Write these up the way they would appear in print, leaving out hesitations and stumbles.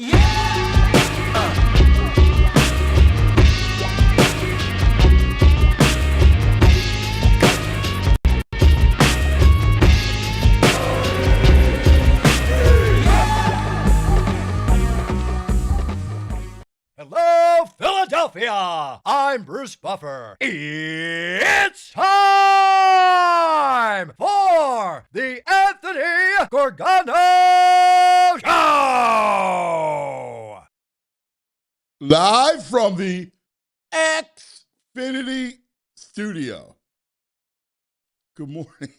Hello, Philadelphia! I'm Bruce Buffer. It's time for the Anthony Gorgano Show! Live from the Xfinity Studio. Good morning.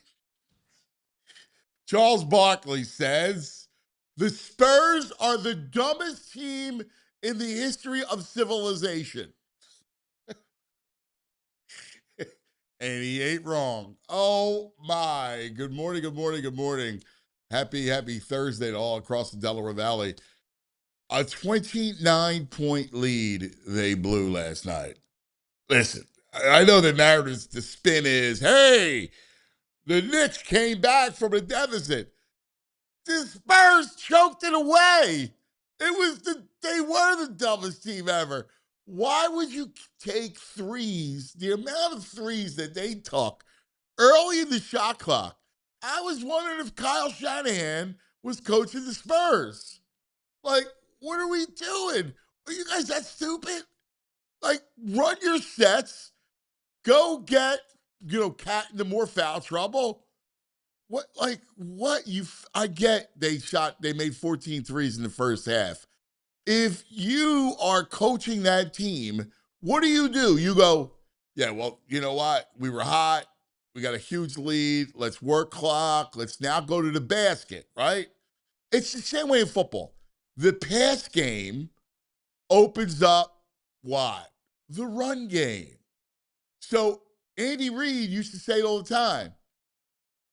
Charles Barkley says, the Spurs are the dumbest team in the history of civilization. And he ain't wrong. Oh, my. Good morning, good morning, good morning. Happy Thursday to all across the Delaware Valley. A 29-point lead they blew last night. Listen, I know the narrative, the spin is, hey, the Knicks came back from a deficit. The Spurs choked it away. They were the dumbest team ever. Why would you take threes, the amount of threes that they took early in the shot clock? I was wondering if Kyle Shanahan was coaching the Spurs. Like, what are we doing? Are you guys that stupid? Like, run your sets, go get, Cat into more foul trouble. I get they made 14 threes in the first half. If you are coaching that team, what do? You go, yeah, well, you know what? We were hot. We got a huge lead. Let's work clock. Let's now go to the basket, right? It's the same way in football. The pass game opens up what? The run game. So Andy Reid used to say it all the time.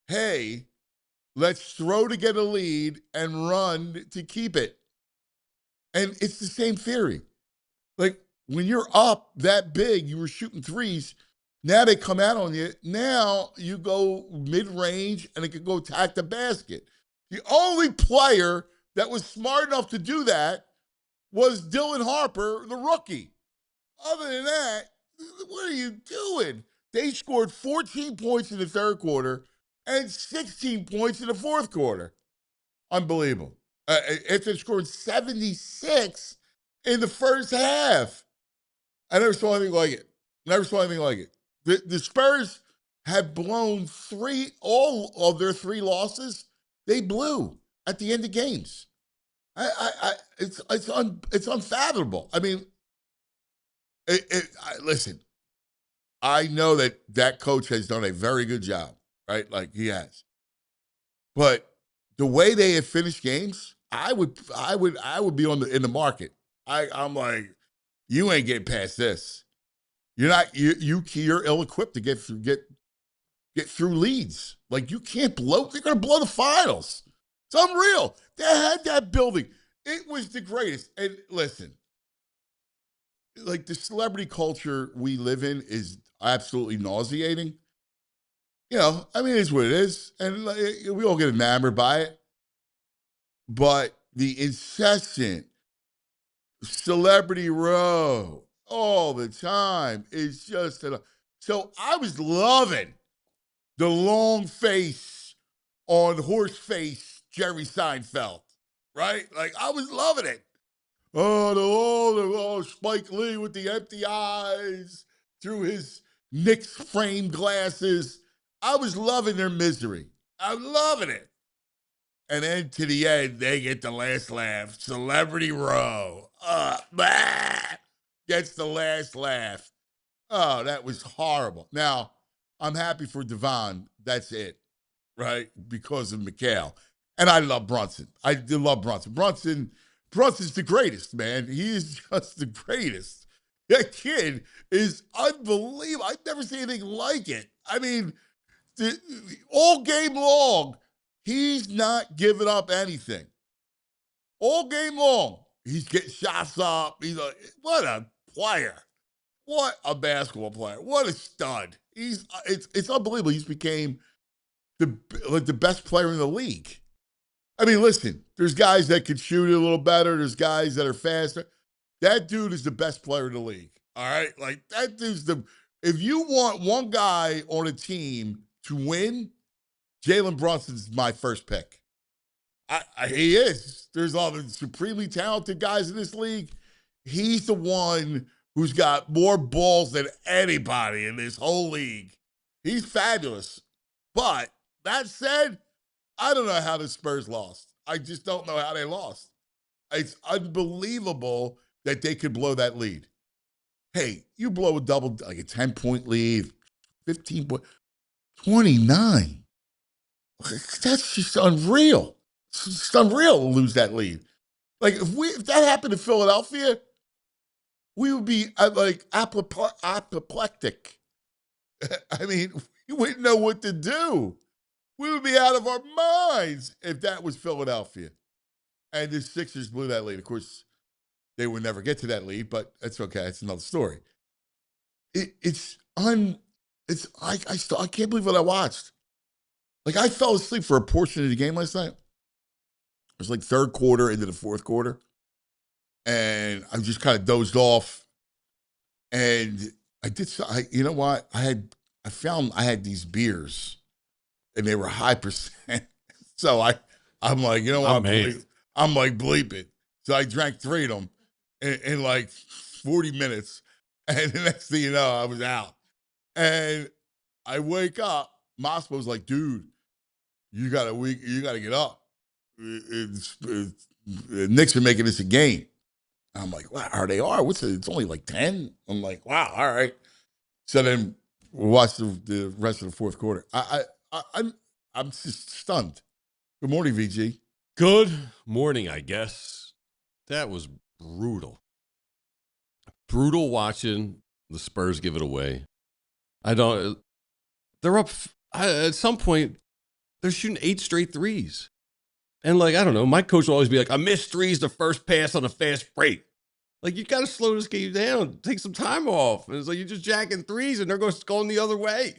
Hey, let's throw to get a lead and run to keep it. And it's the same theory. Like, when you're up that big, you were shooting threes. Now they come out on you. Now you go mid-range and it can go attack the basket. The only player that was smart enough to do that was Dylan Harper, the rookie. Other than that, what are you doing? They scored 14 points in the third quarter and 16 points in the fourth quarter. Unbelievable. After scoring 76 in the first half. I never saw anything like it. The Spurs have blown all of their three losses. They blew at the end of games. It's unfathomable. I mean, listen, I know that coach has done a very good job, right? Like, he has. But the way they have finished games, I would be in the market. I'm like, you ain't getting past this. You're ill-equipped to get through leads. Like, you can't blow. They're gonna blow the finals. It's unreal. They had that building. It was the greatest. And listen, like, the celebrity culture we live in is absolutely nauseating. I mean, it's what it is. And we all get enamored by it. But the incessant celebrity row all the time is just so I was loving the long face on horse face Jerry Seinfeld, right? Like, I was loving it. Oh, Spike Lee with the empty eyes through his Knicks framed glasses. I was loving their misery. I'm loving it. And then to the end, they get the last laugh. Celebrity row. Gets the last laugh. Oh, that was horrible. Now, I'm happy for Devon. That's it, right? Because of McHale. And I love Brunson. I do love Brunson. Brunson's the greatest, man. He is just the greatest. That kid is unbelievable. I've never seen anything like it. I mean, all game long, he's not giving up anything. All game long, he's getting shots up. He's like, what a player. What a basketball player. What a stud. It's unbelievable. He's became the best player in the league. I mean, listen, there's guys that can shoot it a little better. There's guys that are faster. That dude is the best player in the league. All right? Like, that dude's if you want one guy on a team to win, Jalen Brunson's my first pick. He is. There's all the supremely talented guys in this league. He's the one who's got more balls than anybody in this whole league. He's fabulous. But that said, I don't know how the Spurs lost. I just don't know how they lost. It's unbelievable that they could blow that lead. Hey, you blow a double, like a 10-point lead, 15 point, 29. That's just unreal. It's just unreal to lose that lead. Like, if that happened to Philadelphia, we would be like apoplectic. I mean, we wouldn't know what to do. We would be out of our minds if that was Philadelphia. And the Sixers blew that lead. Of course, they would never get to that lead, but that's okay. It's another story. I can't believe what I watched. Like, I fell asleep for a portion of the game last night. It was like third quarter into the fourth quarter. And I just kind of dozed off. And you know what? I found I had these beers and they were high percent. So I'm like, you know what? I'm like, bleep it. So I drank 3 of them in like 40 minutes. And the next thing you know, I was out. And I wake up. Moscow was like, dude, you gotta get up. The Knicks are making this a game. I'm like, wow, they are. It's only like 10. I'm like, wow, all right. So then we watched the rest of the fourth quarter. I'm just stunned. Good morning, VG. Good morning, I guess. That was brutal. Brutal watching the Spurs give it away. They're up at some point. They're shooting 8 straight threes. And like, I don't know, my coach will always be like, I missed threes the first pass on a fast break. Like, you got to slow this game down, take some time off. And it's like, you're just jacking threes and they're going the other way.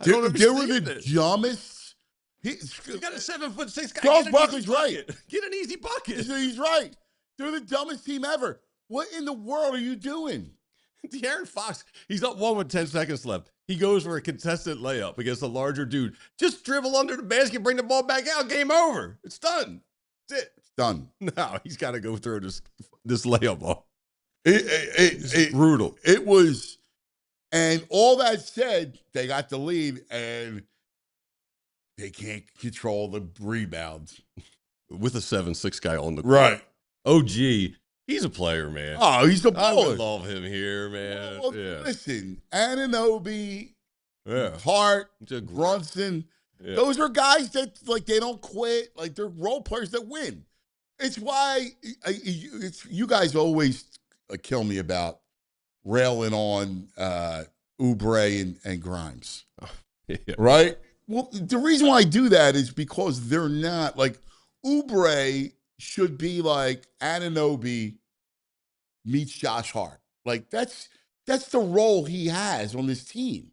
They were the dumbest. You got a 7'6" guy. Charles Barkley's right. Get an easy bucket. He's right. They're the dumbest team ever. What in the world are you doing? De'Aaron Fox, he's up 1 with 10 seconds left. He goes for a contested layup against a larger dude. Just dribble under the basket, bring the ball back out, game over. It's done. That's it. It's done. No, he's got to go through this layup off. It's brutal. It was, and all that said, they got the lead, and they can't control the rebounds. With a 7'6" guy on the court. Right. OG. He's a player, man. Oh, he's a baller. I would love him here, man. Well, yeah. Listen, Anunoby, Hart, Brunson, those are guys that, like, they don't quit. Like, they're role players that win. It's why you guys always kill me about railing on Oubre and Grimes. Yeah. Right? Well, the reason why I do that is because they're not, like, Oubre should be like Anunoby meets Josh Hart. Like, that's the role he has on this team.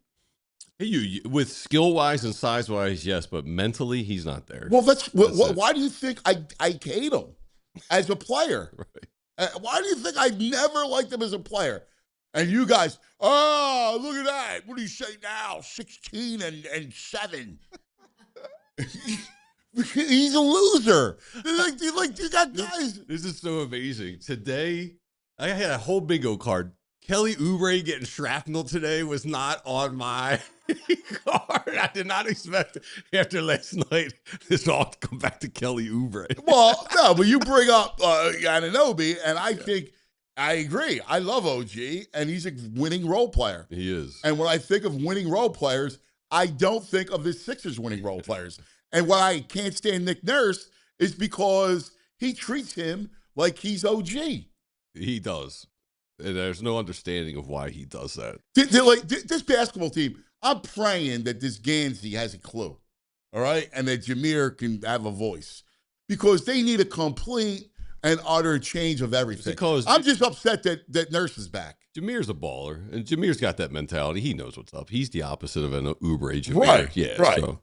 You with skill-wise and size-wise, yes, but mentally, he's not there. Well, why do you think I hate him as a player? Right. Why do you think I never liked him as a player? And you guys, oh, look at that. What do you say now? 16 and 7. He's a loser. Like you got guys. This is so amazing. Today, I had a whole bingo card. Kelly Oubre getting shrapnel today was not on my card. I did not expect after last night this all to come back to Kelly Oubre. Well, no, but you bring up Anunoby, and I think I agree. I love OG, and he's a winning role player. He is. And when I think of winning role players, I don't think of the Sixers winning role players. And why I can't stand Nick Nurse is because he treats him like he's OG. He does. And there's no understanding of why he does that. This basketball team, I'm praying that this Gansey has a clue, all right? And that Jameer can have a voice. Because they need a complete and utter change of everything. Because I'm just upset that Nurse is back. Jameer's a baller, and Jameer's got that mentality. He knows what's up. He's the opposite of an Oubre Jameer. Right, yeah, right. So.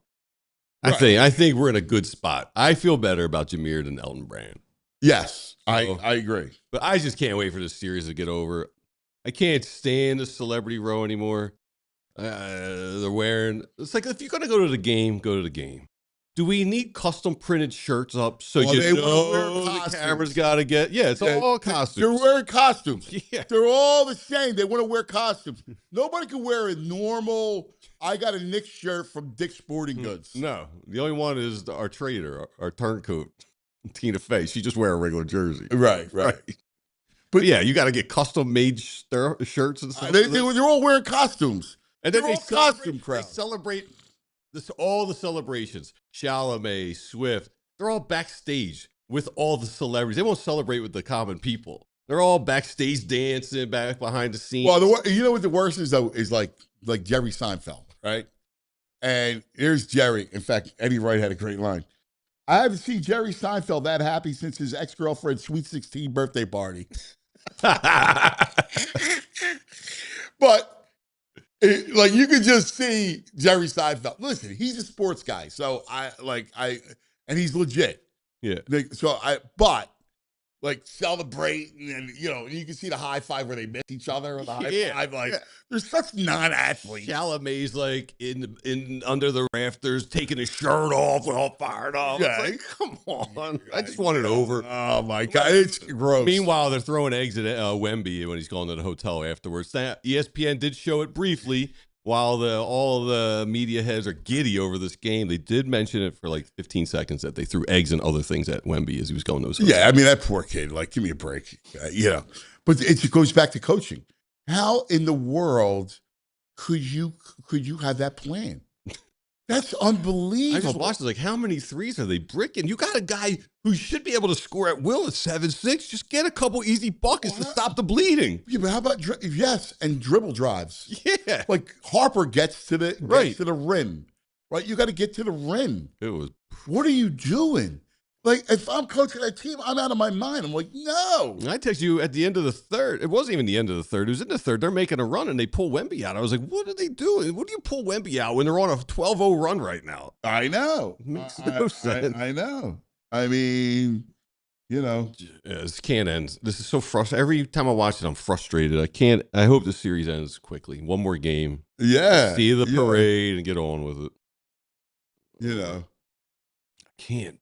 I think we're in a good spot. I feel better about Jameer than Elton Brand. Yes, I agree. But I just can't wait for this series to get over. I can't stand the celebrity row anymore. They're wearing. It's like if you're gonna go to the game, go to the game. Do we need custom printed shirts up so They know wear the camera's got to get? Yeah, it's all costumes. They're wearing costumes. Yeah. They're all the same. They want to wear costumes. Nobody can wear a normal. I got a Knicks shirt from Dick's Sporting Goods. No, the only one is our trader, our turncoat, Tina Fey. She just wear a regular jersey. Right. But yeah, you got to get custom made shirts and stuff. They're all wearing costumes. And then They're all costume crowd. They celebrate all the celebrations. Chalamet, Swift, they're all backstage with all the celebrities. They won't celebrate with the common people. They're all backstage dancing back behind the scenes. Well, you know what the worst is though is like Jerry Seinfeld, right? And here's Jerry. In fact, Eddie Wright had a great line. I haven't seen Jerry Seinfeld that happy since his ex-girlfriend's sweet 16 birthday party. But you could just see Jerry Seinfeld. Listen, he's a sports guy, so and he's legit. Yeah. But celebrate, and you can see the high five where they miss each other on the high five. They're such non-athletes. Chalamet's in under the rafters, taking his shirt off, all fired up. Yeah. It's like, come on. I just want it over. Oh my God, it's gross. Meanwhile, they're throwing eggs at Wemby when he's going to the hotel afterwards. ESPN did show it briefly. While all the media heads are giddy over this game, they did mention it for like 15 seconds that they threw eggs and other things at Wemby as he was going to his hotel. Yeah, I mean, that poor kid. Give me a break. But it goes back to coaching. How in the world could you have that plan? That's unbelievable. I just watched it. Like, how many threes are they bricking? You got a guy who should be able to score at will at 7'6". Just get a couple easy buckets to stop the bleeding. Yeah, but how about and dribble drives? Yeah, like Harper gets to the rim, right? You got to get to the rim. What are you doing? Like, if I'm coaching that team, I'm out of my mind. I'm like, no. I text you at the end of the third. It wasn't even the end of the third. It was in the third. They're making a run, and they pull Wemby out. I was like, what are they doing? What do you pull Wemby out when they're on a 12-0 run right now? I know. It makes no sense. I know. I mean, Yeah, this can't end. This is so frustrating. Every time I watch it, I'm frustrated. I hope the series ends quickly. One more game. Yeah. See the parade and get on with it. I can't.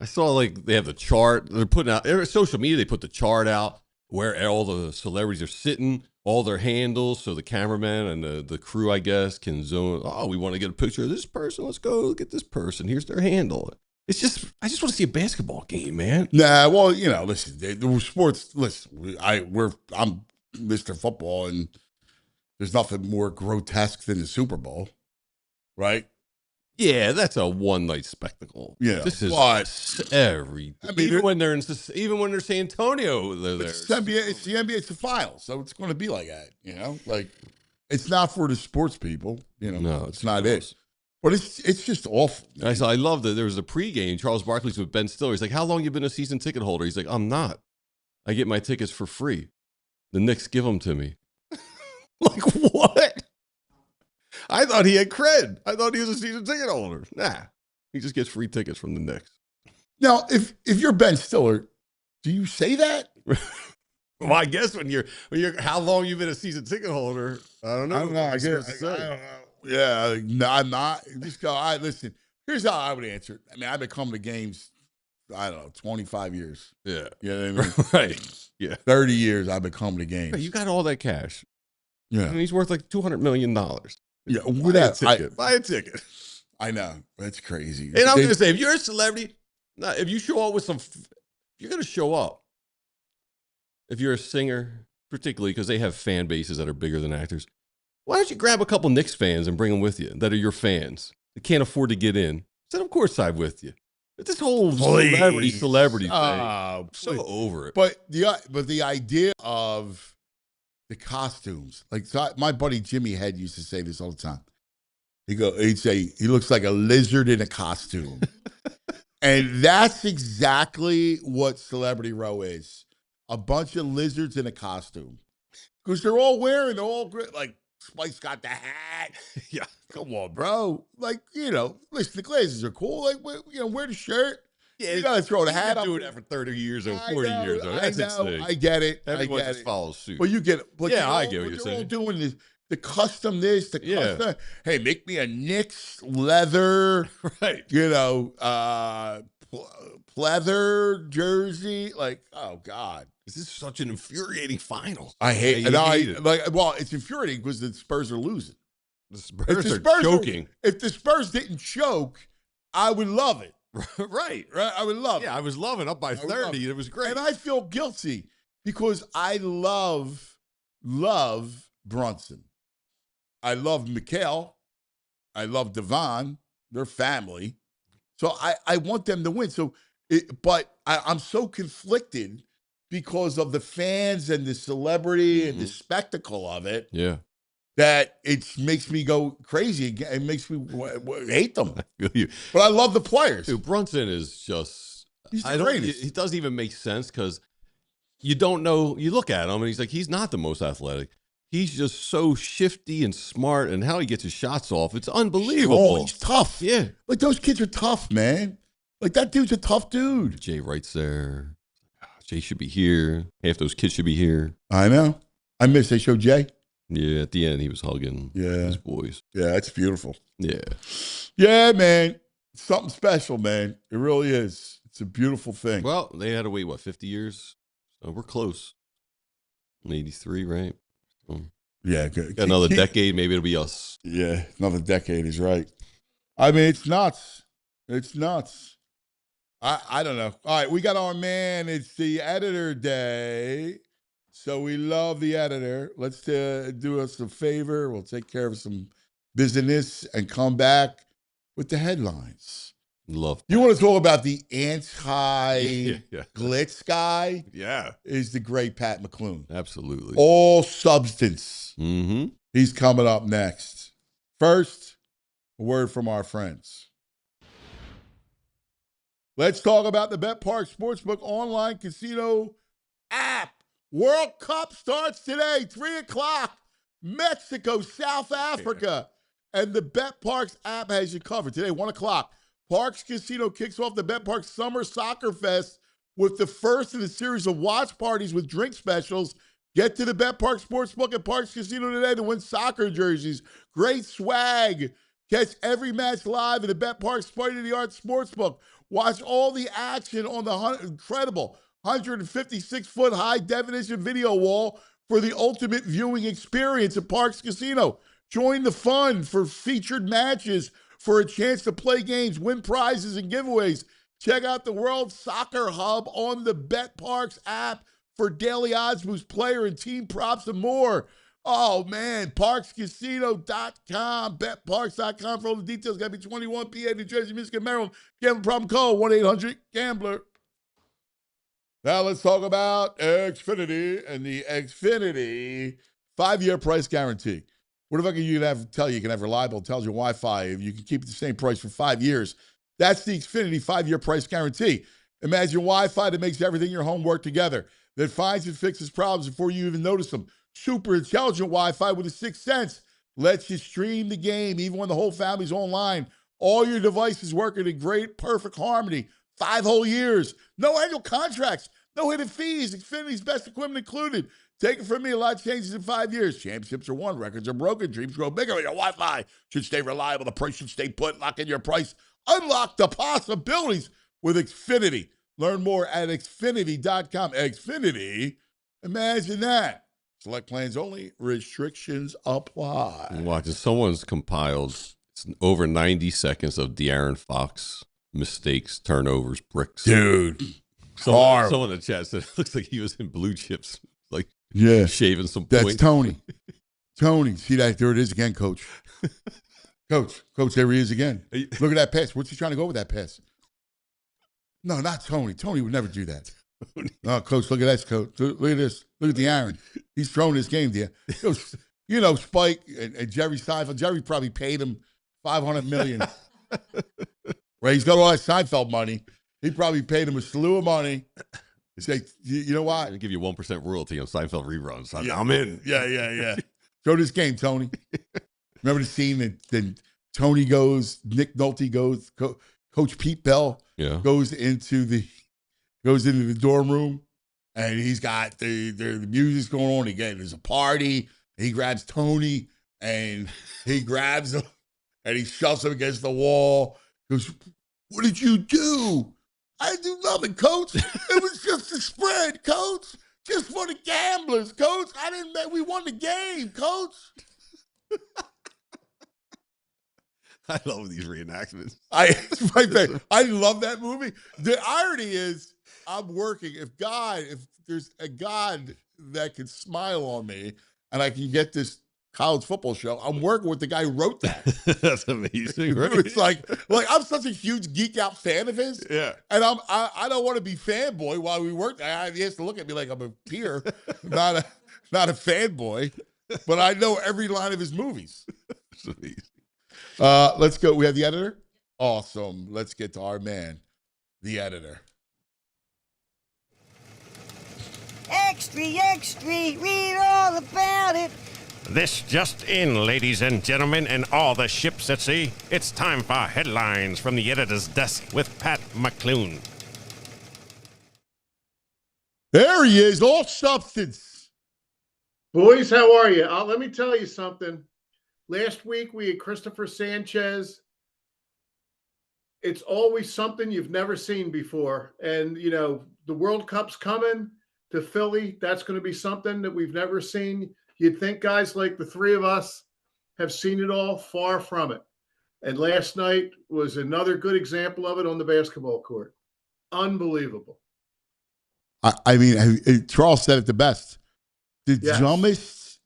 I saw they have the chart. They're putting out social media. They put the chart out where all the celebrities are sitting, all their handles, so the cameraman and the crew, I guess, can zone. Oh, we want to get a picture of this person. Let's go look at this person. Here's their handle. It's just, I just want to see a basketball game, man. Nah, well, listen, the sports. Listen, I'm Mr. Football, and there's nothing more grotesque than the Super Bowl, right? Yeah, that's a one-night spectacle. Yeah, this is even when they're San Antonio, they're there. It's the NBA, it's the finals, so it's going to be like that. It's not for the sports people. No, it's not it. But it's just awful. I love that there was a pregame. Charles Barkley's with Ben Stiller. He's like, "How long you been a season ticket holder?" He's like, "I'm not. I get my tickets for free. The Knicks give them to me." Like, what? I thought he had cred. I thought he was a season ticket holder. Nah, he just gets free tickets from the Knicks. Now, if you're Ben Stiller, do you say that? Well, I guess when you're how long you've been a season ticket holder, I don't know. I don't know. I don't know. Yeah, no, I'm not. Just go. Listen. Here's how I would answer it. I mean, I've been coming to games. I don't know, 25 years. Yeah. You know what I mean? Right. Yeah. 30 years I've been coming to games. Hey, you got all that cash. Yeah. And he's worth like $200 million. Yeah. Buy a ticket. I know. That's crazy. And I'm going to say, if you're a celebrity, if you show up with you're going to show up. If you're a singer, particularly because they have fan bases that are bigger than actors, why don't you grab a couple Knicks fans and bring them with you that are your fans? They can't afford to get in. Sit up courtside with you. This whole celebrity thing. I'm so over it. But the idea of the costumes, my buddy Jimmy Head used to say this all the time. He'd say he looks like a lizard in a costume, and that's exactly what Celebrity Row is. A bunch of lizards in a costume, because they're all wearing all great. Spike's got the hat. Yeah. Come on, bro. Like, listen, the glasses are cool. Like, wear the shirt. Yeah, You got to throw the hat up. Doing that for 30 years or I 40 know, years. That's insane. I get it. Everyone I get just it. follows suit. But you get it. But Yeah, I get what but you're you're saying. all doing this, the custom this, the Yeah. custom. Hey, make me a Knicks leather, Right. pleather jersey. Like, oh God. This is such an infuriating final. I hate Yeah, you hate it. well, it's infuriating because the Spurs are losing. The If Spurs the are Spurs choking. if the Spurs didn't choke, I would love it. Right. Right? I would love it. Yeah, I was loving up by would love 30. It was great. And I feel guilty because I love Brunson. I love Mikhail. I love Devon. They're family. So I want them to win. But I'm so conflicted because of the fans and the celebrity and the spectacle of it. Yeah. That it makes me go crazy. It makes me hate them. I feel you. But I love the players. Dude, Brunson is just, He's the greatest. He doesn't even make sense because you don't know. You look at him and he's not the most athletic. He's just so shifty and smart, and how he gets his shots off, it's unbelievable. Oh, he's tough. Yeah. Like, those kids are tough, man. Like, that dude's a tough dude. Jay Wright's there. Jay should be here. Half those kids should be here. I know. I miss they showed Jay. Yeah, at the end, he was hugging his boys. Yeah, that's beautiful. Yeah. Yeah, man. It's something special, man. It really is. It's a beautiful thing. Well, they had to wait, 50 years? So we're close. 83, right? Yeah, good. Got another decade, maybe it'll be us. Yeah, another decade is right. I mean, it's nuts. It's nuts. I don't know. All right, we got our man. It's the editor day. So we love the editor. Let's do us a favor. We'll take care of some business and come back with the headlines. Love. You want to talk about the anti-glitz guy? Yeah. Is the great Pat McClune. Absolutely. All substance. Mm-hmm. He's coming up next. First, a word from our friends. Let's talk about the Bet Park Sportsbook online casino app. World Cup starts today, 3 o'clock. Mexico, South Africa. And the Bet Parks app has you covered. Today, 1 o'clock. Parks Casino kicks off the Bet Parks Summer Soccer Fest with the first in a series of watch parties with drink specials. Get to the Bet Park Sportsbook at Parks Casino today to win soccer jerseys. Great swag. Catch every match live in the Bet Park state-of-the-art Sportsbook. Watch all the action on the incredible 156-foot high-definition video wall for the ultimate viewing experience at Parks Casino. Join the fun for featured matches, for a chance to play games, win prizes, and giveaways. Check out the World Soccer Hub on the Bet Parks app for daily odds boost, player and team props, and more. Oh, man, parkscasino.com, betparks.com for all the details. Got to be 21, PA, New Jersey, Michigan, Maryland. Gambling problem, call 1-800-GAMBLER. Now let's talk about Xfinity and the Xfinity 5-year price guarantee. What if I can tell you can have reliable, intelligent Wi-Fi if you can keep it the same price for 5 years? That's the Xfinity 5-year price guarantee. Imagine Wi-Fi that makes everything in your home work together, that finds and fixes problems before you even notice them. Super intelligent Wi-Fi with a sixth sense lets you stream the game even when the whole family's online. All your devices working in great, perfect harmony. 5 whole years. No annual contracts. No hidden fees. Xfinity's best equipment included. Take it from me, a lot changes in 5 years. Championships are won, records are broken, dreams grow bigger. Your Wi-Fi should stay reliable. The price should stay put. Lock in your price. Unlock the possibilities with Xfinity. Learn more at Xfinity.com. Xfinity, imagine that. Select plans only. Restrictions apply. Watch, someone's compiled over 90 seconds of De'Aaron Fox mistakes, turnovers, bricks. Dude. Someone in the chat said it looks like he was in Blue Chips, like shaving some That's points. Tony. Tony, see that? There it is again, Coach. Coach, there he is again. Look at that pass. What's he trying to go with that pass? No, not Tony. Tony would never do that. No, Coach, look at that, Coach. Look at this. Look at the Aaron. He's throwing this game there. You know, Spike and Jerry Seinfeld. Jerry probably paid him $500 million. Right? He's got all that Seinfeld money. He probably paid him a slew of money. Say, you know what? I'll give you 1% royalty on Seinfeld reruns. I'm in. Yeah. Show this game, Tony. Remember the scene that Tony goes, Nick Nolte goes, Coach Pete Bell goes into the dorm room, and he's got the music's going on again. There's a party. He grabs Tony, and he grabs him, and he shoves him against the wall. He goes, "What did you do?" "I didn't do nothing, Coach. It was just a spread, Coach. Just for the gamblers, Coach. We won the game, Coach." I love these reenactments. I love that movie. The irony is, I'm working. If there's a God that can smile on me and I can get this college football show, I'm working with the guy who wrote that. That's amazing, right? It's like I'm such a huge geek out fan of his. Yeah. And I don't want to be fanboy while we work. He has to look at me like I'm a peer, not a fanboy. But I know every line of his movies. It's amazing. Let's go. We have the editor? Awesome. Let's get to our man, the editor. Extra, extra, read all about it. This just in, ladies and gentlemen, and all the ships at sea. It's time for headlines from the editor's desk with Pat McClune. There he is, all substance. Boys, how are you? Let me tell you something. Last week, we had Christopher Sanchez. It's always something you've never seen before. And, the World Cup's coming to Philly. That's going to be something that we've never seen. You'd think guys like the three of us have seen it all. Far from it. And last night was another good example of it on the basketball court. Unbelievable. I mean, Charles said it the best. The dumbest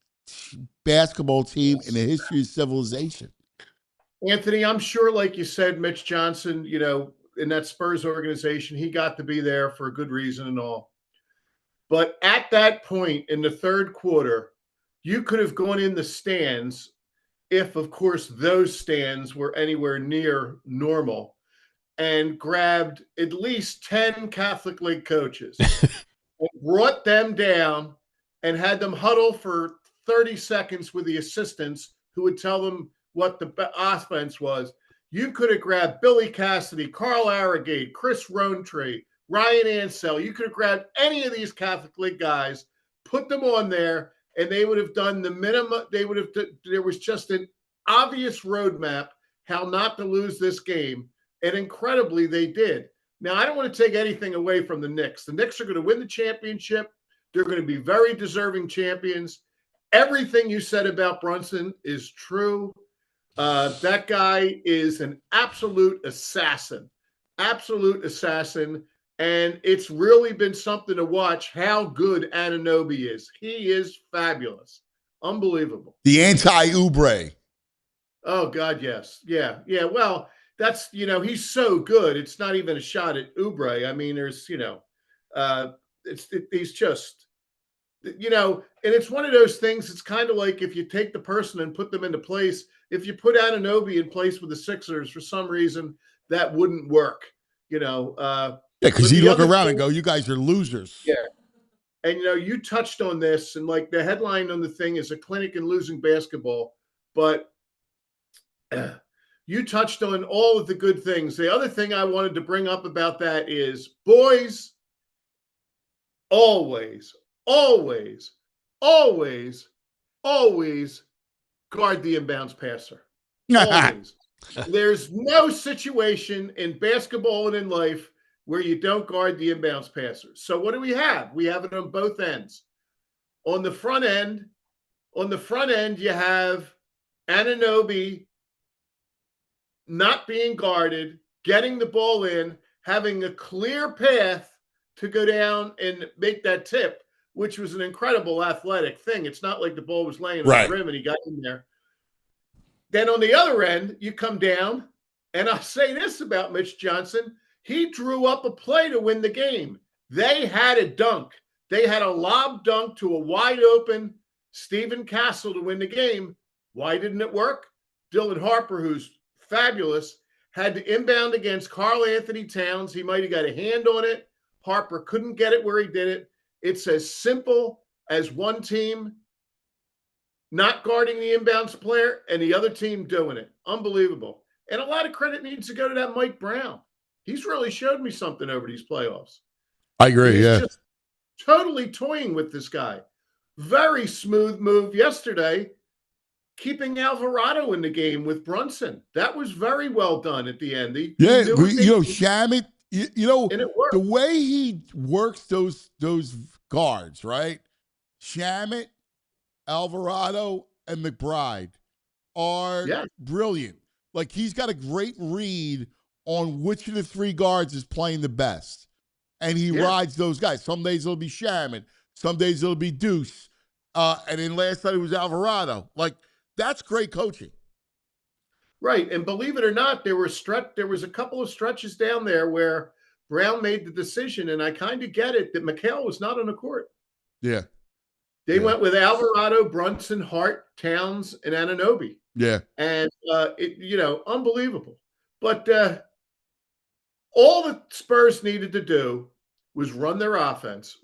basketball team in the history of civilization. Anthony, I'm sure, like you said, Mitch Johnson, in that Spurs organization, he got to be there for a good reason and all. But at that point in the third quarter, you could have gone in the stands if, of course, those stands were anywhere near normal and grabbed at least 10 Catholic League coaches and brought them down and had them huddle for 30 seconds with the assistants who would tell them what the offense was. You could have grabbed Billy Cassidy, Carl Arrogate, Chris Rowntree, Ryan Ansell. You could have grabbed any of these Catholic League guys, put them on there, and they would have done the minimum. There was just an obvious roadmap how not to lose this game. And incredibly, they did. Now, I don't want to take anything away from the Knicks. The Knicks are going to win the championship. They're going to be very deserving champions. Everything you said about Brunson is true. That guy is an absolute assassin. And it's really been something to watch how good Anunoby is. He is fabulous. Unbelievable. The anti-Oubre. Oh, God, yes. Yeah. Well, that's, he's so good. It's not even a shot at Oubre. I mean, there's, he's just, and it's one of those things. It's kind of like if you take the person and put them into place, if you put Anunoby in place with the Sixers, for some reason, that wouldn't work, because you look around and go, you guys are losers. Yeah. And, you touched on this, and like the headline on the thing is a clinic in losing basketball, but you touched on all of the good things. The other thing I wanted to bring up about that is, boys, always guard the inbounds passer. Always. There's no situation in basketball and in life where you don't guard the inbounds passer. So what do we have? We have it on both ends. On the front end, you have Anunoby not being guarded, getting the ball in, having a clear path to go down and make that tip, which was an incredible athletic thing. It's not like the ball was laying on the rim and he got in there. Then on the other end, you come down, and I'll say this about Mitch Johnson. He drew up a play to win the game. They had a dunk. They had a lob dunk to a wide open Stephen Castle to win the game. Why didn't it work? Dylan Harper, who's fabulous, had to inbound against Karl Anthony Towns. He might have got a hand on it. Harper couldn't get it where he did it. It's as simple as one team not guarding the inbounds player and the other team doing it. Unbelievable. And a lot of credit needs to go to that Mike Brown. He's really showed me something over these playoffs. I agree. He's Yeah. just totally toying with this guy. Very smooth move yesterday, keeping Alvarado in the game with Brunson. That was very well done at the end. Shamet, and it worked. the way he works those guards, right? Shamet, Alvarado, and McBride are brilliant. Like, he's got a great read on which of the three guards is playing the best. And he rides those guys. Some days it'll be Shamet. Some days it'll be Deuce. And then last night it was Alvarado. Like, that's great coaching. Right. And believe it or not, there was a couple of stretches down there where Brown made the decision, and I kind of get it, that McHale was not on the court. Yeah. They went with Alvarado, Brunson, Hart, Towns, and Anunoby. Yeah. And, unbelievable. But all the Spurs needed to do was run their offense,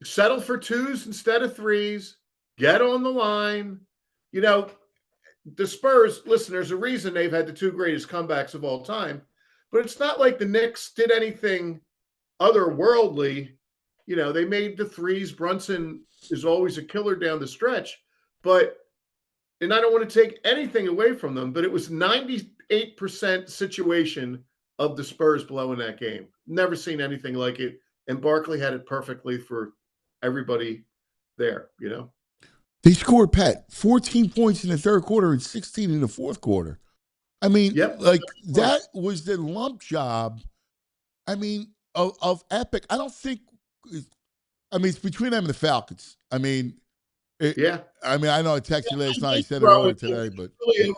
settle for twos instead of threes, get on the line. The Spurs, listen, there's a reason they've had the two greatest comebacks of all time, but it's not like the Knicks did anything otherworldly. They made the threes. Brunson is always a killer down the stretch, and I don't want to take anything away from them, but it was 98% situation of the Spurs blowing that game. Never seen anything like it. And Barkley had it perfectly for everybody there, They scored, Pat, 14 points in the third quarter and 16 in the fourth quarter. I mean, that was the lump job, of epic. I don't think – it's between them and the Falcons. I know I texted you last night. I said it earlier today, but – really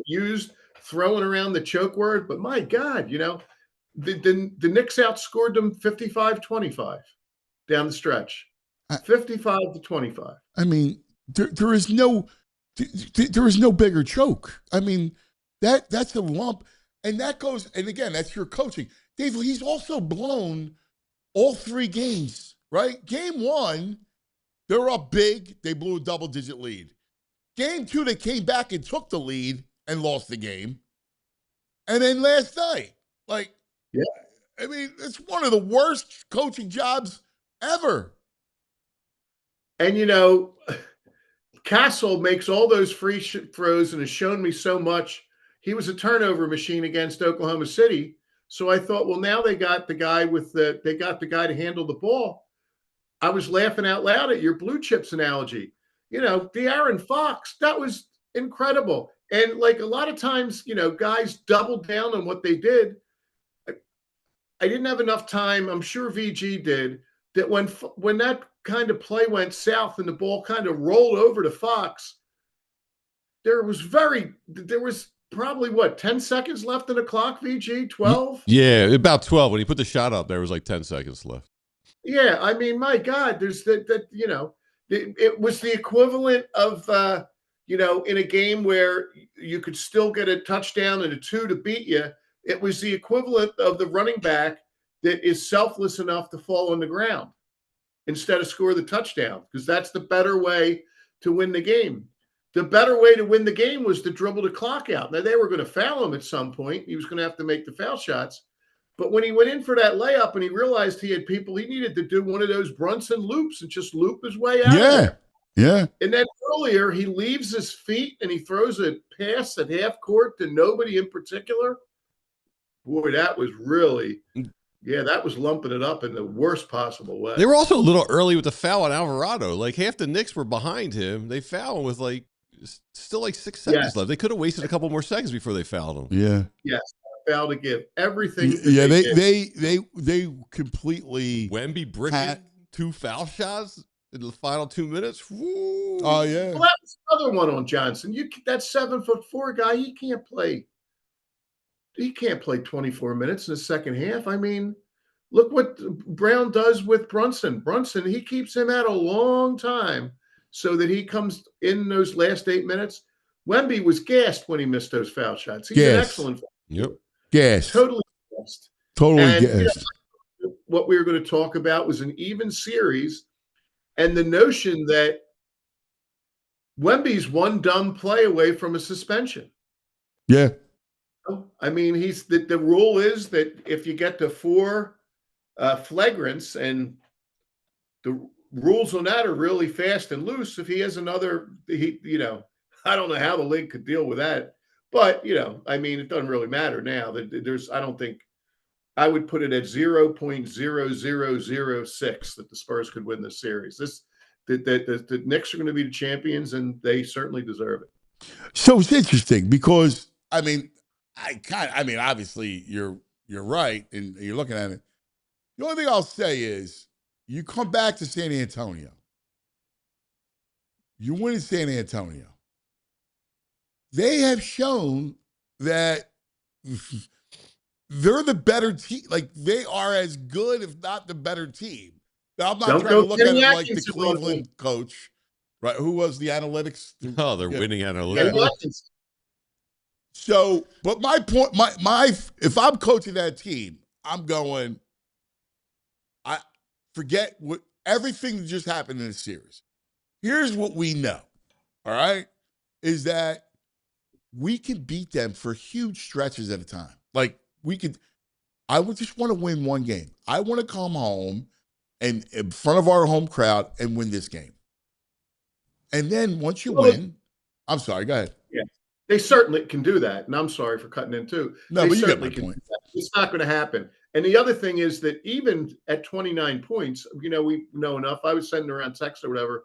overused, throwing around the choke word. But, my God, the Knicks outscored them 55-25 down the stretch. 55-25. There is no bigger choke. That's a lump, and that goes. And again, that's your coaching, Dave. He's also blown all three games. Right, game one, they were up big. They blew a double-digit lead. Game two, they came back and took the lead and lost the game. And then last night, it's one of the worst coaching jobs ever. And, Castle makes all those free throws and has shown me so much. He was a turnover machine against Oklahoma City. So I thought, well, now they got the guy to handle the ball. I was laughing out loud at your Blue Chips analogy. De'Aaron Fox, that was incredible. And a lot of times, guys doubled down on what they did. I didn't have enough time. I'm sure VG did. That when that kind of play went south and the ball kind of rolled over to Fox, there was probably 10 seconds left in the clock, VG, 12? Yeah, about 12. When he put the shot up, there was 10 seconds left. Yeah, my God, there's it was the equivalent of, in a game where you could still get a touchdown and a 2 to beat you. It was the equivalent of the running back that is selfless enough to fall on the ground instead of score the touchdown, because that's the better way to win the game. The better way to win the game was to dribble the clock out. Now, they were going to foul him at some point. He was going to have to make the foul shots. But when he went in for that layup and he realized he had people, he needed to do one of those Brunson loops and just loop his way out of there. Yeah. And then earlier, he leaves his feet and he throws a pass at half court to nobody in particular. Boy, that was really that was lumping it up in the worst possible way. They were also a little early with the foul on Alvarado. Half the Knicks were behind him. They fouled him with still 6 seconds left. They could have wasted a couple more seconds before they fouled him. Yeah. Yes. Foul to give everything. Yeah, they completely Wemby bricking 2 foul shots in the final 2 minutes. Woo. Oh yeah. Well, that was another one on Johnson. That 7'4" guy, he can't play. He can't play 24 minutes in the second half. Look what Brown does with Brunson. He keeps him out a long time so that he comes in those last 8 minutes. Wemby was gassed when he missed those foul shots. He's an excellent. Yep. Gassed. Totally gassed. Totally gassed. What we were going to talk about was an even series, and the notion that Wemby's one dumb play away from a suspension. Yeah. I mean, the rule is that if you get to 4 flagrants, and the rules on that are really fast and loose. If he has another, I don't know how the league could deal with that, but I mean, it doesn't really matter now. I don't think I would put it at 0.0006 that the Spurs could win this series. The Knicks are going to be the champions, and they certainly deserve it. So it's interesting because obviously you're right, and you're looking at it. The only thing I'll say is you come back to San Antonio. You win in San Antonio. They have shown that they're the better team. Like, they are as good, if not the better team. Now, I'm not trying to look at it like the Cleveland coach, right? Who was the analytics? Oh, they're winning analytics. So, but my point, if I'm coaching that team, I'm going, I forget everything that just happened in the series. Here's what we know, all right, is that we can beat them for huge stretches at a time. Like, I would just want to win one game. I want to come home and in front of our home crowd and win this game. And then once you win, I'm sorry, go ahead. Yeah, they certainly can do that. And I'm sorry for cutting in too. No, but you get my point. It's not going to happen. And the other thing is that even at 29 points, we know enough. I was sending around text or whatever.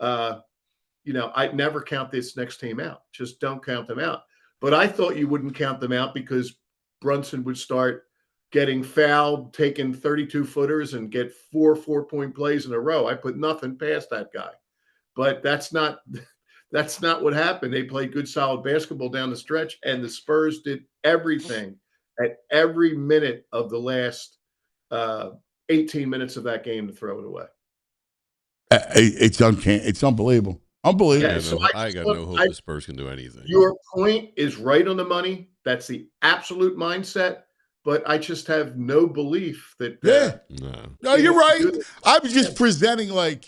I'd never count this next team out. Just don't count them out. But I thought you wouldn't count them out because Brunson would start getting fouled, taking 32-footers, and get 4 4-point plays in a row. I put nothing past that guy. But that's not what happened. They played good, solid basketball down the stretch, and the Spurs did everything at every minute of the last 18 minutes of that game to throw it away. It's unbelievable. Unbelievable. Yeah, so I got no hope the Spurs can do anything. Your point is right on the money. That's the absolute mindset. But I just have no belief that. No, you're right. I was just presenting I'm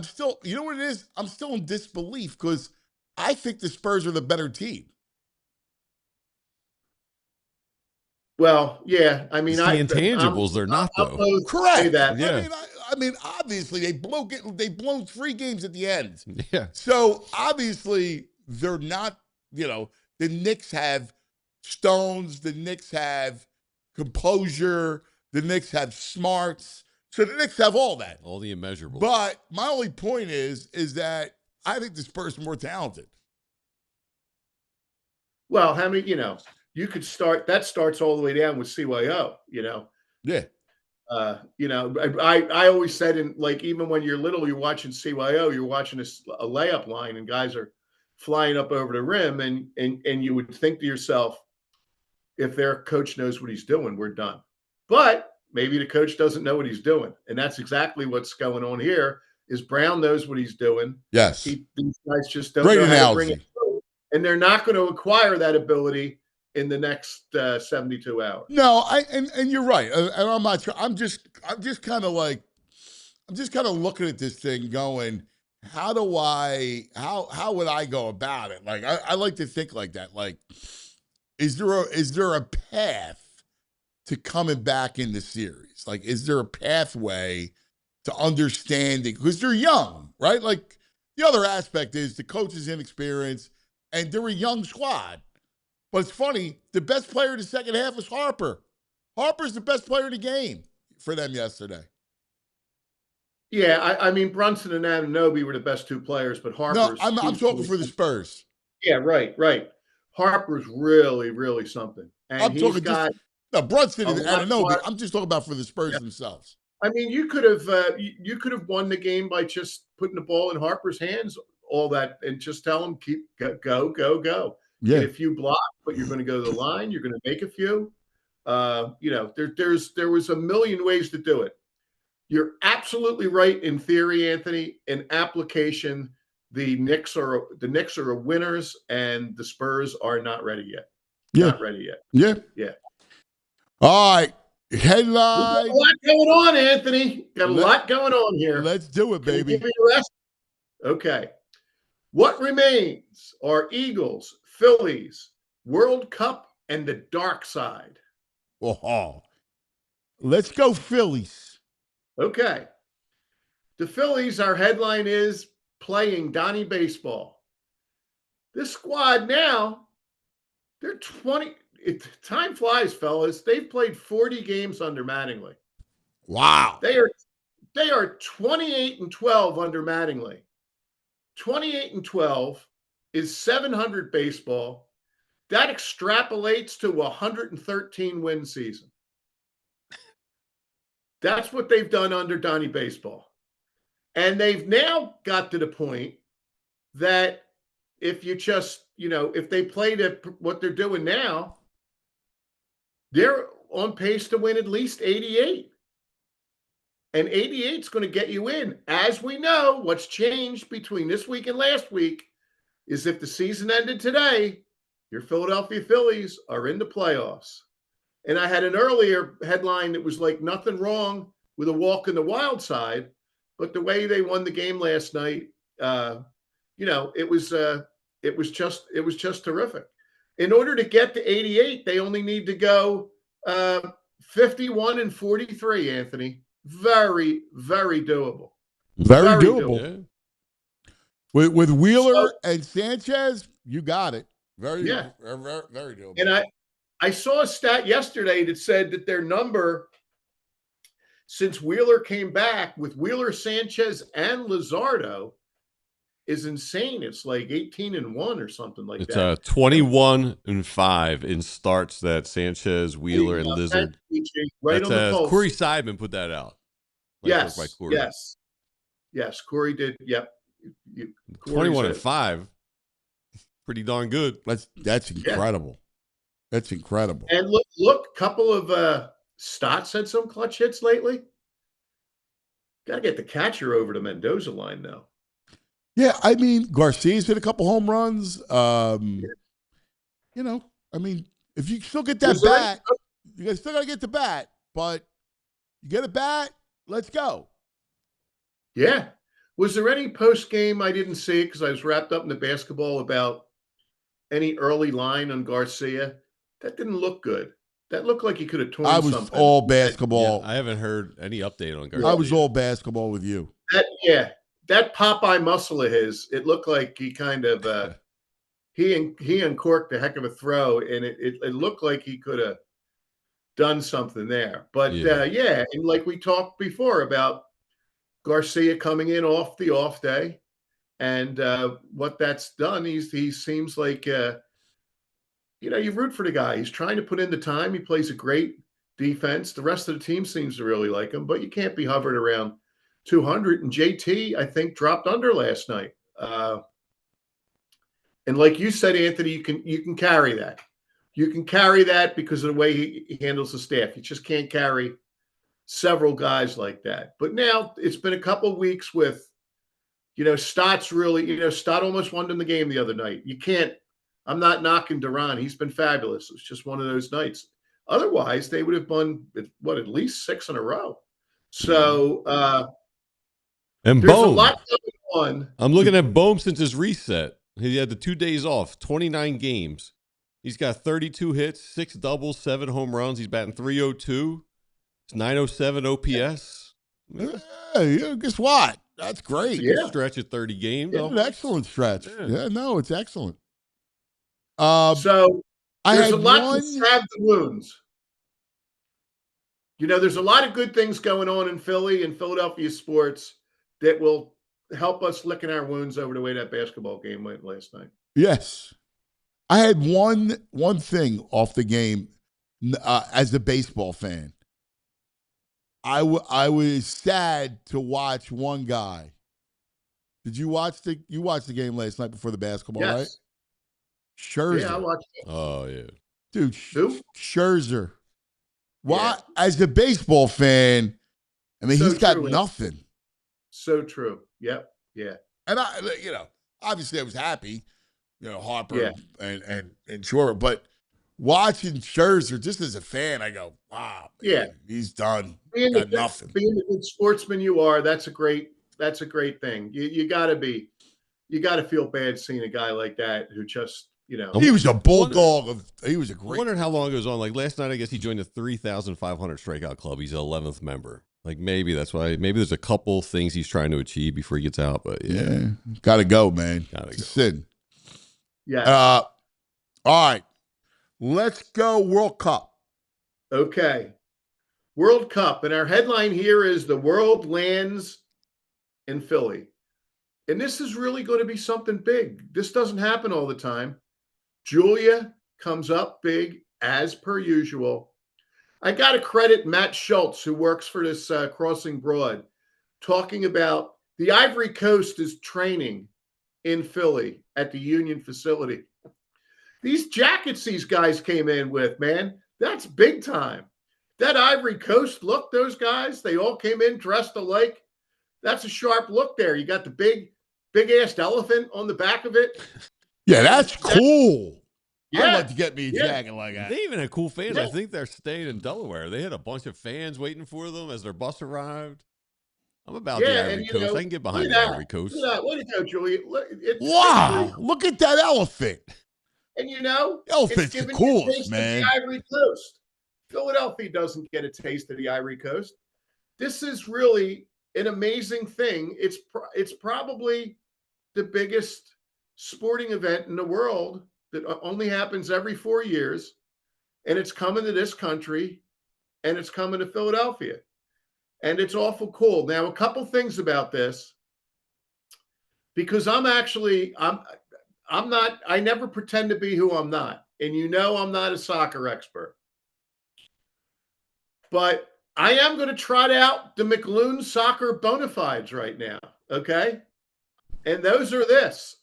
still, you know what it is? I'm still in disbelief because I think the Spurs are the better team. Well, yeah. I mean, it's the intangibles. They're not, though. Correct. That. Yeah. I mean, obviously they've blown 3 games at the end. Yeah. So obviously they're not. The Knicks have stones. The Knicks have composure. The Knicks have smarts. So the Knicks have all that. All the immeasurables. But my only point is that I think the Spurs are more talented. Well, how many, you could that starts all the way down with CYO, Yeah. I always said even when you're little, you're watching CYO, you're watching a layup line and guys are flying up over the rim and you would think to yourself, if their coach knows what he's doing, we're done. But maybe the coach doesn't know what he's doing. And that's exactly what's going on here is Brown knows what he's doing. Yes. These guys just don't know how to bring it through. And they're not going to acquire that ability in the next 72 hours. No, and you're right. And I'm not sure. I'm just kind of looking at this thing going, how would I go about it? Like, I like to think like that. Like, is there a path to coming back in the series? Like, is there a pathway to understanding? Because they're young, right? Like, the other aspect is the coach is inexperienced, and they're a young squad. But it's funny, the best player in the second half was Harper. Harper's the best player in the game for them yesterday. Yeah, I mean, Brunson and Anunoby were the best 2 players, but Harper's... No, I'm talking for the Spurs. Yeah, right. Harper's really, really something. And I'm talking Brunson and Anunoby. I'm just talking about for the Spurs themselves. I mean, you could have won the game by just putting the ball in Harper's hands, all that, and just tell him go. Yeah. Get a few blocks, but you're going to go to the line. You're going to make a few. There was a million ways to do it. You're absolutely right in theory, Anthony. In application, the Knicks are winners, and the Spurs are not ready yet. Yeah. Not ready yet. Yeah. All right. Headline. Got a lot going on, Anthony. Got a lot going on here. Let's do it, baby. Give me a rest. Okay. What remains are Eagles, Phillies, World Cup, and the dark side. Oh, let's go Phillies. Okay. The Phillies, our headline is playing Donnie Baseball. This squad now, they're 20. Time flies, fellas. They've played 40 games under Mattingly. Wow. They are 28-12 under Mattingly. 28-12 is 700 baseball. That extrapolates to a 113 win season. That's what they've done under Donnie Baseball. And they've now got to the point that if you just, if they played at what they're doing now, they're on pace to win at least 88. And 88 is going to get you in. As we know, what's changed between this week and last week is if the season ended today, your Philadelphia Phillies are in the playoffs. And I had an earlier headline that was like nothing wrong with a walk in the wild side, but the way they won the game last night, it was just terrific. In order to get to 88, they only need to go 51-43, Anthony. Very, very doable. Very doable. Yeah. With Wheeler and Sanchez, you got it. Very doable. And I saw a stat yesterday that said that their number since Wheeler came back with Wheeler, Sanchez, and Luzardo is insane. It's like 18-1 or something like that. It's 21-5 in starts that Sanchez, Wheeler, and Lizard. Right on the pulse. Corey Seidman put that out. Yes. Corey did. Yep. 21-5. Pretty darn good. That's incredible. Yeah. That's incredible. And look, a couple of Stotts had some clutch hits lately. Got to get the catcher over to Mendoza line now. Yeah, I mean, Garcia's hit a couple home runs. If you still get that bat, you still got to get the bat, but you get a bat, let's go. Yeah. Was there any post game? I didn't see it because I was wrapped up in the basketball about any early line on Garcia. That didn't look good. That looked like he could have torn something. I was all basketball. Yeah, I haven't heard any update on Garcia. I was all basketball with you. That Popeye muscle of his, it looked like he kind of he uncorked a heck of a throw, and it looked like he could have done something there. But and like we talked before about Garcia coming in off the off day, and what that's done, he seems like you root for the guy. He's trying to put in the time. He plays a great defense. The rest of the team seems to really like him, but you can't be hovering around 200. And JT, I think, dropped under last night. And like you said, Anthony, you can carry that. You can carry that because of the way he handles the staff. You just can't carry several guys like that. But now it's been a couple of weeks with, Stott's really, Stott almost won in the game the other night. You can't. I'm not knocking Duran. He's been fabulous. It's just one of those nights. Otherwise, they would have won, at least 6 in a row. So and there's Bohm. a lot going on. I'm looking at Bohm since his reset. He had the 2 days off, 29 games. He's got 32 hits, 6 doubles, 7 home runs. He's batting .302. It's .907 OPS. Yeah, guess what? That's great. It's a good stretch at 30 games. It's an excellent stretch. Yeah, no, it's excellent. So there's a lot to salve the wounds. There's a lot of good things going on in Philly and Philadelphia sports that will help us licking our wounds over the way that basketball game went last night. Yes. I had one thing off the game as a baseball fan. I was sad to watch one guy. Did you watch the game last night before the basketball, right? Scherzer. Yeah, I watched it. Oh, yeah. Dude, who? Scherzer. Why? As a baseball fan, I mean, he's got nothing. So true. Yep. Yeah. And obviously I was happy, Harper and Schwarber, but watching Scherzer just as a fan, I go, wow, man, he's done. Got nothing. Being the good sportsman you are, that's a great thing. You got to be. you got to feel bad seeing a guy like that who just, you know. He was a bulldog. He was a I great. wondered how long it was on. Like last night, I guess he joined the 3,500 strikeout club. He's an 11th member. Like maybe that's why. Maybe there's a couple things he's trying to achieve before he gets out. But yeah. Got to go, man. Gotta It's a go. sin. Yeah. All right. Let's go World Cup. Okay. World Cup. And our headline here is the world lands in Philly. And this is really going to be something big. This doesn't happen all the time. Julia comes up big as per usual. I got to credit Matt Schultz, who works for this Crossing Broad, talking about the Ivory Coast is training in Philly at the Union facility. These jackets these guys came in with, man, that's big time. That Ivory Coast look, those guys, they all came in dressed alike. That's a sharp look there. You got the big-assed elephant on the back of it. Yeah, that's cool. Yeah. I'd like to get me a jacket like that. They even had cool fans. Yeah. I think they're staying in Delaware. They had a bunch of fans waiting for them as their bus arrived. I'm about the Ivory Coast. I can get behind the Ivory Coast. Look at that. Way to go, Julia. Wow, look at that elephant. And you know, Elephant's the coolest, man. The Ivory Coast. Philadelphia doesn't get a taste of the Ivory Coast. This is really an amazing thing. It's probably the biggest sporting event in the world that only happens every 4 years, and it's coming to this country, and it's coming to Philadelphia, and it's awful cool. Now, a couple things about this, because I never pretend to be who I'm not, and you know I'm not a soccer expert, but I am going to trot out the McLoon soccer bona fides right now, okay? And those are this.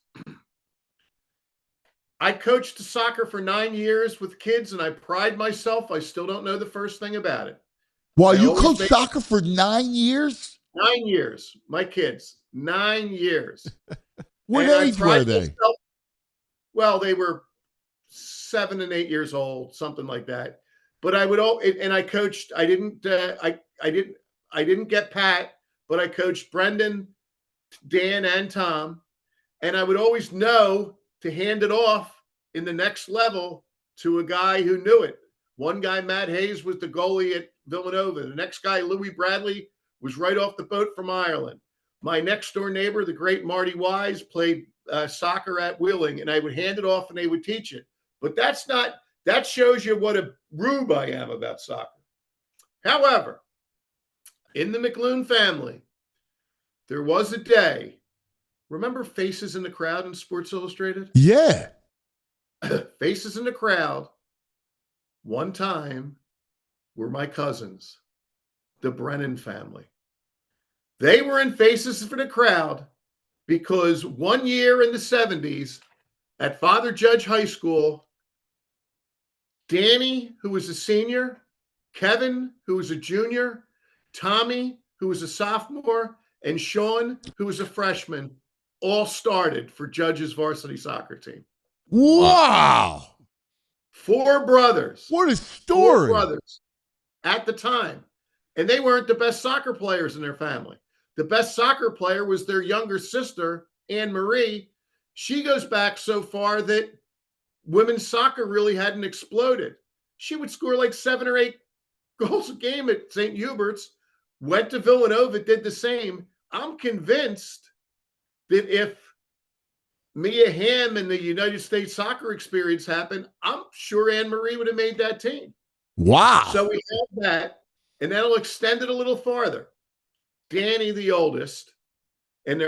I coached soccer for 9 years with kids, and I pride myself. I still don't know the first thing about it. Well, you coached soccer for 9 years? 9 years. My kids, 9 years. What age were they? Well, they were 7 and 8 years old, something like that. But I would and I coached. I didn't get Pat, but I coached Brendan, Dan, and Tom, and I would always know to hand it off in the next level to a guy who knew it. One guy, Matt Hayes, was the goalie at Villanova. The next guy, Louis Bradley, was right off the boat from Ireland. My next door neighbor, the great Marty Wise, played soccer at Wheeling, and I would hand it off and they would teach it. But that shows you what a rube I am about soccer. However, in the McLoon family, there was a day. Remember Faces in the Crowd in Sports Illustrated? Yeah. Faces in the Crowd, one time, were my cousins, the Brennan family. They were in Faces for the Crowd because 1 year in the 70s at Father Judge High School, Danny, who was a senior, Kevin, who was a junior, Tommy, who was a sophomore, and Sean, who was a freshman, all started for Judge's varsity soccer team. Wow. 4 brothers. What a story. 4 brothers at the time. And they weren't the best soccer players in their family. The best soccer player was their younger sister, Anne Marie. She goes back so far that women's soccer really hadn't exploded. She would score like 7 or 8 goals a game at St. Hubert's, went to Villanova, did the same. I'm convinced that if Mia Hamm and the United States soccer experience happened, I'm sure Anne Marie would have made that team. Wow. So we have that, and that'll extend it a little farther. Danny, the oldest, and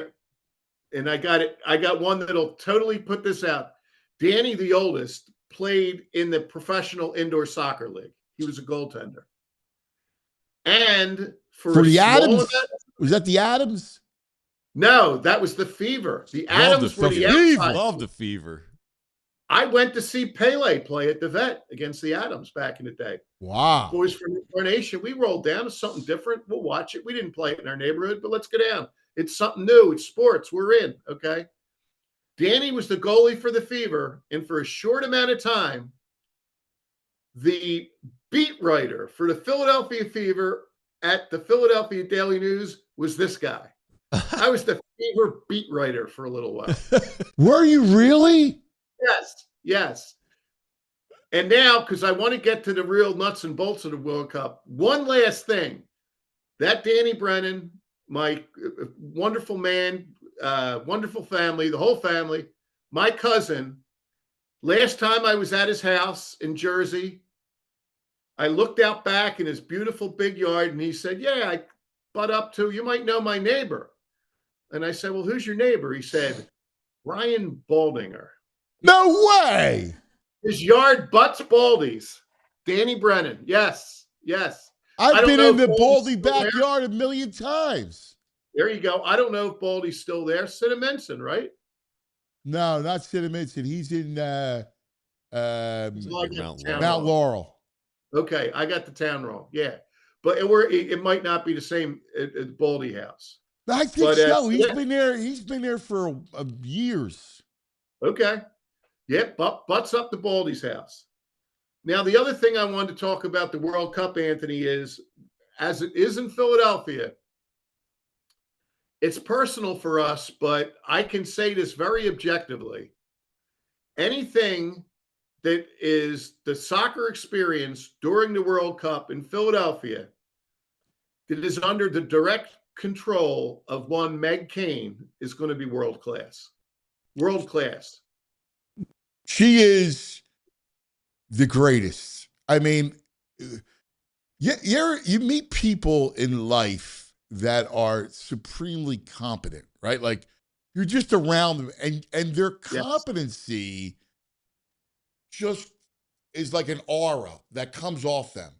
I got one that'll totally put this out. Danny, the oldest, played in the professional indoor soccer league. He was a goaltender. And for the Adams, was that the Adams? No, that was the Fever. The Adams were the outside. Love the Fever. I went to see Pele play at the Vet against the Adams back in the day. Wow. Boys from Incarnation. We rolled down to something different. We'll watch it. We didn't play it in our neighborhood, but let's go down. It's something new. It's sports. We're in, okay? Danny was the goalie for the Fever, and for a short amount of time, the beat writer for the Philadelphia Fever at the Philadelphia Daily News was this guy. I was the Fever beat writer for a little while. Were you really? Yes, yes. And now, because I want to get to the real nuts and bolts of the World Cup, one last thing. That Danny Brennan, my wonderful man, wonderful family, the whole family, my cousin, last time I was at his house in Jersey, I looked out back in his beautiful big yard and he said, yeah, I butt up to, you might know my neighbor. And I said, well, who's your neighbor? He said, Ryan Baldinger. No way. His yard butts Baldy's. Danny Brennan. Yes, yes. I've been in the Baldy backyard a million times. There you go. I don't know if Baldy's still there. Cinnaminson, right? No, not Cinnaminson. He's in Mount Laurel. Okay, I got the town wrong. Yeah, but it might not be the same at Baldy house. I think so. He's been there. He's been there for years. Okay. Yep, butts up to Baldy's house. Now, the other thing I wanted to talk about the World Cup, Anthony, is as it is in Philadelphia, it's personal for us, but I can say this very objectively. Anything that is the soccer experience during the World Cup in Philadelphia that is under the direct control of one Meg Kane is going to be world class. World class. She is the greatest. I mean, you meet people in life that are supremely competent, right? Like you're just around them and their competency just is like an aura that comes off them.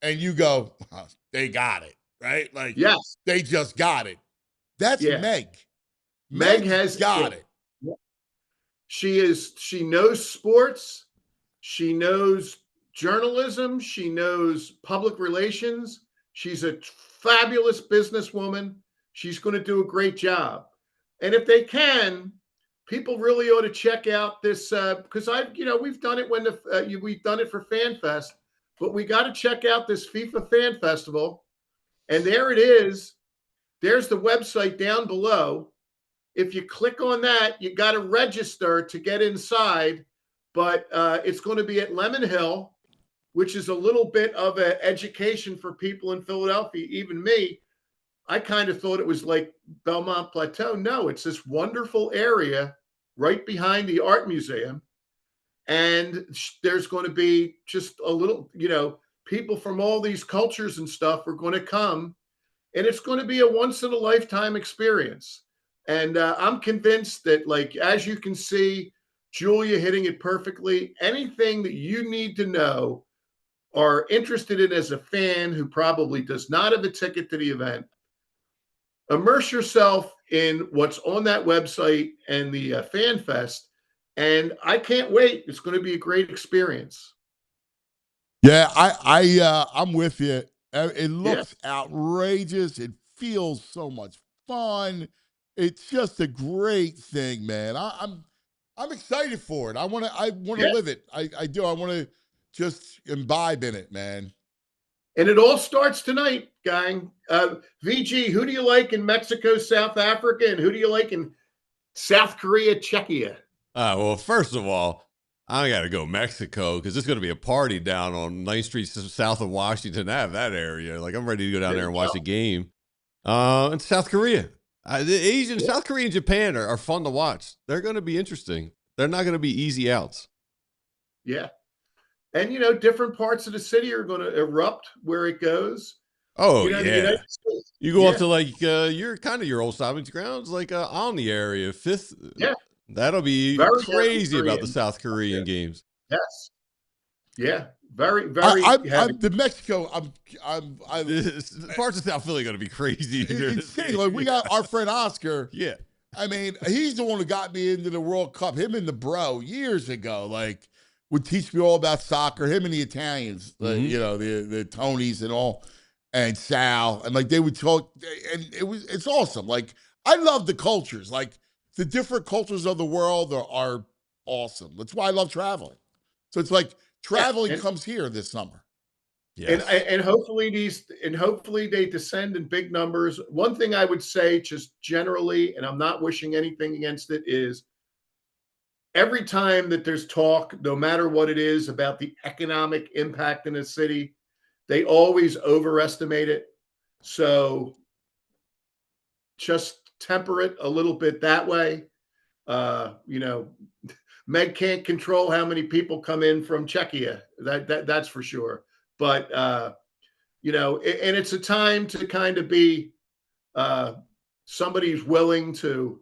And you go, oh, they got it, right? Like, yes, they just got it. That's Meg. Meg has got it. She knows sports. She knows journalism. She knows public relations. She's a fabulous businesswoman. She's going to do a great job. And if they can, people really ought to check out this because we've done it when we've done it for FanFest, but we got to check out this FIFA Fan Festival. And there it is. There's the website down below. If you click on that, you got to register to get inside, but it's going to be at Lemon Hill, which is a little bit of an education for people in Philadelphia. Even me, I kind of thought it was like Belmont Plateau. No, it's this wonderful area right behind the art museum. And there's going to be just a little, people from all these cultures and stuff are going to come. And it's going to be a once in a lifetime experience. And I'm convinced that, like, as you can see, Julia hitting it perfectly, anything that you need to know or interested in as a fan who probably does not have a ticket to the event, immerse yourself in what's on that website and the Fan Fest. And I can't wait. It's going to be a great experience. Yeah, I'm with you. It looks outrageous. It feels so much fun. It's just a great thing, man. I'm excited for it. I want to live it. I do. I want to just imbibe in it, man. And it all starts tonight, gang. VG, who do you like in Mexico, South Africa, and who do you like in South Korea, Czechia? Well, first of all, I got to go Mexico because there's going to be a party down on 9th Street south of Washington Ave, that area. Like, I'm ready to go down there and watch the game. And South Korea. South Korea and Japan are fun to watch. They're going to be interesting. They're not going to be easy outs. Yeah. And, different parts of the city are going to erupt where it goes. Oh, yeah. You go up to, like, your old stopping grounds, like on the area, 5th. Yeah. That'll be crazy about the South Korean games. Yes. Yeah. Very, very. I'm the Mexico. Parts of South Philly are going to be crazy. Insane. Like, we got our friend Oscar. Yeah. I mean, he's the one who got me into the World Cup. Him and the bro years ago, like, would teach me all about soccer. Him and the Italians, the Tonys and all, and Sal, and like they would talk, and it's awesome. Like, I love the cultures. Like, the different cultures of the world are awesome. That's why I love traveling. So it's like traveling comes here this summer. Yes. And hopefully they descend in big numbers. One thing I would say, just generally, and I'm not wishing anything against it, is every time that there's talk, no matter what it is, about the economic impact in a city, they always overestimate it. So just temper it a little bit that way. You know, Meg can't control how many people come in from Czechia. That's for sure. But you know, and it's a time to kind of be somebody who's willing to,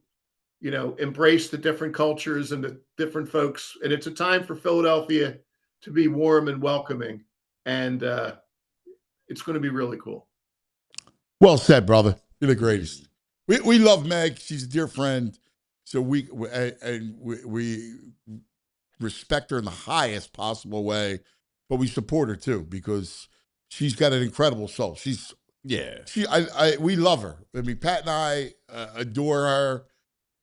you know, embrace the different cultures and the different folks. And it's a time for Philadelphia to be warm and welcoming. And it's going to be really cool. Well said, brother. You're the greatest. We love Meg. She's a dear friend. So we respect her in the highest possible way, but we support her too because she's got an incredible soul. We love her. I mean, Pat and I adore her.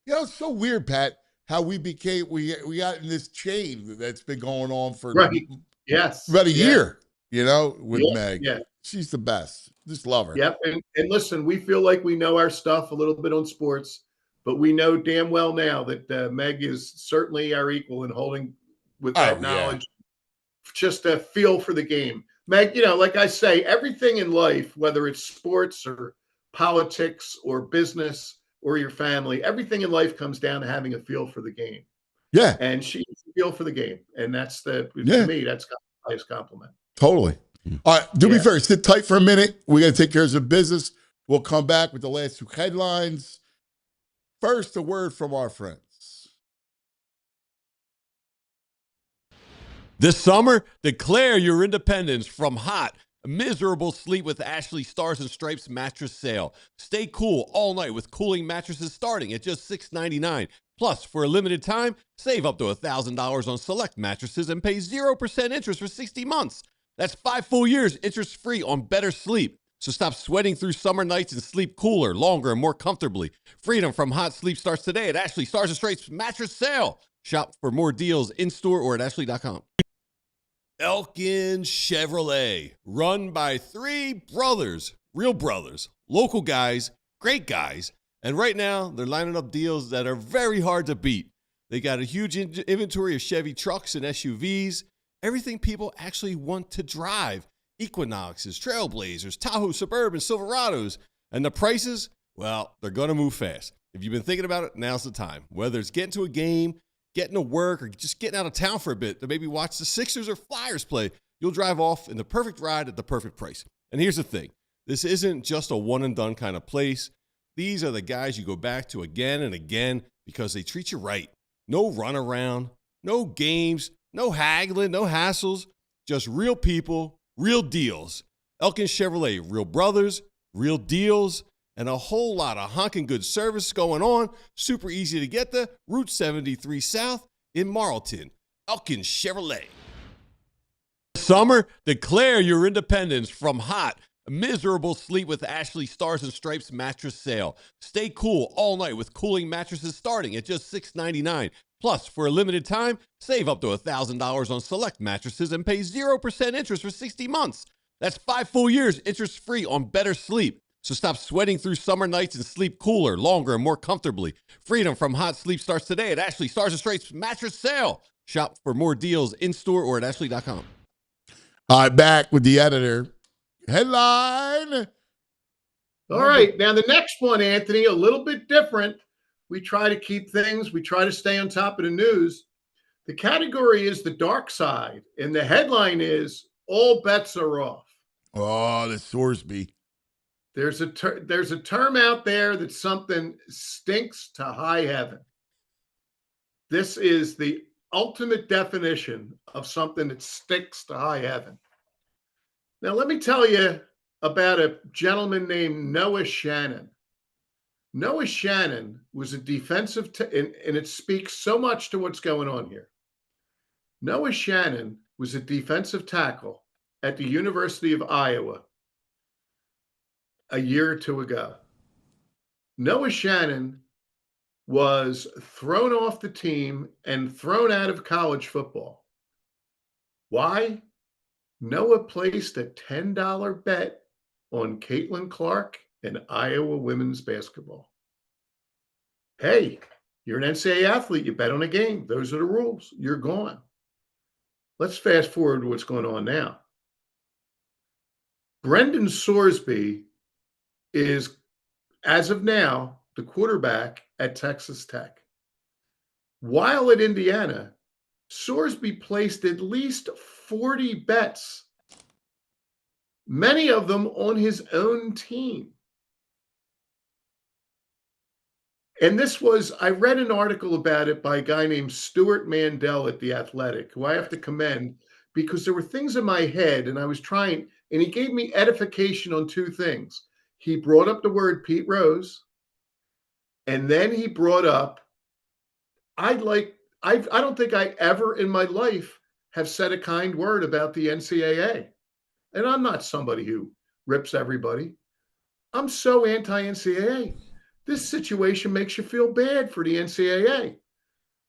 You know, it's so weird, Pat, how we got in this chain that's been going on for Right. Yes. about a year, you know, with Meg. Yeah. She's the best. Just love her. Yep. And listen, we feel like we know our stuff a little bit on sports, but we know damn well now that Meg is certainly our equal in holding with that knowledge. Just a feel for the game. Meg, you know, like I say, everything in life, whether it's sports or politics or business or your family, everything in life comes down to having a feel for the game. Yeah. And she's a feel for the game. And that's to me, that's the highest compliment. Totally. All right, do me a favor, sit tight for a minute. We got to take care of some business. We'll come back with the last two headlines. First, a word from our friends. This summer, declare your independence from hot, miserable sleep with Ashley Stars and Stripes mattress sale. Stay cool all night with cooling mattresses starting at just $6.99. Plus, for a limited time, save up to $1,000 on select mattresses and pay 0% interest for 60 months. That's 5 full years interest-free on better sleep. So stop sweating through summer nights and sleep cooler, longer, and more comfortably. Freedom from hot sleep starts today at Ashley Stars and Stripes mattress sale. Shop for more deals in-store or at ashley.com. Elkin Chevrolet, run by 3 brothers, real brothers, local guys, great guys. And right now, they're lining up deals that are very hard to beat. They got a huge inventory of Chevy trucks and SUVs. Everything people actually want to drive. Equinoxes, Trailblazers, Tahoe Suburban, Silverados. And the prices, well, they're going to move fast. If you've been thinking about it, now's the time. Whether it's getting to a game, getting to work, or just getting out of town for a bit to maybe watch the Sixers or Flyers play, you'll drive off in the perfect ride at the perfect price. And here's the thing. This isn't just a one-and-done kind of place. These are the guys you go back to again and again because they treat you right. No runaround, no games, no haggling, no hassles, just real people, real deals. Elkin Chevrolet, real brothers, real deals, and a whole lot of honking good service going on. Super easy to get to. Route 73 South in Marlton. Elkin Chevrolet. Summer, declare your independence from hot, miserable sleep with Ashley Stars and Stripes mattress sale. Stay cool all night with cooling mattresses starting at just $6.99. Plus, for a limited time, save up to $1,000 on select mattresses and pay 0% interest for 60 months. That's 5 full years interest-free on better sleep. So stop sweating through summer nights and sleep cooler, longer, and more comfortably. Freedom from hot sleep starts today at Ashley Stars and Stripes mattress sale. Shop for more deals in-store or at ashley.com. All right, back with the editor. Headline. All right. Now, the next one, Anthony, a little bit different. We try to keep things, we try to stay on top of the news. The category is the dark side, and the headline is all bets are off. Oh, the Sorsby. There's a term out there that something stinks to high heaven. This is the ultimate definition of something that stinks to high heaven. Now, let me tell you about a gentleman named Noah Shannon. Noah Shannon was a defensive, and it speaks so much to what's going on here. Noah Shannon was a defensive tackle at the University of Iowa a year or two ago. Noah Shannon was thrown off the team and thrown out of college football. Why? Noah placed a $10 bet on Caitlin Clark and Iowa women's basketball. Hey, you're an NCAA athlete. You bet on a game. Those are the rules. You're gone. Let's fast forward to what's going on now. Brendan Sorsby is, as of now, the quarterback at Texas Tech. While at Indiana, Sorsby placed at least 40 bets, many of them on his own team. And this was, I read an article about it by a guy named Stuart Mandel at The Athletic, who I have to commend because there were things in my head and I was trying, and he gave me edification on two things. He brought up the word Pete Rose, and then he brought up, I don't think I ever in my life have said a kind word about the NCAA. And I'm not somebody who rips everybody. I'm so anti-NCAA. This situation makes you feel bad for the NCAA.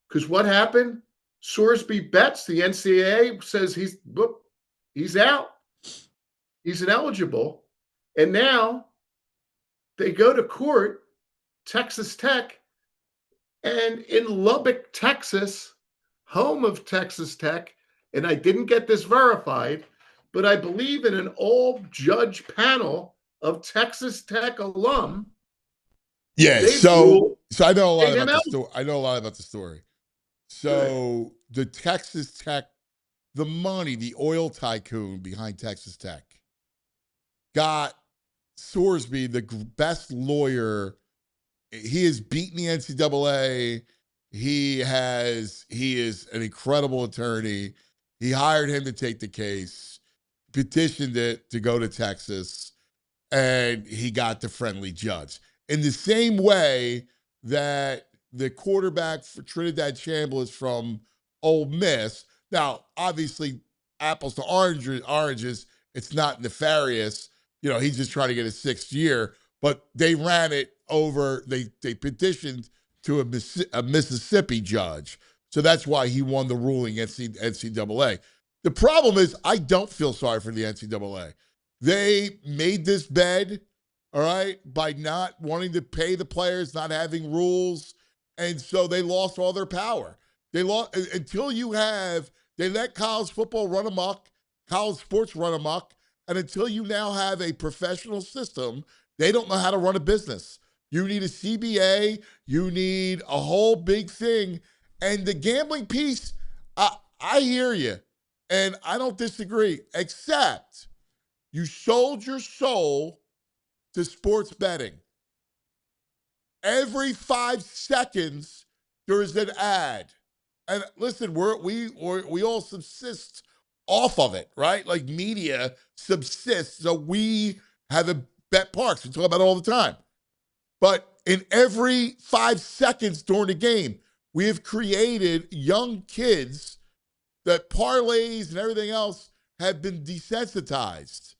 Because what happened? Sorsby bets, the NCAA says he's out. He's ineligible. And now they go to court, Texas Tech, and in Lubbock, Texas, home of Texas Tech, and I didn't get this verified, but I believe in an all-judge panel of Texas Tech alum. Yeah, They so I know a lot They about the out. story. I know a lot about the story. So the Texas Tech, the money, the oil tycoon behind Texas Tech, got Sorsby, the best lawyer. He has beaten the NCAA. He is an incredible attorney. He hired him to take the case, petitioned it to go to Texas, and he got the friendly judge. In the same way that the quarterback for Trinidad Chambliss from Ole Miss, now obviously apples to oranges, it's not nefarious. You know, he's just trying to get his sixth year, but they ran it over, they petitioned to a Mississippi judge. So that's why he won the ruling NCAA. The problem is I don't feel sorry for the NCAA. They made this bed, all right, by not wanting to pay the players, not having rules, and so they lost all their power. They lost until they let college football run amok, college sports run amok, and until you now have a professional system, they don't know how to run a business. You need a CBA, you need a whole big thing, and the gambling piece, I hear you, and I don't disagree, except you sold your soul to sports betting. Every 5 seconds, there is an ad. And listen, we all subsist off of it, right? Like media subsists. So we have a bet parks. We talk about it all the time. But in every 5 seconds during the game, we have created young kids that parlays and everything else have been desensitized.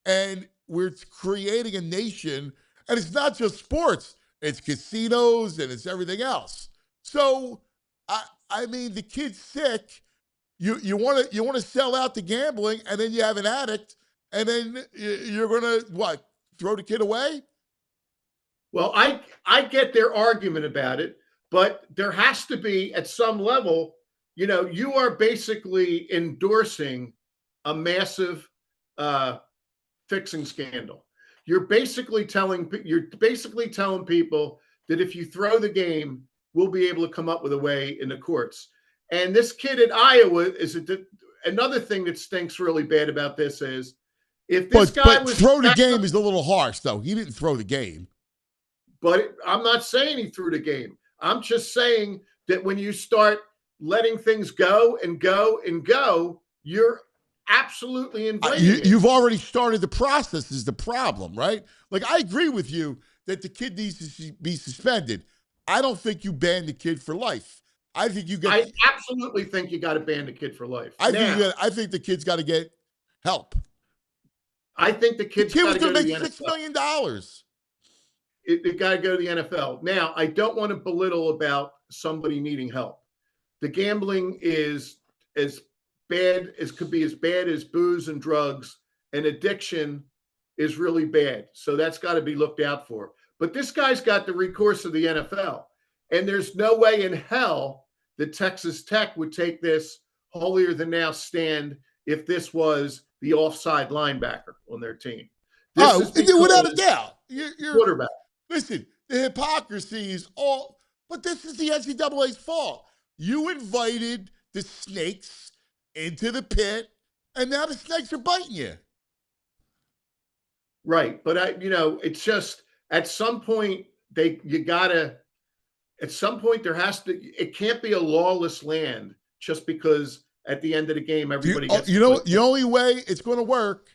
And we're creating a nation, and it's not just sports, it's casinos and it's everything else. So, I mean, the kid's sick. You want to sell out to gambling, and then you have an addict, and then you're going to, throw the kid away? Well, I get their argument about it, but there has to be at some level, you are basically endorsing a massive fixing scandal. You're basically telling people that if you throw the game, we'll be able to come up with a way in the courts. And this kid at Iowa another thing that stinks really bad about this is if this guy was throw the game is a little harsh, though. He didn't throw the game. But I'm not saying he threw the game. I'm just saying that when you start letting things go and go and go, you're absolutely inviting. You've already started the process is the problem, right? Like, I agree with you that the kid needs to be suspended. I don't think you ban the kid for life. I absolutely think you got to ban the kid for life. I think the kid's got to get help. I think the kid was going to make $6 million. It got to go to the NFL. Now, I don't want to belittle about somebody needing help. The gambling is as bad as could be as bad as booze and drugs, and addiction is really bad. So that's got to be looked out for. But this guy's got the recourse of the NFL. And there's no way in hell that Texas Tech would take this holier than thou stand if this was the offside linebacker on their team. This is without a doubt. You're quarterback. Listen, the hypocrisy is all, but this is the NCAA's fault. You invited the snakes into the pit, and now the snakes are biting you. Right. But it's just at some point there has to, it can't be a lawless land just because at the end of the game everybody gets the only way it's going to work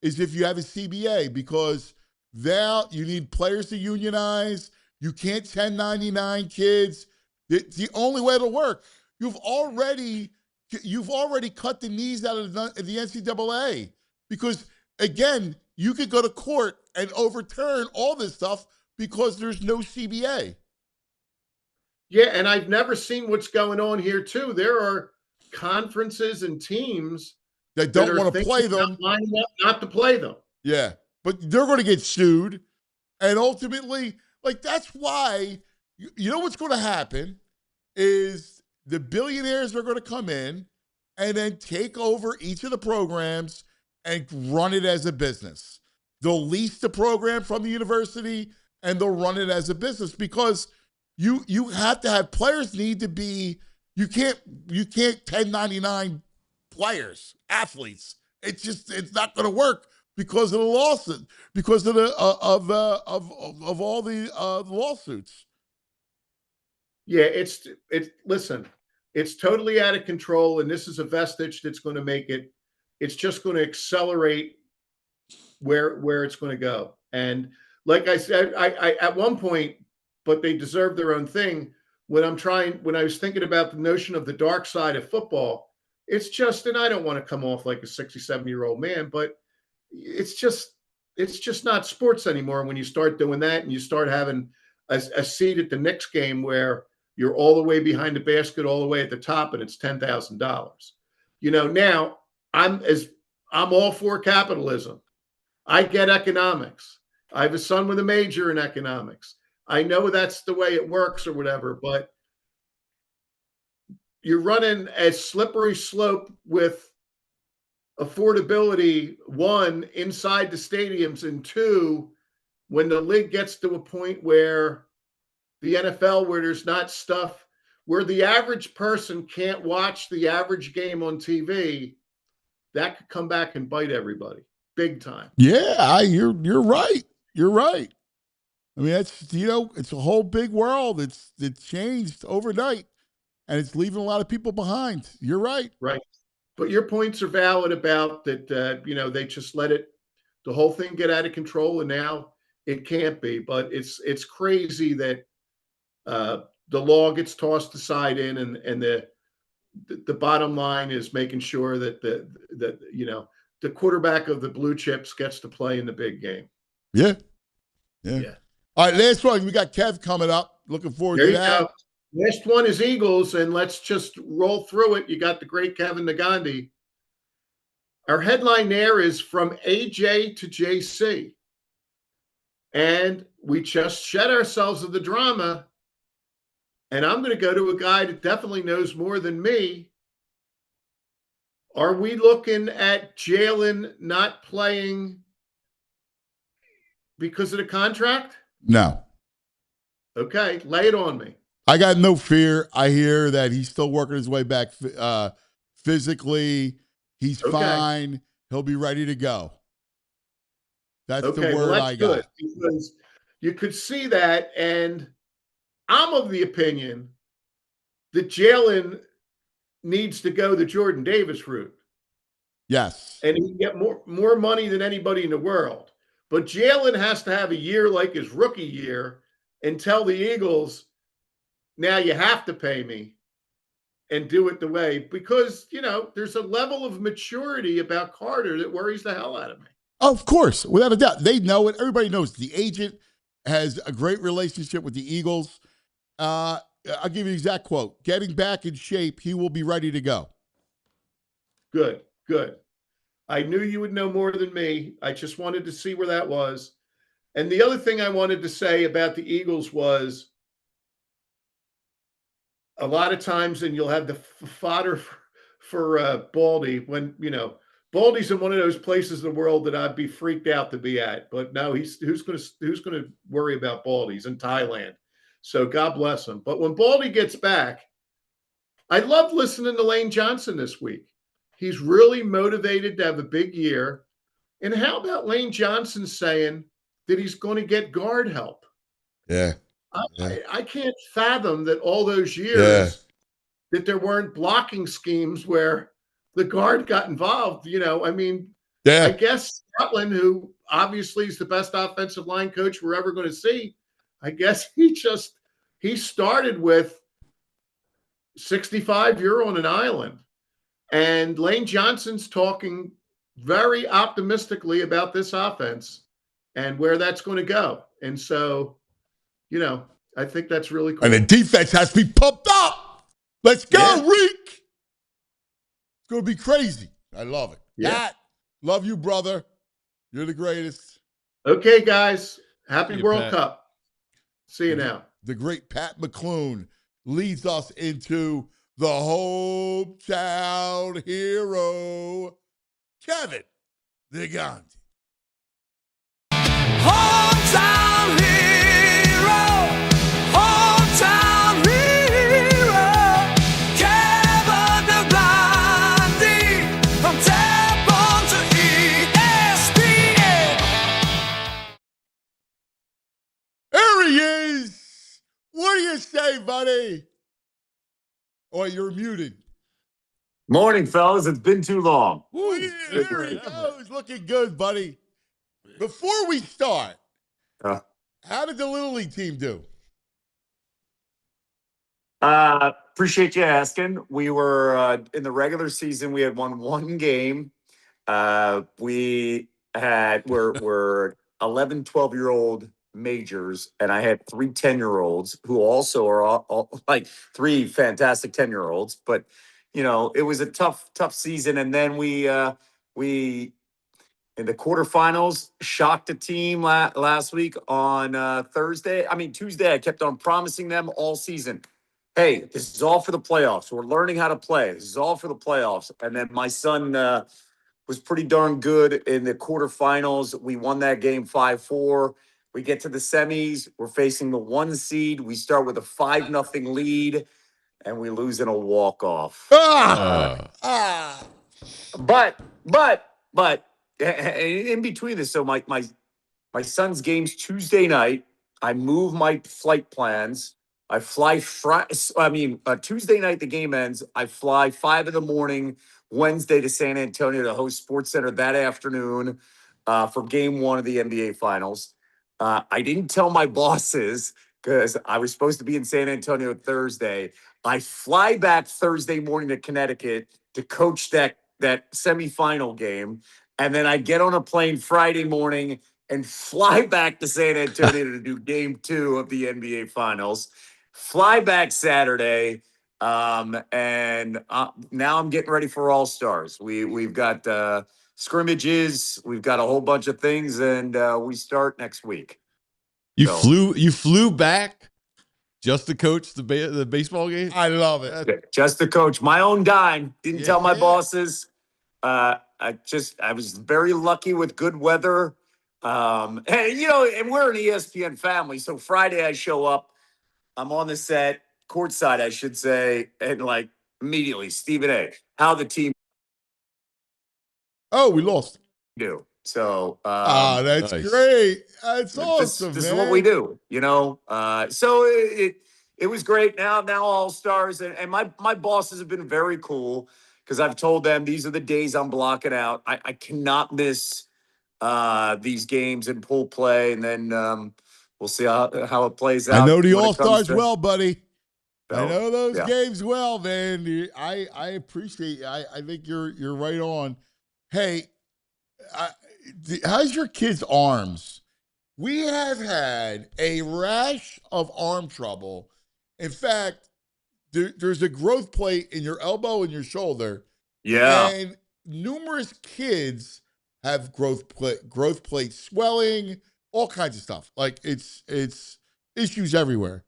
is if you have a CBA, because now you need players to unionize. You can't 1099 kids. It's the only way it'll work. You've already cut the knees out of the NCAA, because again, you could go to court and overturn all this stuff because there's no CBA. Yeah, and I've never seen what's going on here too. There are conferences and teams that don't want to play them, lining up not to play them. Yeah, but they're going to get sued, and ultimately, that's why you know what's going to happen is the billionaires are going to come in and then take over each of the programs and run it as a business. They'll lease the program from the university and they'll run it as a business, because you have to have players need to be, you can't 1099 players, athletes. It's not going to work because of the lawsuit, because of the of all the lawsuits. Yeah, listen, it's totally out of control, and this is a vestige that's going to make it. It's just going to accelerate where it's going to go. And like I said, I at one point, but they deserve their own thing. When I was thinking about the notion of the dark side of football, it's just, and I don't want to come off like a 67-year-old man, but it's just not sports anymore when you start doing that and you start having a seat at the Knicks game where you're all the way behind the basket, all the way at the top, and it's $10,000. Now I'm all for capitalism. I get economics. I have a son with a major in economics. I know that's the way it works or whatever, but you're running a slippery slope with affordability, one, inside the stadiums, and two, when the league gets to a point where the NFL, where there's not stuff, where the average person can't watch the average game on TV, that could come back and bite everybody big time. Yeah, you're right. You're right. I mean, it's a whole big world. It's changed overnight, and it's leaving a lot of people behind. You're right. Right. But your points are valid about that. They just let the whole thing get out of control, and now it can't be. But it's crazy that the law gets tossed aside and the bottom line is making sure that the quarterback of the blue chips gets to play in the big game. Yeah. All right, last one. We got Kev coming up. Looking forward to that. Go. Last one is Eagles, and let's just roll through it. You got the great Kevin Nagandi. Our headline there is from AJ to JC. And we just shed ourselves of the drama. And I'm going to go to a guy that definitely knows more than me. Are we looking at Jalen not playing because of the contract? No. Okay, lay it on me. I got no fear. I hear that he's still working his way back physically. He's fine. He'll be ready to go. That's the word I got. Good, because you could see that, and I'm of the opinion that Jalen needs to go the Jordan Davis route. Yes. And he can get more money than anybody in the world. But Jalen has to have a year like his rookie year and tell the Eagles, now you have to pay me, and do it the way, because, there's a level of maturity about Carter that worries the hell out of me. Of course, without a doubt. They know it. Everybody knows the agent has a great relationship with the Eagles. I'll give you the exact quote. Getting back in shape, he will be ready to go. Good, good. I knew you would know more than me. I just wanted to see where that was. And the other thing I wanted to say about the Eagles was a lot of times, and you'll have the fodder for Baldy when, Baldy's in one of those places in the world that I'd be freaked out to be at. But no, who's going to worry about Baldy? He's in Thailand. So God bless him. But when Baldy gets back, I love listening to Lane Johnson this week. He's really motivated to have a big year. And how about Lane Johnson saying that he's going to get guard help? Yeah. I can't fathom that all those years that there weren't blocking schemes where the guard got involved. I guess Scotland, who obviously is the best offensive line coach we're ever going to see, I guess he started with 65, you're on an island. And Lane Johnson's talking very optimistically about this offense and where that's going to go. And so, I think that's really cool. And the defense has to be pumped up. Let's go, Reek. It's going to be crazy. I love it. Yeah. Pat, love you, brother. You're the greatest. Okay, guys. Happy you, World Pat. Cup. See you now. The great Pat McClune leads us into the hometown hero, Kevin the Gandhi. Hometown hero, hometown hero, Kevin the Gandhi, from Tap-On to ESPN. There he is. What do you say, buddy? Oh, you're muted. Morning, fellas. It's been too long. Ooh, there he goes. Looking good, buddy. Before we start, how did the Little League team do? Appreciate you asking. We were in the regular season. We had won one game. We're 11, 12-year-old majors, and I had 3 10-year-olds who also are all like 3 fantastic 10-year-olds. But it was a tough season, and then we in the quarterfinals shocked a team last week on Tuesday. I kept on promising them all season, hey, this is all for the playoffs. We're learning how to play. This is all for the playoffs. And then my son was pretty darn good in the quarterfinals. We won that game 5-4. We get to the semis. We're facing the 1 seed. We start with a 5-0 lead, and we lose in a walk-off. But in between this, so my son's game's Tuesday night. I move my flight plans. I fly Tuesday night, the game ends. I fly 5 a.m. Wednesday to San Antonio to host Sports Center that afternoon for game 1 of the NBA Finals. I didn't tell my bosses because I was supposed to be in San Antonio Thursday. I fly back Thursday morning to Connecticut to coach that semifinal game. And then I get on a plane Friday morning and fly back to San Antonio to do game 2 of the NBA Finals. Fly back Saturday. And now I'm getting ready for All-Stars. We've got scrimmages. We've got a whole bunch of things, and we start next week. You flew back just to coach the baseball game? I love it. Just to coach. My own dime. Didn't tell my bosses. I was very lucky with good weather. And we're an ESPN family. So Friday I show up. I'm on the set, courtside, I should say, and immediately, Stephen A., how the team we lost. do. So that's nice. great. That's awesome. This is what we do, So it was great. Now All-Stars, and my bosses have been very cool because I've told them these are the days I'm blocking out. I cannot miss these games in pool play, and then we'll see how it plays out. I know the All-Stars well, buddy. So, I know those games well, man. I appreciate. I think you're right on. Hey, how's your kids' arms? We have had a rash of arm trouble. In fact, there's a growth plate in your elbow and your shoulder. Yeah. And numerous kids have growth plate swelling, all kinds of stuff. Like it's issues everywhere.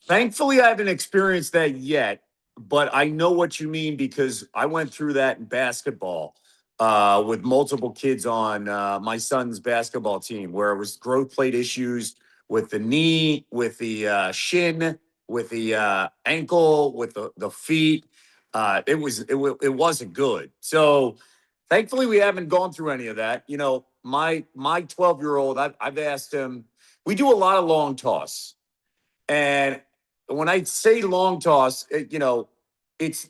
Thankfully, I haven't experienced that yet, but I know what you mean because I went through that in basketball with multiple kids on my son's basketball team, where it was growth plate issues with the knee, with the shin, with the ankle, with the feet. It wasn't good. So thankfully, we haven't gone through any of that. You know, my 12-year-old, I've asked him. We do a lot of long toss. And when I say long toss, it's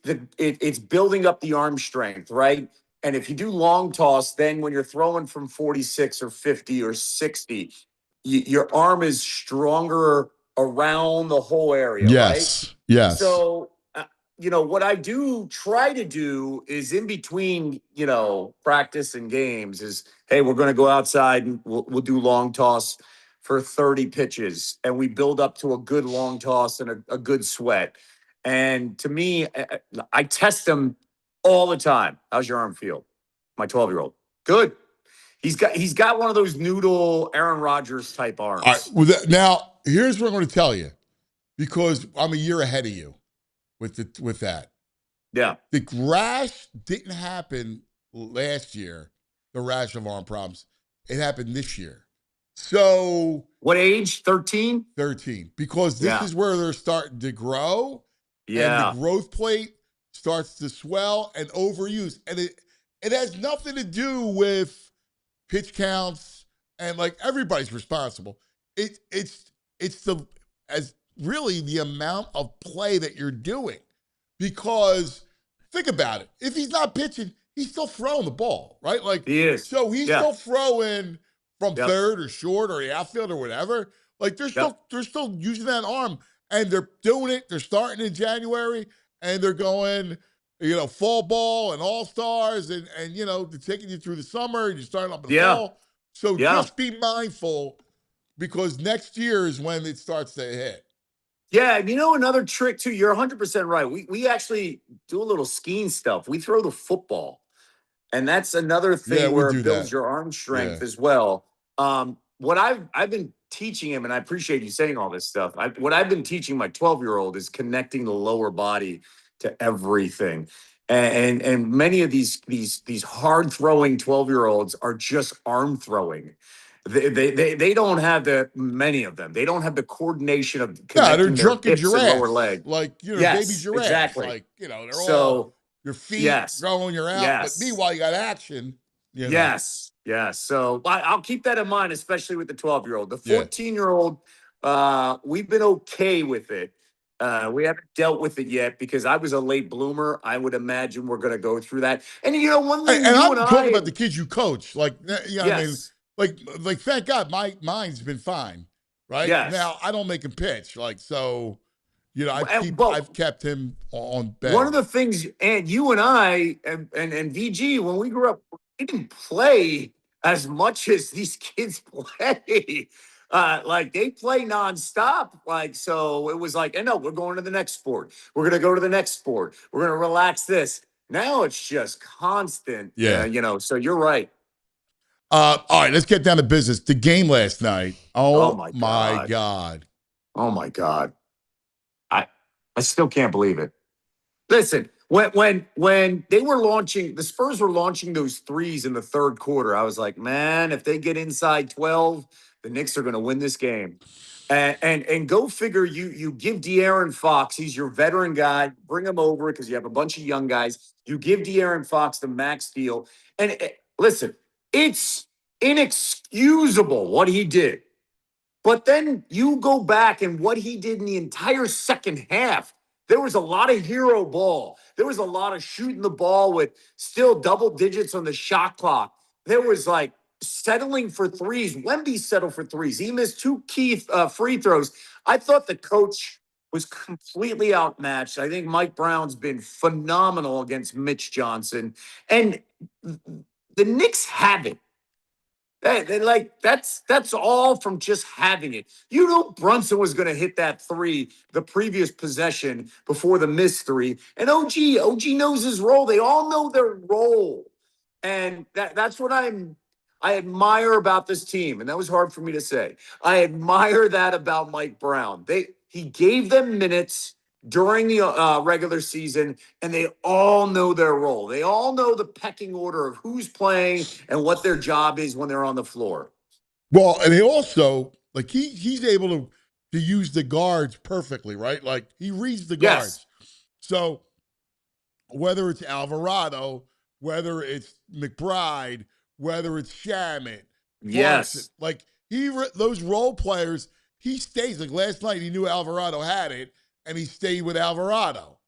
building up the arm strength, right? And if you do long toss, then when you're throwing from 46 or 50 or 60, your arm is stronger around the whole area, right? Yes. So, what I do try to do is in between, practice and games is, hey, we're going to go outside and we'll do long toss for 30 pitches, and we build up to a good long toss and a good sweat. And to me, I test them all the time. How's your arm feel? My 12-year-old. Good. He's got one of those noodle Aaron Rodgers type arms. All right. Well, now, here's what I'm going to tell you, because I'm a year ahead of you with that. Yeah. The rash didn't happen last year, the rash of arm problems. It happened this year. So what age? 13? 13. Because this is where they're starting to grow. Yeah. And the growth plate starts to swell and overuse. And it has nothing to do with pitch counts and like everybody's responsible. It's really the amount of play that you're doing. Because think about it. If he's not pitching, he's still throwing the ball, right? Like he is. So he's still throwing from third or short or the outfield or whatever. Like they're still using that arm, and they're doing it. They're starting in January, and they're going, fall ball and all-stars, and they're taking you through the summer, and you're starting up in the fall. So just be mindful, because next year is when it starts to hit. Yeah, another trick too. You're 100% right. We actually do a little skiing stuff. We throw the football. And that's another thing where it builds your arm strength as well. What I've been teaching him, and I appreciate you saying all this stuff. What I've been teaching my 12-year-old is connecting the lower body to everything. And many of these hard throwing 12-year-olds are just arm throwing. They don't have many of them. They don't have the coordination of connecting their hips and lower leg. Like, baby giraffes. Exactly. Like, they're all your feet growing your out, but meanwhile you got action. Yes. So I'll keep that in mind, especially with the 12-year-old. The 14-year-old, we've been okay with it. We haven't dealt with it yet because I was a late bloomer. I would imagine we're going to go through that. And one thing, and I'm talking about the kids you coach. Like, I mean, like thank God mine's been fine, right? Yes. Now I don't make him pitch, like so. I've kept him on bed. One of the things, and you and I and VG, when we grew up, we didn't play as much as these kids play. Like they play nonstop. Like, so it was like, no, we're going to the next sport. We're going to go to the next sport. We're going to relax this. Now it's just constant. Yeah. So you're right. All right, let's get down to business. The game last night. Oh my God. Oh my God. I still can't believe it. Listen, when they were launching, the Spurs were launching those threes in the third quarter, I was like, man, if they get inside 12, the Knicks are going to win this game. And go figure, you give De'Aaron Fox, he's your veteran guy, bring him over because you have a bunch of young guys. You give De'Aaron Fox the max deal. And listen, it's inexcusable what he did. But then you go back and what he did in the entire second half, there was a lot of hero ball. There was a lot of shooting the ball with still double digits on the shot clock. There was like settling for threes. Wemby settled for threes. He missed 2 key free throws. I thought the coach was completely outmatched. I think Mike Brown's been phenomenal against Mitch Johnson. And the Knicks have it. That's all from just having it. Brunson was going to hit that 3 the previous possession before the missed 3. And OG knows his role. They all know their role. And that's what I admire about this team. And that was hard for me to say. I admire that about Mike Brown. He gave them minutes during the regular season, and they all know their role. They all know the pecking order of who's playing and what their job is when they're on the floor. Well, and he also like he's able to use the guards perfectly, right? Like he reads the guards. Yes. So whether it's Alvarado, whether it's McBride, whether it's Shamit, Clarkson, Yes. like those role players, he stays. Like last night, he knew Alvarado had it, and he stayed with Alvarado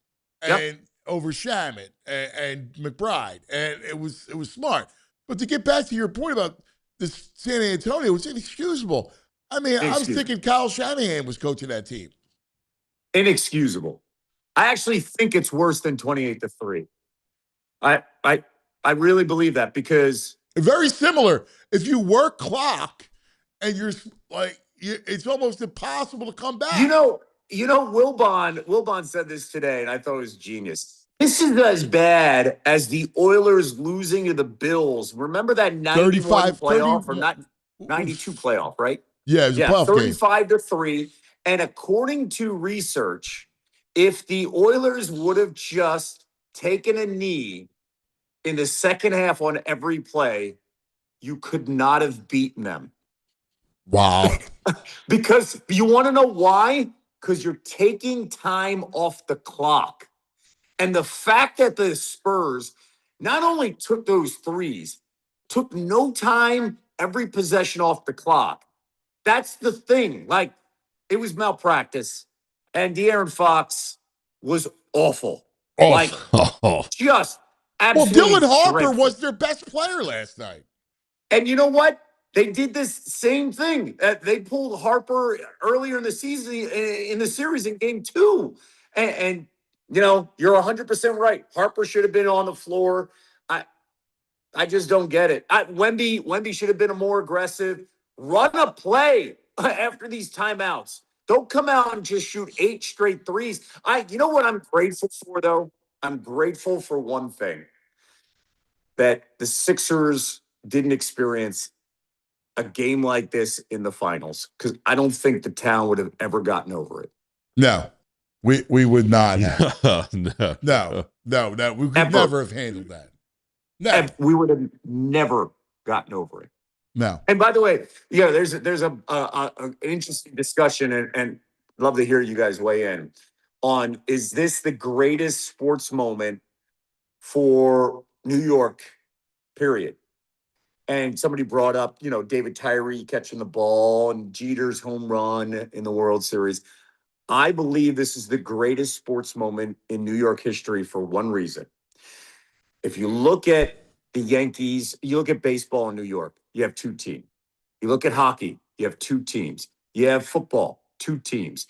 and over Shamit and McBride, and it was smart. But to get back to your point about this San Antonio, it's inexcusable. I mean, I was thinking Kyle Shanahan was coaching that team. Inexcusable. I actually think it's worse than 28-3. I really believe that because Very similar. If you work clock and you're like, it's almost impossible to come back. you know Wilbon said this today, and I thought it was genius. This is as bad as the Oilers losing to the Bills. Remember that 91 playoff or not 92 playoff, right? Yeah, it was a playoff game. 35-3. And according to research, if the Oilers would have just taken a knee in the second half on every play, you could not have beaten them. Wow. Because you want to know why? Because you're taking time off the clock. And the fact that the Spurs not only took those threes, took no time every possession off the clock. That's the thing. Like, it was malpractice. And De'Aaron Fox was awful. Like, just absolutely Well, Dylan Harper dreadful. was their best player last night. And you know what? They did this same thing. They pulled Harper earlier in the season, in the series in game 2. And you know, you're 100% right. Harper should have been on the floor. I just don't get it. Wemby should have been more aggressive. Run a play after these timeouts. Don't come out and just shoot 8 straight threes. You know what I'm grateful for, though? I'm grateful for one thing. That the Sixers didn't experience a game like this in the finals, because I don't think the town would have ever gotten over it. No, we would not have. No. No. We could Ever. never have handled that. No. And we would have never gotten over it. No. And by the way, yeah, there's an interesting discussion, and love to hear you guys weigh in on, is this the greatest sports moment for New York, period? And somebody brought up, you know, David Tyree catching the ball and Jeter's home run in the World Series. I believe this is the greatest sports moment in New York history for one reason. If you look at the Yankees, you look at baseball in New York, you have 2 teams. You look at hockey, you have 2 teams. You have football, 2 teams.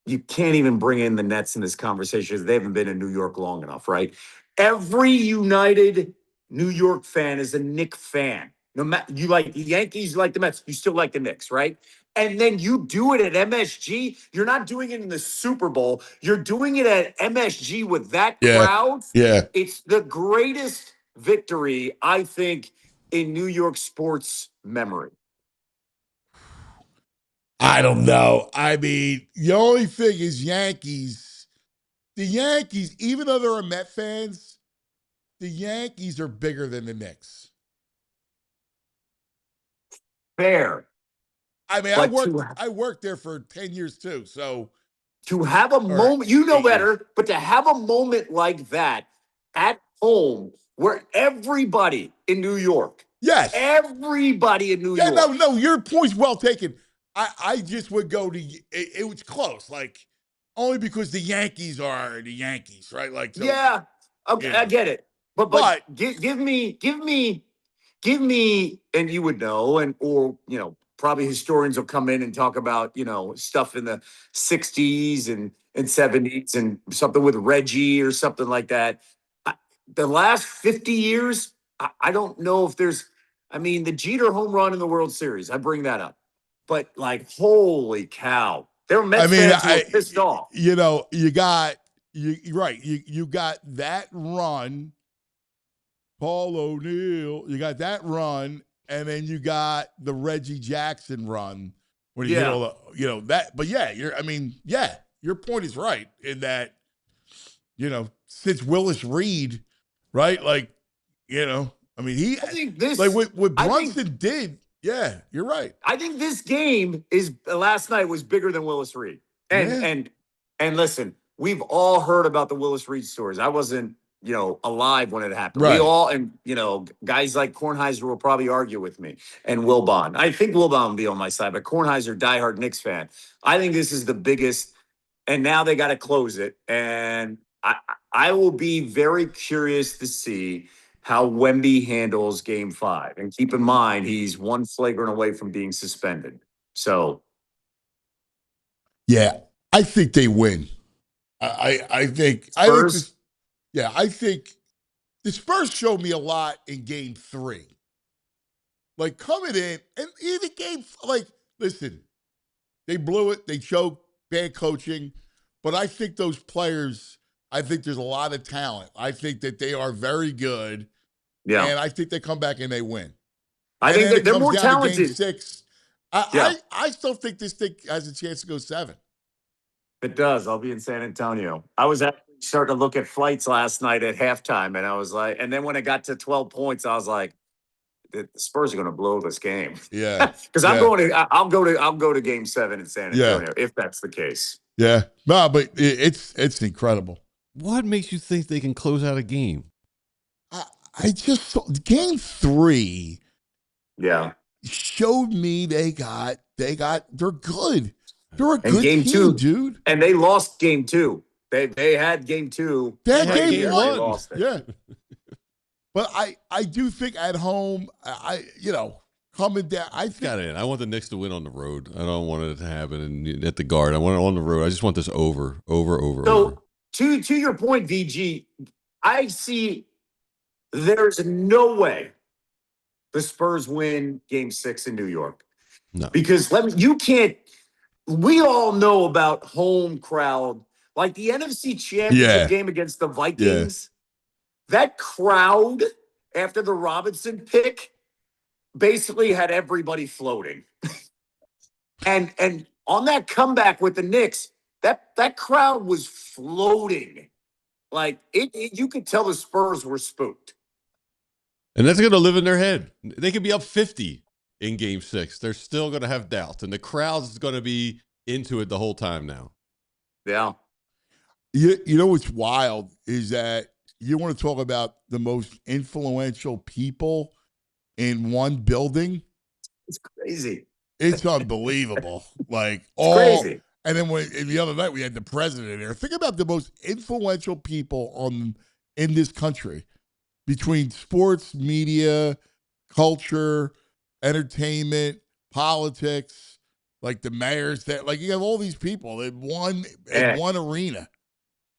You can't even bring in the Nets in this conversation because they haven't been in New York long enough, right? Every United New York fan is a Knicks fan. No matter, you like the Yankees, you like the Mets, you still like the Knicks, right? And then you do it at MSG. You're not doing it in the Super Bowl. You're doing it at MSG with that crowd. Yeah. It's the greatest victory, I think, in New York sports memory. I don't know. I mean, the only thing is the Yankees, even though they're Met fans, the Yankees are bigger than the Knicks. Fair. I mean, But I worked there for 10 years too. So to have a moment, you know better, but to have a moment like that at home where everybody in New York, everybody in New York. No, your point's well taken. I just would go to it was close, like only because the Yankees are the Yankees, right? Like, so, yeah, okay, you know. I get it, but give me, and you would know, or you know, probably historians will come in and talk about, you know, stuff in the 60s and 70s and something with Reggie or something like that. The last 50 years, I don't know if there's. I mean, the Jeter home run in the World Series, I bring that up. But like, holy cow, there were Mets fans who were pissed off. You know, you got that run, Paul O'Neill. You got that run, and then you got the Reggie Jackson run when you get all the, that. But yeah, your point is right in that, since Willis Reed, right? Like, I think this like what I Brunson did. Yeah, you're right. I think this game is last night was bigger than Willis Reed. And listen, we've all heard about the Willis Reed stories. I wasn't, alive when it happened. Right. We all, and guys like Kornheiser will probably argue with me, and Wilbon. I think Wilbon will be on my side, but Kornheiser, diehard Knicks fan. I think this is the biggest, and now they got to close it. And I will be very curious to see how Wemby handles Game 5. And keep in mind, he's one flagrant away from being suspended. So, Yeah, I think they win. I think Spurs? I think the Spurs showed me a lot in Game 3. Like coming in, and even listen, they blew it, they choked, bad coaching, but I think those players, I think there's a lot of talent. I think that they are very good, Yeah. and I think they come back and they win. I And think then that it they're comes more down to talented. Game 6. Yeah. I still think this thing has a chance to go 7. It does. I'll be in San Antonio. I was actually starting to look at flights last night at halftime, and I was like, and then when it got to 12 points, I was like, the Spurs are going to blow this game. Yeah. Because Yeah. I'll go to Game 7 in San Yeah. Antonio if that's the case. Yeah. No, but it's incredible. What makes you think they can close out a game? I just saw Game 3 Yeah. showed me they're good. They're a And good Game team, 2, dude. and they lost Game 2. They had Game 2. They had Game They one. lost it. Yeah. But I do think at home, coming down, I think Got it. I want the Knicks to win on the road. I don't want it to happen at the Guard. I want it on the road. I just want this over. So to your point, VG, I see there's no way the Spurs win Game 6 in New York. No. Because you can't. We all know about home crowd, like the NFC Championship game against the Vikings. That crowd after the Robinson pick basically had everybody floating. and on that comeback with the Knicks, that crowd was floating. Like you could tell the Spurs were spooked. And that's going to live in their head. They could be up 50 in Game 6. They're still going to have doubts, and the crowd's going to be into it the whole time now. Yeah. you know what's wild is that you want to talk about the most influential people in one building. It's crazy. It's unbelievable. Like Crazy. And then the other night we had the president there. Think about the most influential people in this country between sports, media, culture, entertainment, politics, like the mayors. That you have all these people in one arena.